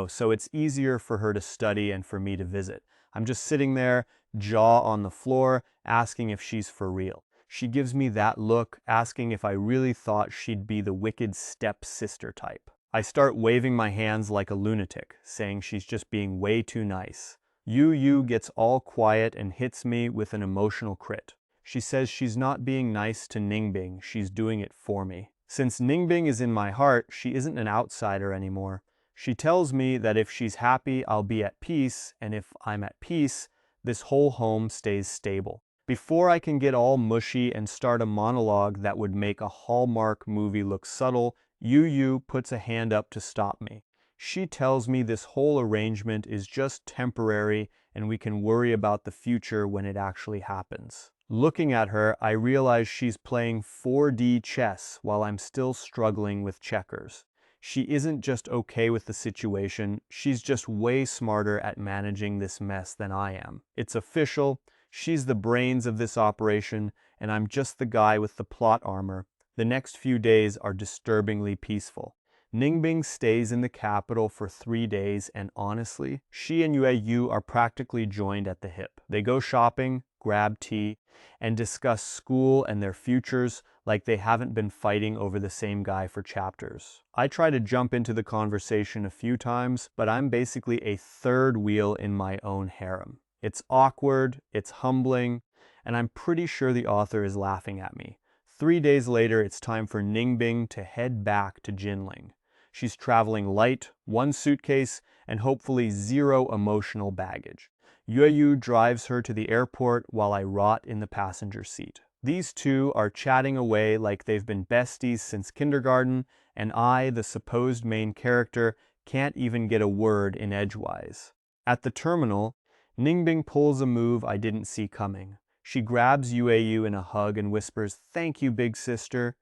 Speaker 1: So it's easier for her to study and for me to visit. I'm just sitting there, jaw on the floor, asking if she's for real. She gives me that look, asking if I really thought she'd be the wicked step-sister type. I start waving my hands like a lunatic, saying she's just being way too nice. Yu gets all quiet and hits me with an emotional crit. She says she's not being nice to Ningbing, she's doing it for me. Since Ningbing is in my heart, she isn't an outsider anymore. She tells me that if she's happy, I'll be at peace, and if I'm at peace, this whole home stays stable. Before I can get all mushy and start a monologue that would make a Hallmark movie look subtle, Yu puts a hand up to stop me. She tells me this whole arrangement is just temporary and we can worry about the future when it actually happens. Looking at her, I realize she's playing 4D chess while I'm still struggling with checkers. She isn't just okay with the situation, she's just way smarter at managing this mess than I am. It's official, she's the brains of this operation, and I'm just the guy with the plot armor. The next few days are disturbingly peaceful. Ningbing stays in the capital for 3 days, and honestly, she and Yueyu are practically joined at the hip. They go shopping, grab tea, and discuss school and their futures like they haven't been fighting over the same guy for chapters. I try to jump into the conversation a few times, but I'm basically a third wheel in my own harem. It's awkward, it's humbling, and I'm pretty sure the author is laughing at me. 3 days later, it's time for Ningbing to head back to Jinling. She's traveling light, 1 suitcase, and hopefully 0 emotional baggage. Yueyu drives her to the airport while I rot in the passenger seat. These two are chatting away like they've been besties since kindergarten, and I, the supposed main character, can't even get a word in edgewise. At the terminal, Ningbing pulls a move I didn't see coming. She grabs Yueyu in a hug and whispers, "Thank you, big sister."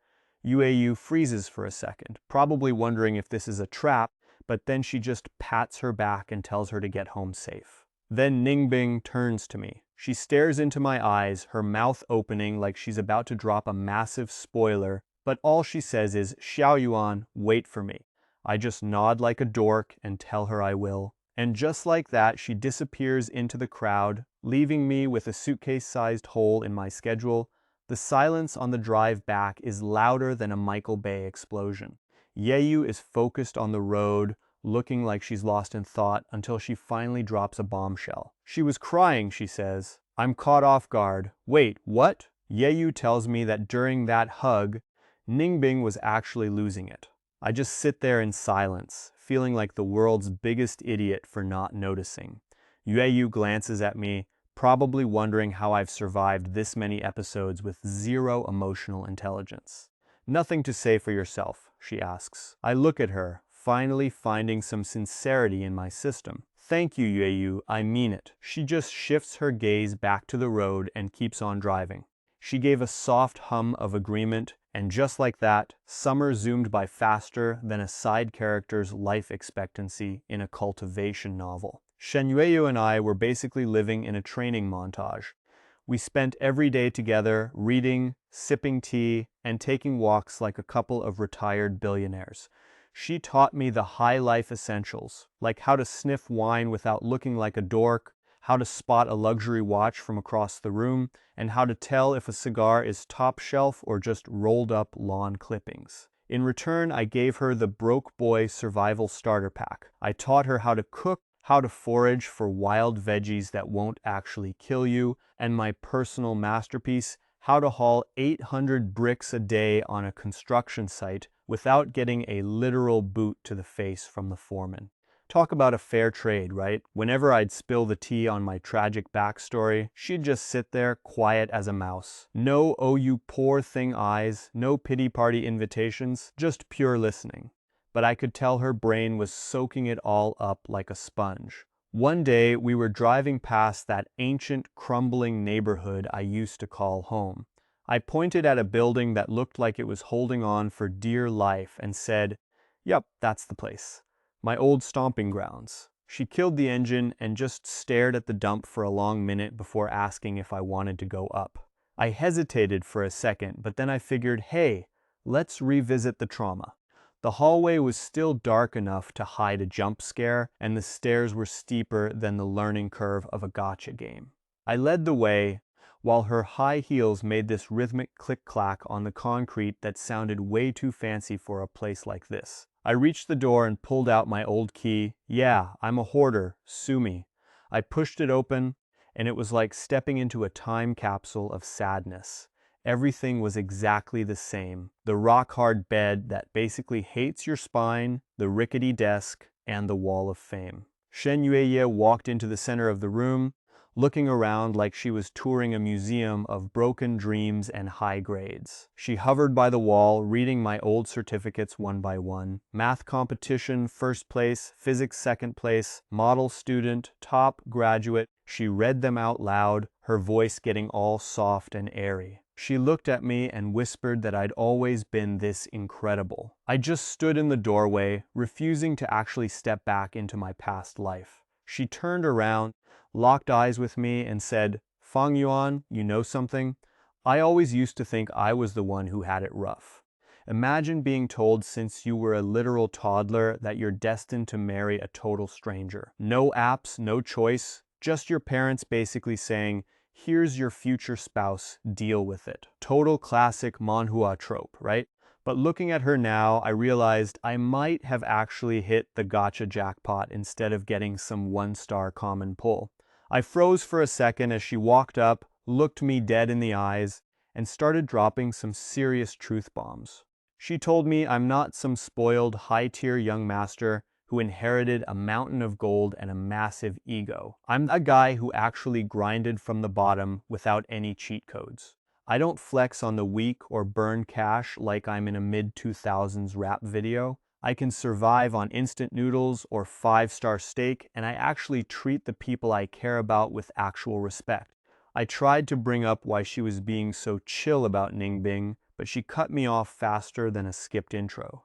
Speaker 1: Yueyu freezes for a second, probably wondering if this is a trap, but then she just pats her back and tells her to get home safe. Then Ningbing turns to me. She stares into my eyes, her mouth opening like she's about to drop a massive spoiler, but all she says is, "Xiao Yuan, wait for me." I just nod like a dork and tell her I will. And just like that, she disappears into the crowd, leaving me with a suitcase-sized hole in my schedule. The silence on the drive back is louder than a Michael Bay explosion. Yueyu is focused on the road, looking like she's lost in thought until she finally drops a bombshell. "She was crying," she says. I'm caught off guard. Wait, what? Yueyu tells me that during that hug, Ningbing was actually losing it. I just sit there in silence, feeling like the world's biggest idiot for not noticing. Yueyu glances at me, probably wondering how I've survived this many episodes with 0 emotional intelligence. "Nothing to say for yourself?" she asks. I look at her, finally finding some sincerity in my system. "Thank you, Yueyu, I mean it." She just shifts her gaze back to the road and keeps on driving. She gave a soft hum of agreement, and just like that, summer zoomed by faster than a side character's life expectancy in a cultivation novel. Shen Yueyu and I were basically living in a training montage. We spent every day together, reading, sipping tea, and taking walks like a couple of retired billionaires. She taught me the high life essentials, like how to sniff wine without looking like a dork, how to spot a luxury watch from across the room, and how to tell if a cigar is top shelf or just rolled up lawn clippings. In return, I gave her the Broke Boy Survival Starter Pack. I taught her how to cook, how to forage for wild veggies that won't actually kill you, and my personal masterpiece, how to haul 800 bricks a day on a construction site without getting a literal boot to the face from the foreman. Talk about a fair trade, right? Whenever I'd spill the tea on my tragic backstory, she'd just sit there, quiet as a mouse. No "oh you poor thing" eyes, no pity party invitations, just pure listening. but I could tell her brain was soaking it all up like a sponge. One day, we were driving past that ancient, crumbling neighborhood I used to call home. I pointed at a building that looked like it was holding on for dear life and said, "Yup, that's the place. My old stomping grounds." She killed the engine and just stared at the dump for a long minute before asking if I wanted to go up. I hesitated for a second, but then I figured, hey, let's revisit the trauma. The hallway was still dark enough to hide a jump scare, and the stairs were steeper than the learning curve of a gotcha game. I led the way, while her high heels made this rhythmic click-clack on the concrete that sounded way too fancy for a place like this. I reached the door and pulled out my old key. Yeah, I'm a hoarder, sue me. I pushed it open, and it was like stepping into a time capsule of sadness. Everything was exactly the same. The rock-hard bed that basically hates your spine, the rickety desk, and the wall of fame. Shen Yueye walked into the center of the room, looking around like she was touring a museum of broken dreams and high grades. She hovered by the wall, reading my old certificates one by one. Math competition, first place; physics, second place; model student, top, graduate. She read them out loud, her voice getting all soft and airy. She looked at me and whispered that I'd always been this incredible. I just stood in the doorway, refusing to actually step back into my past life. She turned around, locked eyes with me, and said, "Fang Yuan, you know something? I always used to think I was the one who had it rough. Imagine being told since you were a literal toddler that you're destined to marry a total stranger. No apps, no choice, just your parents basically saying, 'Here's your future spouse, deal with it.'" Total classic Manhua trope, right? But looking at her now, I realized I might have actually hit the gotcha jackpot instead of getting some one-star common pull. I froze for a second as she walked up, looked me dead in the eyes, and started dropping some serious truth bombs. She told me I'm not some spoiled, high-tier young master who inherited a mountain of gold and a massive ego. I'm a guy who actually grinded from the bottom without any cheat codes. I don't flex on the weak or burn cash like I'm in a mid-2000s rap video. I can survive on instant noodles or 5-star steak, and I actually treat the people I care about with actual respect. I tried to bring up why she was being so chill about Ningbing, but she cut me off faster than a skipped intro.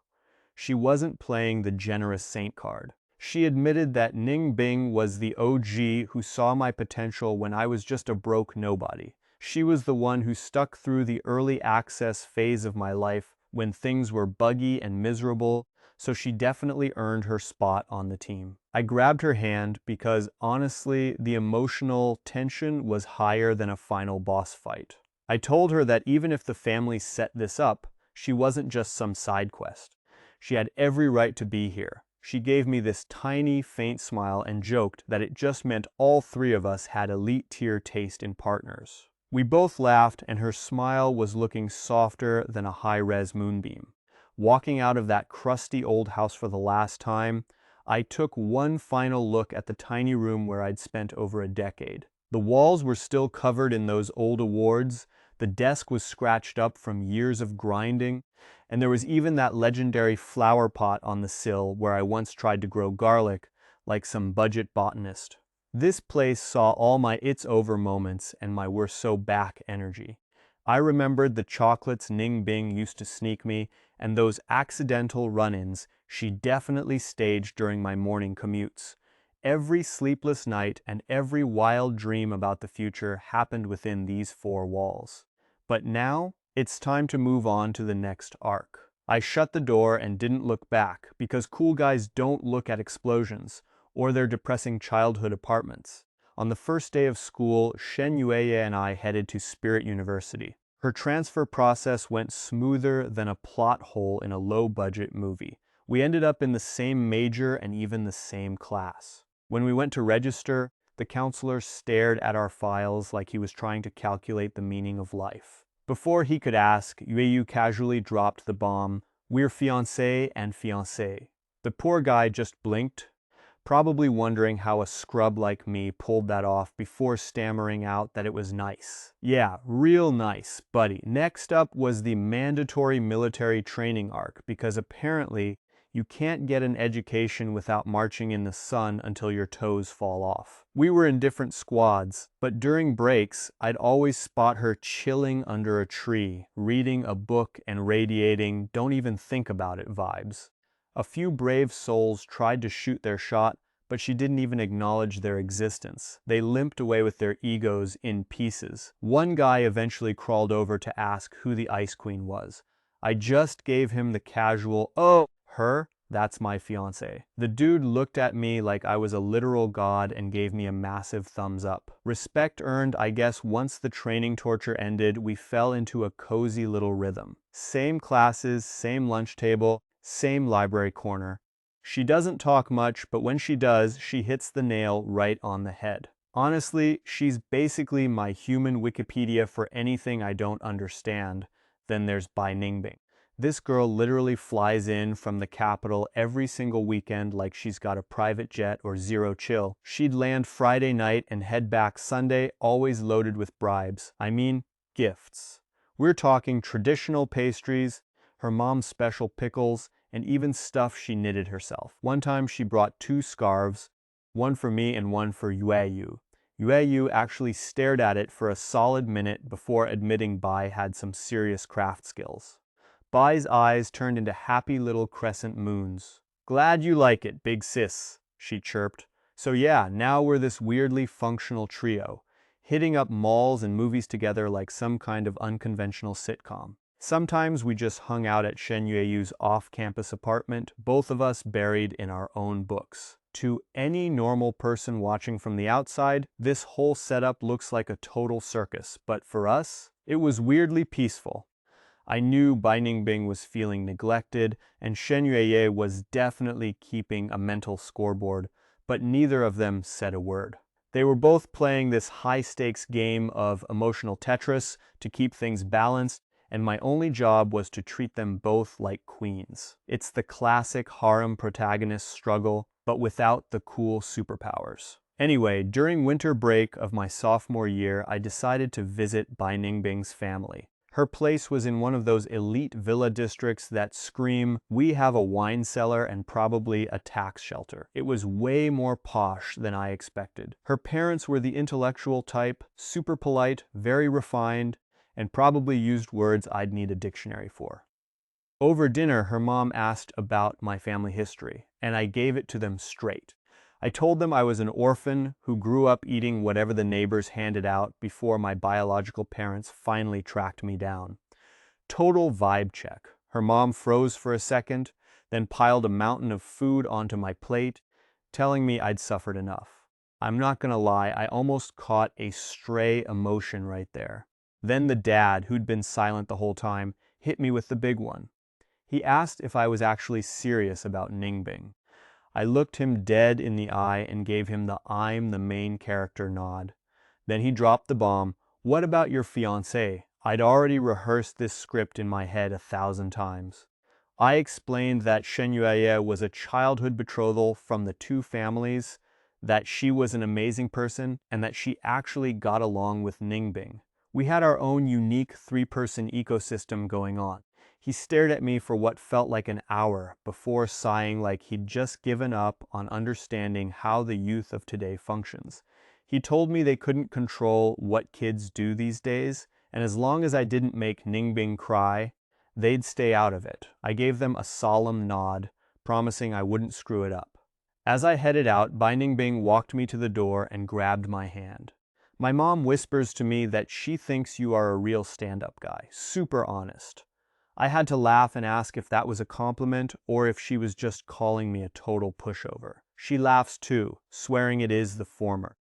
Speaker 1: She wasn't playing the generous saint card. She admitted that Ningbing was the OG who saw my potential when I was just a broke nobody. She was the one who stuck through the early access phase of my life when things were buggy and miserable, so she definitely earned her spot on the team. I grabbed her hand because, honestly, the emotional tension was higher than a final boss fight. I told her that even if the family set this up, she wasn't just some side quest. She had every right to be here. She gave me this tiny, faint smile and joked that it just meant all three of us had elite-tier taste in partners. We both laughed, and her smile was looking softer than a high-res moonbeam. Walking out of that crusty old house for the last time, I took one final look at the tiny room where I'd spent over a decade. The walls were still covered in those old awards, the desk was scratched up from years of grinding, and there was even that legendary flower pot on the sill where I once tried to grow garlic, like some budget botanist. This place saw all my "it's over" moments and my "we're so back" energy. I remembered the chocolates Ningbing used to sneak me, and those accidental run-ins she definitely staged during my morning commutes. Every sleepless night and every wild dream about the future happened within these four walls. But now, it's time to move on to the next arc. I shut the door and didn't look back, because cool guys don't look at explosions or their depressing childhood apartments. On the first day of school, Shen Yueye and I headed to Spirit University. Her transfer process went smoother than a plot hole in a low-budget movie. We ended up in the same major and even the same class. When we went to register, the counselor stared at our files like he was trying to calculate the meaning of life. Before he could ask, Yueyu casually dropped the bomb, "We're fiancé and fiancée." The poor guy just blinked, probably wondering how a scrub like me pulled that off before stammering out that it was nice. Yeah, real nice, buddy. Next up was the mandatory military training arc, because apparently You can't get an education without marching in the sun until your toes fall off. We were in different squads, but during breaks, I'd always spot her chilling under a tree, reading a book and radiating "don't even think about it" vibes. A few brave souls tried to shoot their shot, but she didn't even acknowledge their existence. They limped away with their egos in pieces. One guy eventually crawled over to ask who the Ice Queen was. I just gave him the casual, "Oh, her? That's my fiancée." The dude looked at me like I was a literal god and gave me a massive thumbs up. Respect earned, I guess. Once the training torture ended, we fell into a cozy little rhythm. Same classes, same lunch table, same library corner. She doesn't talk much, but when she does, she hits the nail right on the head. Honestly, she's basically my human Wikipedia for anything I don't understand. Then there's Bai Ningbing. This girl literally flies in from the capital every single weekend like she's got a private jet or zero chill. She'd land Friday night and head back Sunday, always loaded with bribes. I mean, gifts. We're talking traditional pastries, her mom's special pickles, and even stuff she knitted herself. One time she brought 2 scarves, one for me and one for Yueyu. Yueyu actually stared at it for a solid minute before admitting Bai had some serious craft skills. Bai's eyes turned into happy little crescent moons. "Glad you like it, big sis," she chirped. So yeah, now we're this weirdly functional trio, hitting up malls and movies together like some kind of unconventional sitcom. Sometimes we just hung out at Shen Yueyu's off-campus apartment, both of us buried in our own books. To any normal person watching from the outside, this whole setup looks like a total circus, but for us, it was weirdly peaceful. I knew Bai Ningbing was feeling neglected, and Shen Yueye was definitely keeping a mental scoreboard, but neither of them said a word. They were both playing this high-stakes game of emotional Tetris to keep things balanced, and my only job was to treat them both like queens. It's the classic harem protagonist struggle, but without the cool superpowers. Anyway, during winter break of my sophomore year, I decided to visit Bai Ningbing's family. Her place was in one of those elite villa districts that scream, "We have a wine cellar and probably a tax shelter." It was way more posh than I expected. Her parents were the intellectual type, super polite, very refined, and probably used words I'd need a dictionary for. Over dinner, her mom asked about my family history, and I gave it to them straight. I told them I was an orphan who grew up eating whatever the neighbors handed out before my biological parents finally tracked me down. Total vibe check. Her mom froze for a second, then piled a mountain of food onto my plate, telling me I'd suffered enough. I'm not gonna lie, I almost caught a stray emotion right there. Then the dad, who'd been silent the whole time, hit me with the big one. He asked if I was actually serious about Ningbing. I looked him dead in the eye and gave him the "I'm the main character" nod. Then he dropped the bomb. "What about your fiancée?" I'd already rehearsed this script in my head 1,000 times. I explained that Shen Yueye was a childhood betrothal from the 2 families, that she was an amazing person, and that she actually got along with Ningbing. We had our own unique 3-person ecosystem going on. He stared at me for what felt like an hour before sighing like he'd just given up on understanding how the youth of today functions. He told me they couldn't control what kids do these days, and as long as I didn't make Ningbing cry, they'd stay out of it. I gave them a solemn nod, promising I wouldn't screw it up. As I headed out, Bai Ningbing walked me to the door and grabbed my hand. My mom whispers to me that she thinks you are a real stand-up guy, super honest. I had to laugh and ask if that was a compliment or if she was just calling me a total pushover. She laughs too, swearing it is the former.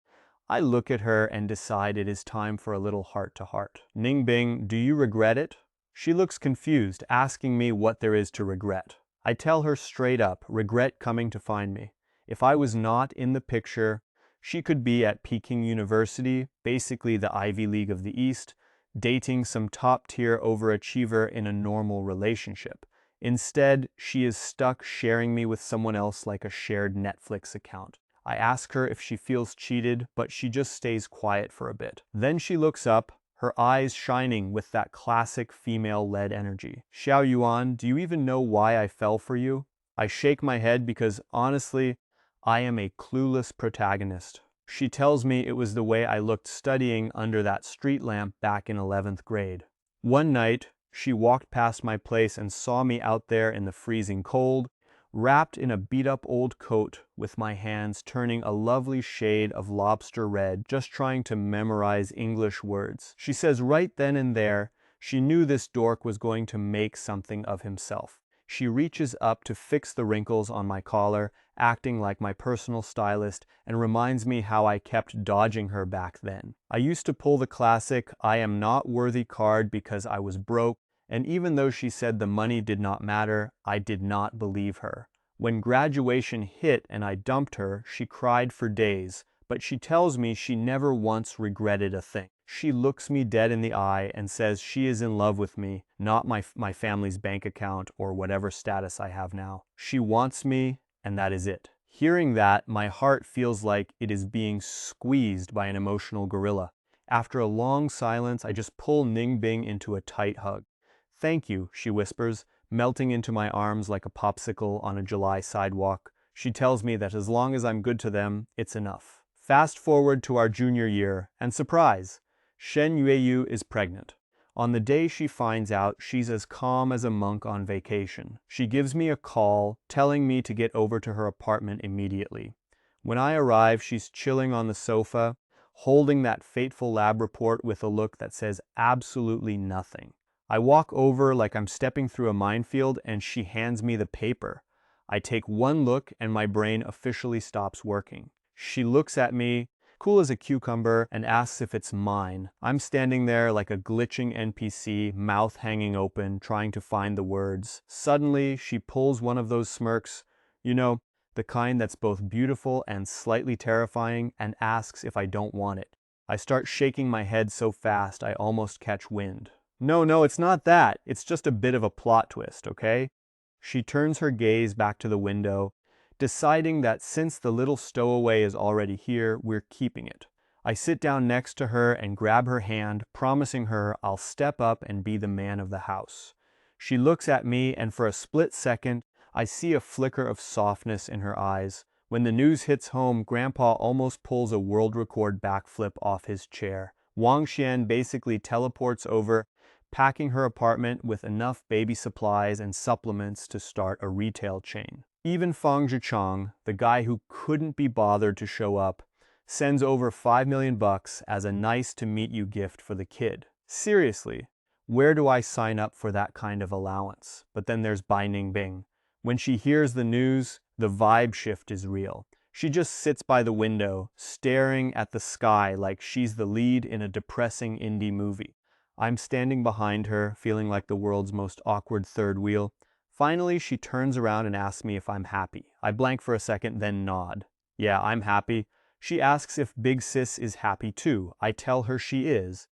Speaker 1: I look at her and decide it is time for a little heart-to-heart. "Ningbing, do you regret it?" She looks confused, asking me what there is to regret. I tell her straight up, regret coming to find me. If I was not in the picture, she could be at Peking University, basically the Ivy League of the East, dating some top-tier overachiever in a normal relationship. Instead, she is stuck sharing me with someone else like a shared Netflix account. I ask her if she feels cheated, but she just stays quiet for a bit. Then she looks up, her eyes shining with that classic female-led energy. "Xiao Yuan, do you even know why I fell for you?" I shake my head because honestly, I am a clueless protagonist. She tells me it was the way I looked studying under that street lamp back in 11th grade. One night, she walked past my place and saw me out there in the freezing cold, wrapped in a beat-up old coat with my hands turning a lovely shade of lobster red, just trying to memorize English words. She says right then and there, she knew this dork was going to make something of himself. She reaches up to fix the wrinkles on my collar, acting like my personal stylist, and reminds me how I kept dodging her back then. I used to pull the classic "I am not worthy" card because I was broke, and even though she said the money did not matter, I did not believe her. When graduation hit and I dumped her, she cried for days, but she tells me she never once regretted a thing. She looks me dead in the eye and says she is in love with me, not my family's bank account or whatever status I have now. She wants me, and that is it. Hearing that, my heart feels like it is being squeezed by an emotional gorilla. After a long silence, I just pull Ningbing into a tight hug. "Thank you," she whispers, melting into my arms like a popsicle on a July sidewalk. She tells me that as long as I'm good to them, it's enough. Fast forward to our junior year, and surprise! Shen Yueyu is pregnant. On the day she finds out, she's as calm as a monk on vacation. She gives me a call, telling me to get over to her apartment immediately. When I arrive, she's chilling on the sofa, holding that fateful lab report with a look that says absolutely nothing. I walk over like I'm stepping through a minefield, and she hands me the paper. I take one look and my brain officially stops working. She looks at me, cool as a cucumber, and asks if it's mine. I'm standing there like a glitching NPC, mouth hanging open, trying to find the words. Suddenly, she pulls one of those smirks, you know, the kind that's both beautiful and slightly terrifying, and asks if I don't want it. I start shaking my head so fast I almost catch wind. No, it's not that. It's just a bit of a plot twist, okay? She turns her gaze back to the window, deciding that since the little stowaway is already here, we're keeping it. I sit down next to her and grab her hand, promising her I'll step up and be the man of the house. She looks at me, and for a split second, I see a flicker of softness in her eyes. When the news hits home, Grandpa almost pulls a world record backflip off his chair. Wang Xian basically teleports over, packing her apartment with enough baby supplies and supplements to start a retail chain. Even Fang Zhichang, the guy who couldn't be bothered to show up, sends over $5 million as a nice-to-meet-you gift for the kid. Seriously, where do I sign up for that kind of allowance? But then there's Bai Ningbing. When she hears the news, the vibe shift is real. She just sits by the window, staring at the sky like she's the lead in a depressing indie movie. I'm standing behind her, feeling like the world's most awkward third wheel. Finally, she turns around and asks me if I'm happy. I blank for a second, then nod. Yeah, I'm happy. She asks if Big Sis is happy too. I tell her she is.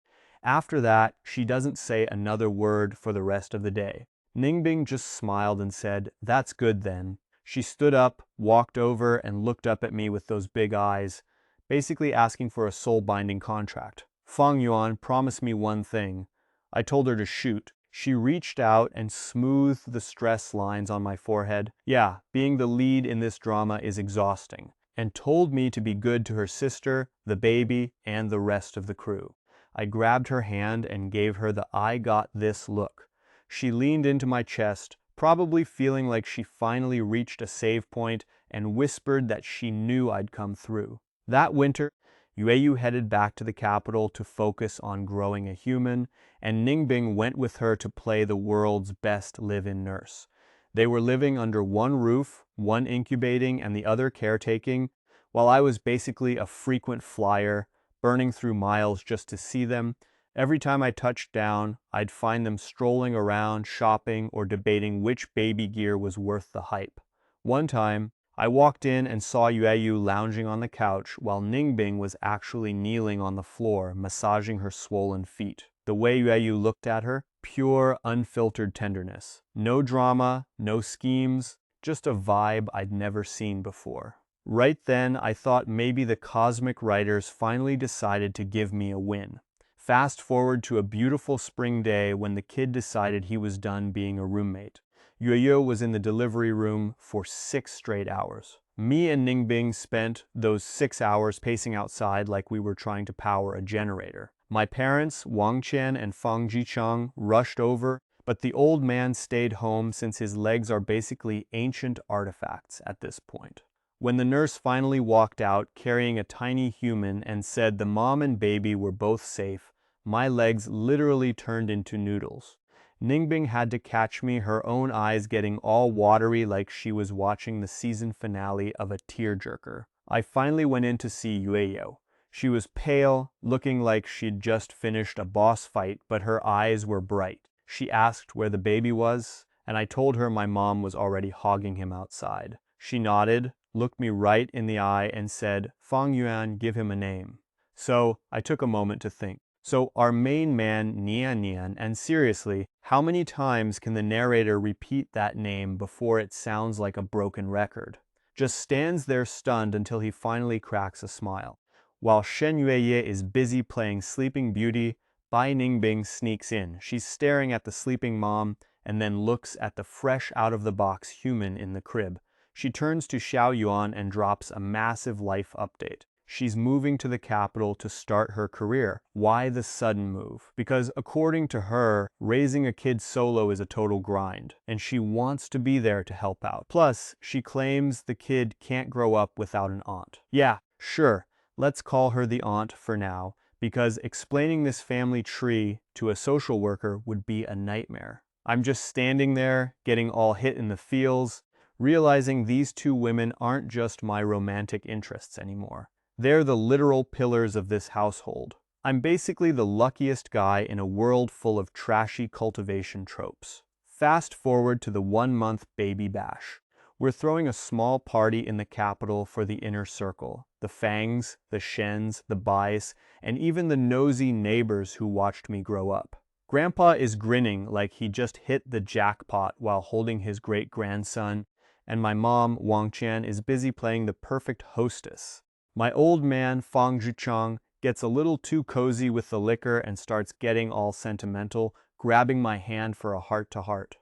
Speaker 1: After that, she doesn't say another word for the rest of the day. Ningbing just smiled and said, "That's good then." She stood up, walked over, and looked up at me with those big eyes, basically asking for a soul-binding contract. Fang Yuan promised me one thing. I told her to shoot. She reached out and smoothed the stress lines on my forehead. Yeah, being the lead in this drama is exhausting. And told me to be good to her sister, the baby, and the rest of the crew. I grabbed her hand and gave her the "I got this" look. She leaned into my chest, probably feeling like she finally reached a save point, and whispered that she knew I'd come through. That winter, Yueyu headed back to the capital to focus on growing a human, and Ningbing went with her to play the world's best live-in nurse. They were living under one roof, one incubating and the other caretaking, while I was basically a frequent flyer, burning through miles just to see them. Every time I touched down, I'd find them strolling around, shopping, or debating which baby gear was worth the hype. One time, I walked in and saw Yueyu lounging on the couch while Ningbing was actually kneeling on the floor, massaging her swollen feet. The way Yueyu looked at her, pure, unfiltered tenderness. No drama, no schemes, just a vibe I'd never seen before. Right then, I thought maybe the cosmic writers finally decided to give me a win. Fast forward to a beautiful spring day when the kid decided he was done being a roommate. Yueyo was in the delivery room for 6 straight hours. Me and Ningbing spent those 6 hours pacing outside like we were trying to power a generator. My parents, Wang Qian and Fang Jicheng, rushed over, but the old man stayed home since his legs are basically ancient artifacts at this point. When the nurse finally walked out carrying a tiny human and said the mom and baby were both safe, my legs literally turned into noodles. Ningbing had to catch me, her own eyes getting all watery like she was watching the season finale of a tearjerker. I finally went in to see Yueyo. She was pale, looking like she'd just finished a boss fight, but her eyes were bright. She asked where the baby was, and I told her my mom was already hogging him outside. She nodded, looked me right in the eye, and said, "Fang Yuan, give him a name." So I took a moment to think. So our main man, Nian Nian, and seriously, how many times can the narrator repeat that name before it sounds like a broken record? Just stands there stunned until he finally cracks a smile. While Shen Yueye is busy playing Sleeping Beauty, Bai Ningbing sneaks in. She's staring at the sleeping mom and then looks at the fresh out-of-the-box human in the crib. She turns to Xiao Yuan and drops a massive life update. She's moving to the capital to start her career. Why the sudden move? Because according to her, raising a kid solo is a total grind, and she wants to be there to help out. Plus, she claims the kid can't grow up without an aunt. Yeah, sure, let's call her the aunt for now, because explaining this family tree to a social worker would be a nightmare. I'm just standing there, getting all hit in the feels, realizing these two women aren't just my romantic interests anymore. They're the literal pillars of this household. I'm basically the luckiest guy in a world full of trashy cultivation tropes. Fast forward to the 1-month baby bash. We're throwing a small party in the capital for the inner circle. The Fangs, the Shens, the Bais, and even the nosy neighbors who watched me grow up. Grandpa is grinning like he just hit the jackpot while holding his great-grandson, and my mom, Wang Qian, is busy playing the perfect hostess. My old man, Fang Zhichang, gets a little too cozy with the liquor and starts getting all sentimental, grabbing my hand for a heart-to-heart.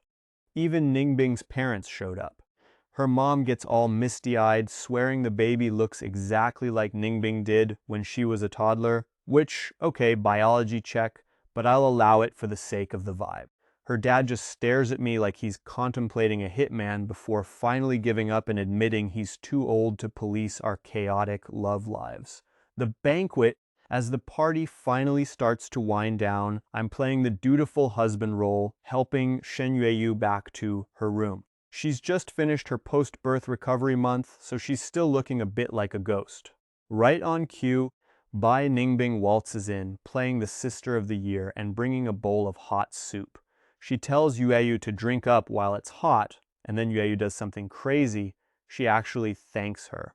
Speaker 1: Even Ningbing's parents showed up. Her mom gets all misty-eyed, swearing the baby looks exactly like Ningbing did when she was a toddler, which, okay, biology check, but I'll allow it for the sake of the vibe. Her dad just stares at me like he's contemplating a hitman before finally giving up and admitting he's too old to police our chaotic love lives. The banquet, as the party finally starts to wind down, I'm playing the dutiful husband role, helping Shen Yueyu back to her room. She's just finished her post-birth recovery month, so she's still looking a bit like a ghost. Right on cue, Bai Ningbing waltzes in, playing the sister of the year and bringing a bowl of hot soup. She tells Yueyu to drink up while it's hot, and then Yueyu does something crazy. She actually thanks her.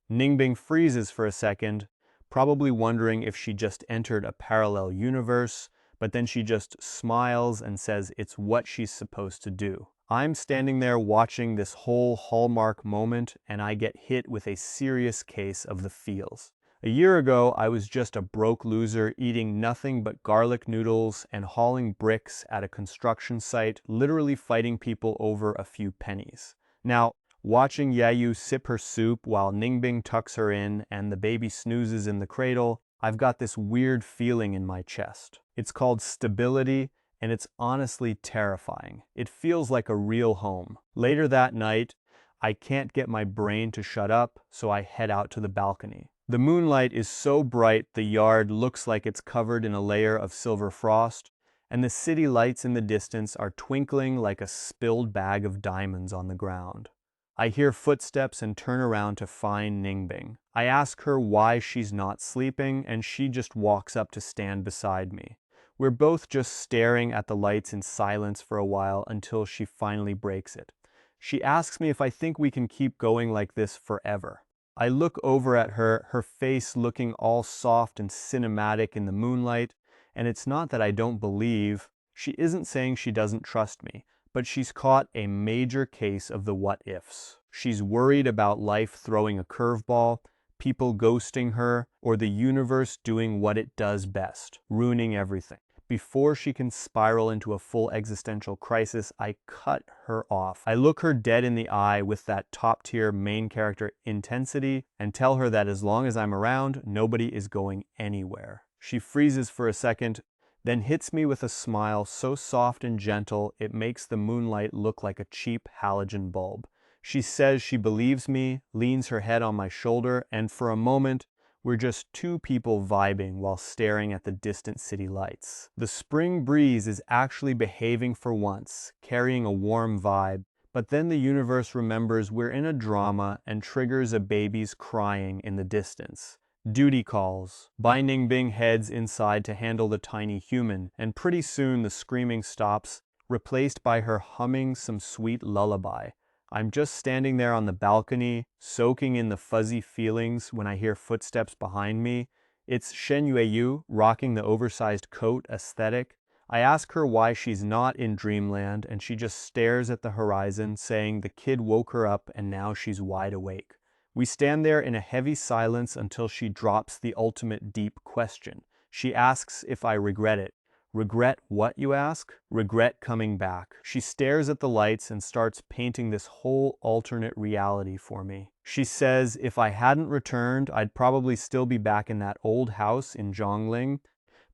Speaker 1: Ningbing freezes for a second, probably wondering if she just entered a parallel universe, but then she just smiles and says it's what she's supposed to do. I'm standing there watching this whole hallmark moment, and I get hit with a serious case of the feels. A year ago, I was just a broke loser eating nothing but garlic noodles and hauling bricks at a construction site, literally fighting people over a few pennies. Now, watching Yayu sip her soup while Ningbing tucks her in and the baby snoozes in the cradle, I've got this weird feeling in my chest. It's called stability, and it's honestly terrifying. It feels like a real home. Later that night, I can't get my brain to shut up, so I head out to the balcony. The moonlight is so bright the yard looks like it's covered in a layer of silver frost, and the city lights in the distance are twinkling like a spilled bag of diamonds on the ground. I hear footsteps and turn around to find Ningbing. I ask her why she's not sleeping, and she just walks up to stand beside me. We're both just staring at the lights in silence for a while until she finally breaks it. She asks me if I think we can keep going like this forever. I look over at her, her face looking all soft and cinematic in the moonlight, and it's not that I don't believe. She isn't saying she doesn't trust me, but she's caught a major case of the what-ifs. She's worried about life throwing a curveball, people ghosting her, or the universe doing what it does best, ruining everything. Before she can spiral into a full existential crisis, I cut her off. I look her dead in the eye with that top-tier main character intensity and tell her that as long as I'm around, nobody is going anywhere. She freezes for a second, then hits me with a smile so soft and gentle it makes the moonlight look like a cheap halogen bulb. She says she believes me, leans her head on my shoulder, and for a moment, we're just two people vibing while staring at the distant city lights. The spring breeze is actually behaving for once, carrying a warm vibe, but then the universe remembers we're in a drama and triggers a baby's crying in the distance. Duty calls. Bai Ningbing heads inside to handle the tiny human, and pretty soon the screaming stops, replaced by her humming some sweet lullaby. I'm just standing there on the balcony, soaking in the fuzzy feelings when I hear footsteps behind me. It's Shen Yueyu rocking the oversized coat aesthetic. I ask her why she's not in dreamland, and she just stares at the horizon, saying the kid woke her up and now she's wide awake. We stand there in a heavy silence until she drops the ultimate deep question. She asks if I regret it. Regret what, you ask? Regret coming back. She stares at the lights and starts painting this whole alternate reality for me. She says if I hadn't returned, I'd probably still be back in that old house in Zhongling,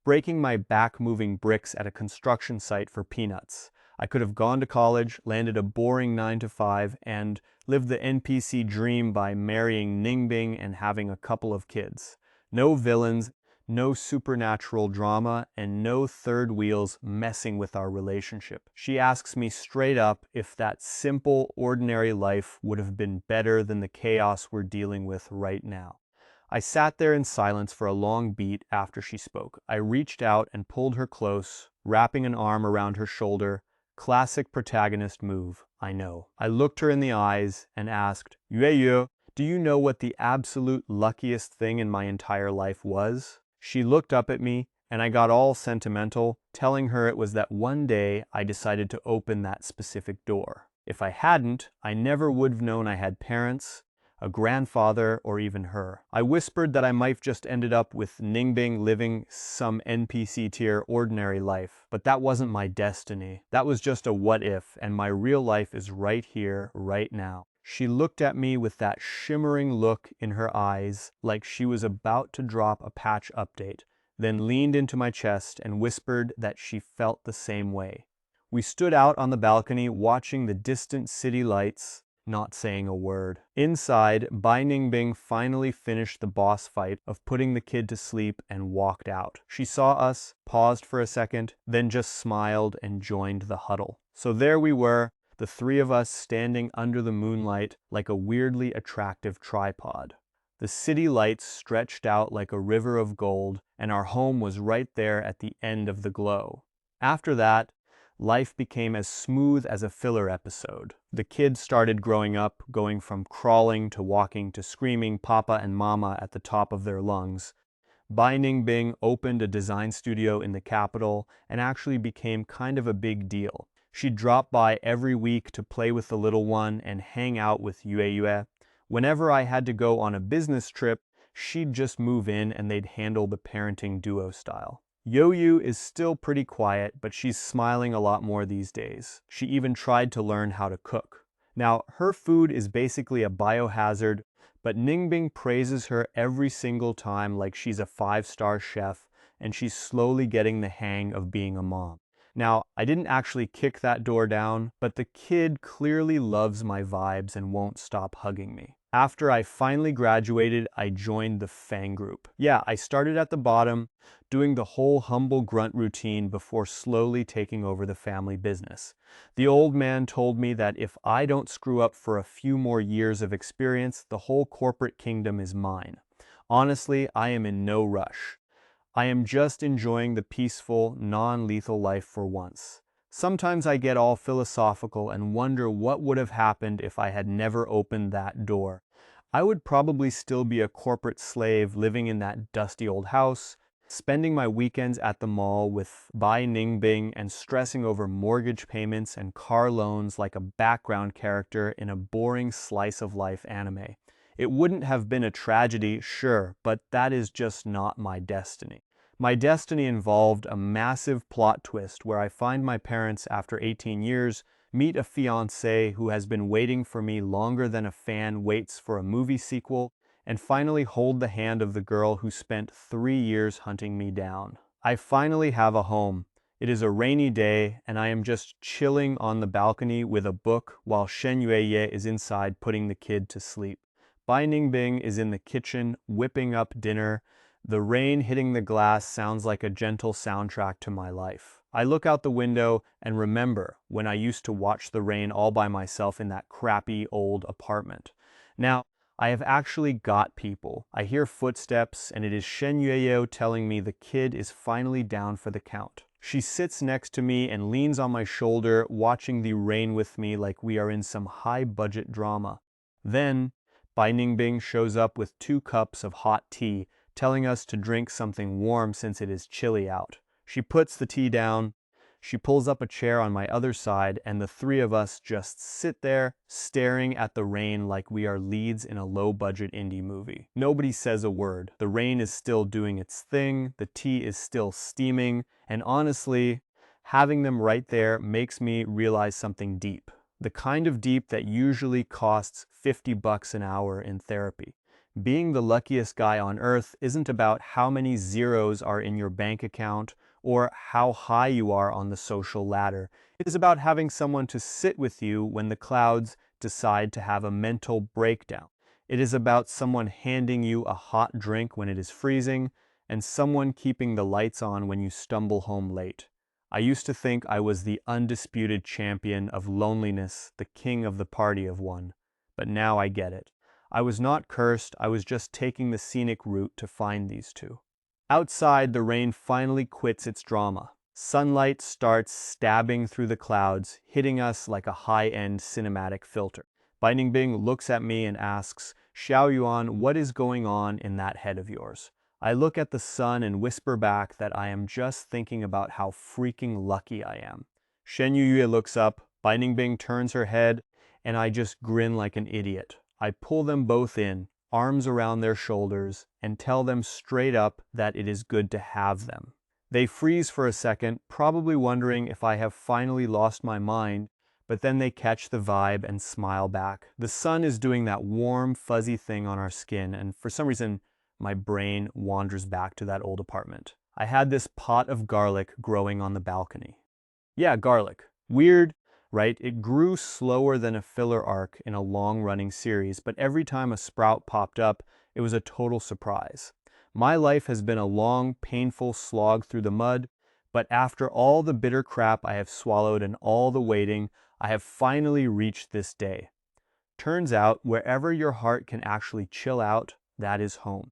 Speaker 1: breaking my back moving bricks at a construction site for peanuts. I could have gone to college, landed a boring 9 to 5, and lived the NPC dream by marrying Ningbing and having a couple of kids. No villains, no supernatural drama, and no third wheels messing with our relationship. She asks me straight up if that simple, ordinary life would have been better than the chaos we're dealing with right now. I sat there in silence for a long beat after she spoke. I reached out and pulled her close, wrapping an arm around her shoulder. Classic protagonist move, I know. I looked her in the eyes and asked, Yueyu, do you know what the absolute luckiest thing in my entire life was? She looked up at me, and I got all sentimental, telling her it was that one day I decided to open that specific door. If I hadn't, I never would have known I had parents, a grandfather, or even her. I whispered that I might have just ended up with Ningbing living some NPC tier ordinary life, but that wasn't my destiny. That was just a what if, and my real life is right here, right now. She looked at me with that shimmering look in her eyes, like she was about to drop a patch update, then leaned into my chest and whispered that she felt the same way. We stood out on the balcony watching the distant city lights, not saying a word. Inside, Bai Ningbing finally finished the boss fight of putting the kid to sleep and walked out. She saw us, paused for a second, then just smiled and joined the huddle. So there we were, the three of us standing under the moonlight like a weirdly attractive tripod. The city lights stretched out like a river of gold, and our home was right there at the end of the glow. After that, life became as smooth as a filler episode. The kids started growing up, going from crawling to walking to screaming Papa and Mama at the top of their lungs. Bai Ningbing opened a design studio in the capital and actually became kind of a big deal. She'd drop by every week to play with the little one and hang out with Yueyue. Whenever I had to go on a business trip, she'd just move in and they'd handle the parenting duo style. Yoyu is still pretty quiet, but she's smiling a lot more these days. She even tried to learn how to cook. Now, her food is basically a biohazard, but Ningbing praises her every single time like she's a 5-star chef, and she's slowly getting the hang of being a mom. Now, I didn't actually kick that door down, but the kid clearly loves my vibes and won't stop hugging me. After I finally graduated, I joined the Fang group. Yeah, I started at the bottom, doing the whole humble grunt routine before slowly taking over the family business. The old man told me that if I don't screw up for a few more years of experience, the whole corporate kingdom is mine. Honestly, I am in no rush. I am just enjoying the peaceful, non-lethal life for once. Sometimes I get all philosophical and wonder what would have happened if I had never opened that door. I would probably still be a corporate slave living in that dusty old house, spending my weekends at the mall with Bai Ningbing and stressing over mortgage payments and car loans like a background character in a boring slice of life anime. It wouldn't have been a tragedy, sure, but that is just not my destiny. My destiny involved a massive plot twist where I find my parents after 18 years, meet a fiancé who has been waiting for me longer than a fan waits for a movie sequel, and finally hold the hand of the girl who spent 3 years hunting me down. I finally have a home. It is a rainy day, and I am just chilling on the balcony with a book while Shen Yueye is inside putting the kid to sleep. Bai Ningbing is in the kitchen whipping up dinner. The rain hitting the glass sounds like a gentle soundtrack to my life. I look out the window and remember when I used to watch the rain all by myself in that crappy old apartment. Now, I have actually got people. I hear footsteps, and it is Shen Yueyou telling me the kid is finally down for the count. She sits next to me and leans on my shoulder, watching the rain with me like we are in some high-budget drama. Then, Bai Ningbing shows up with 2 cups of hot tea, telling us to drink something warm since it is chilly out. She puts the tea down, she pulls up a chair on my other side, and the 3 of us just sit there, staring at the rain like we are leads in a low-budget indie movie. Nobody says a word. The rain is still doing its thing, the tea is still steaming, and honestly, having them right there makes me realize something deep. The kind of deep that usually costs $50 an hour in therapy. Being the luckiest guy on earth isn't about how many zeros are in your bank account or how high you are on the social ladder. It is about having someone to sit with you when the clouds decide to have a mental breakdown. It is about someone handing you a hot drink when it is freezing and someone keeping the lights on when you stumble home late. I used to think I was the undisputed champion of loneliness, the king of the party of one. But now I get it. I was not cursed, I was just taking the scenic route to find these 2. Outside, the rain finally quits its drama. Sunlight starts stabbing through the clouds, hitting us like a high-end cinematic filter. Bai Ningbing looks at me and asks, "Xiao Yuan, what is going on in that head of yours?" I look at the sun and whisper back that I am just thinking about how freaking lucky I am. Shen Yuyue looks up, Bai Ningbing turns her head, and I just grin like an idiot. I pull them both in, arms around their shoulders, and tell them straight up that it is good to have them. They freeze for a second, probably wondering if I have finally lost my mind, but then they catch the vibe and smile back. The sun is doing that warm, fuzzy thing on our skin, and for some reason, my brain wanders back to that old apartment. I had this pot of garlic growing on the balcony. Yeah, garlic. Weird, right? It grew slower than a filler arc in a long-running series, but every time a sprout popped up, it was a total surprise. My life has been a long, painful slog through the mud, but after all the bitter crap I have swallowed and all the waiting, I have finally reached this day. Turns out, wherever your heart can actually chill out, that is home.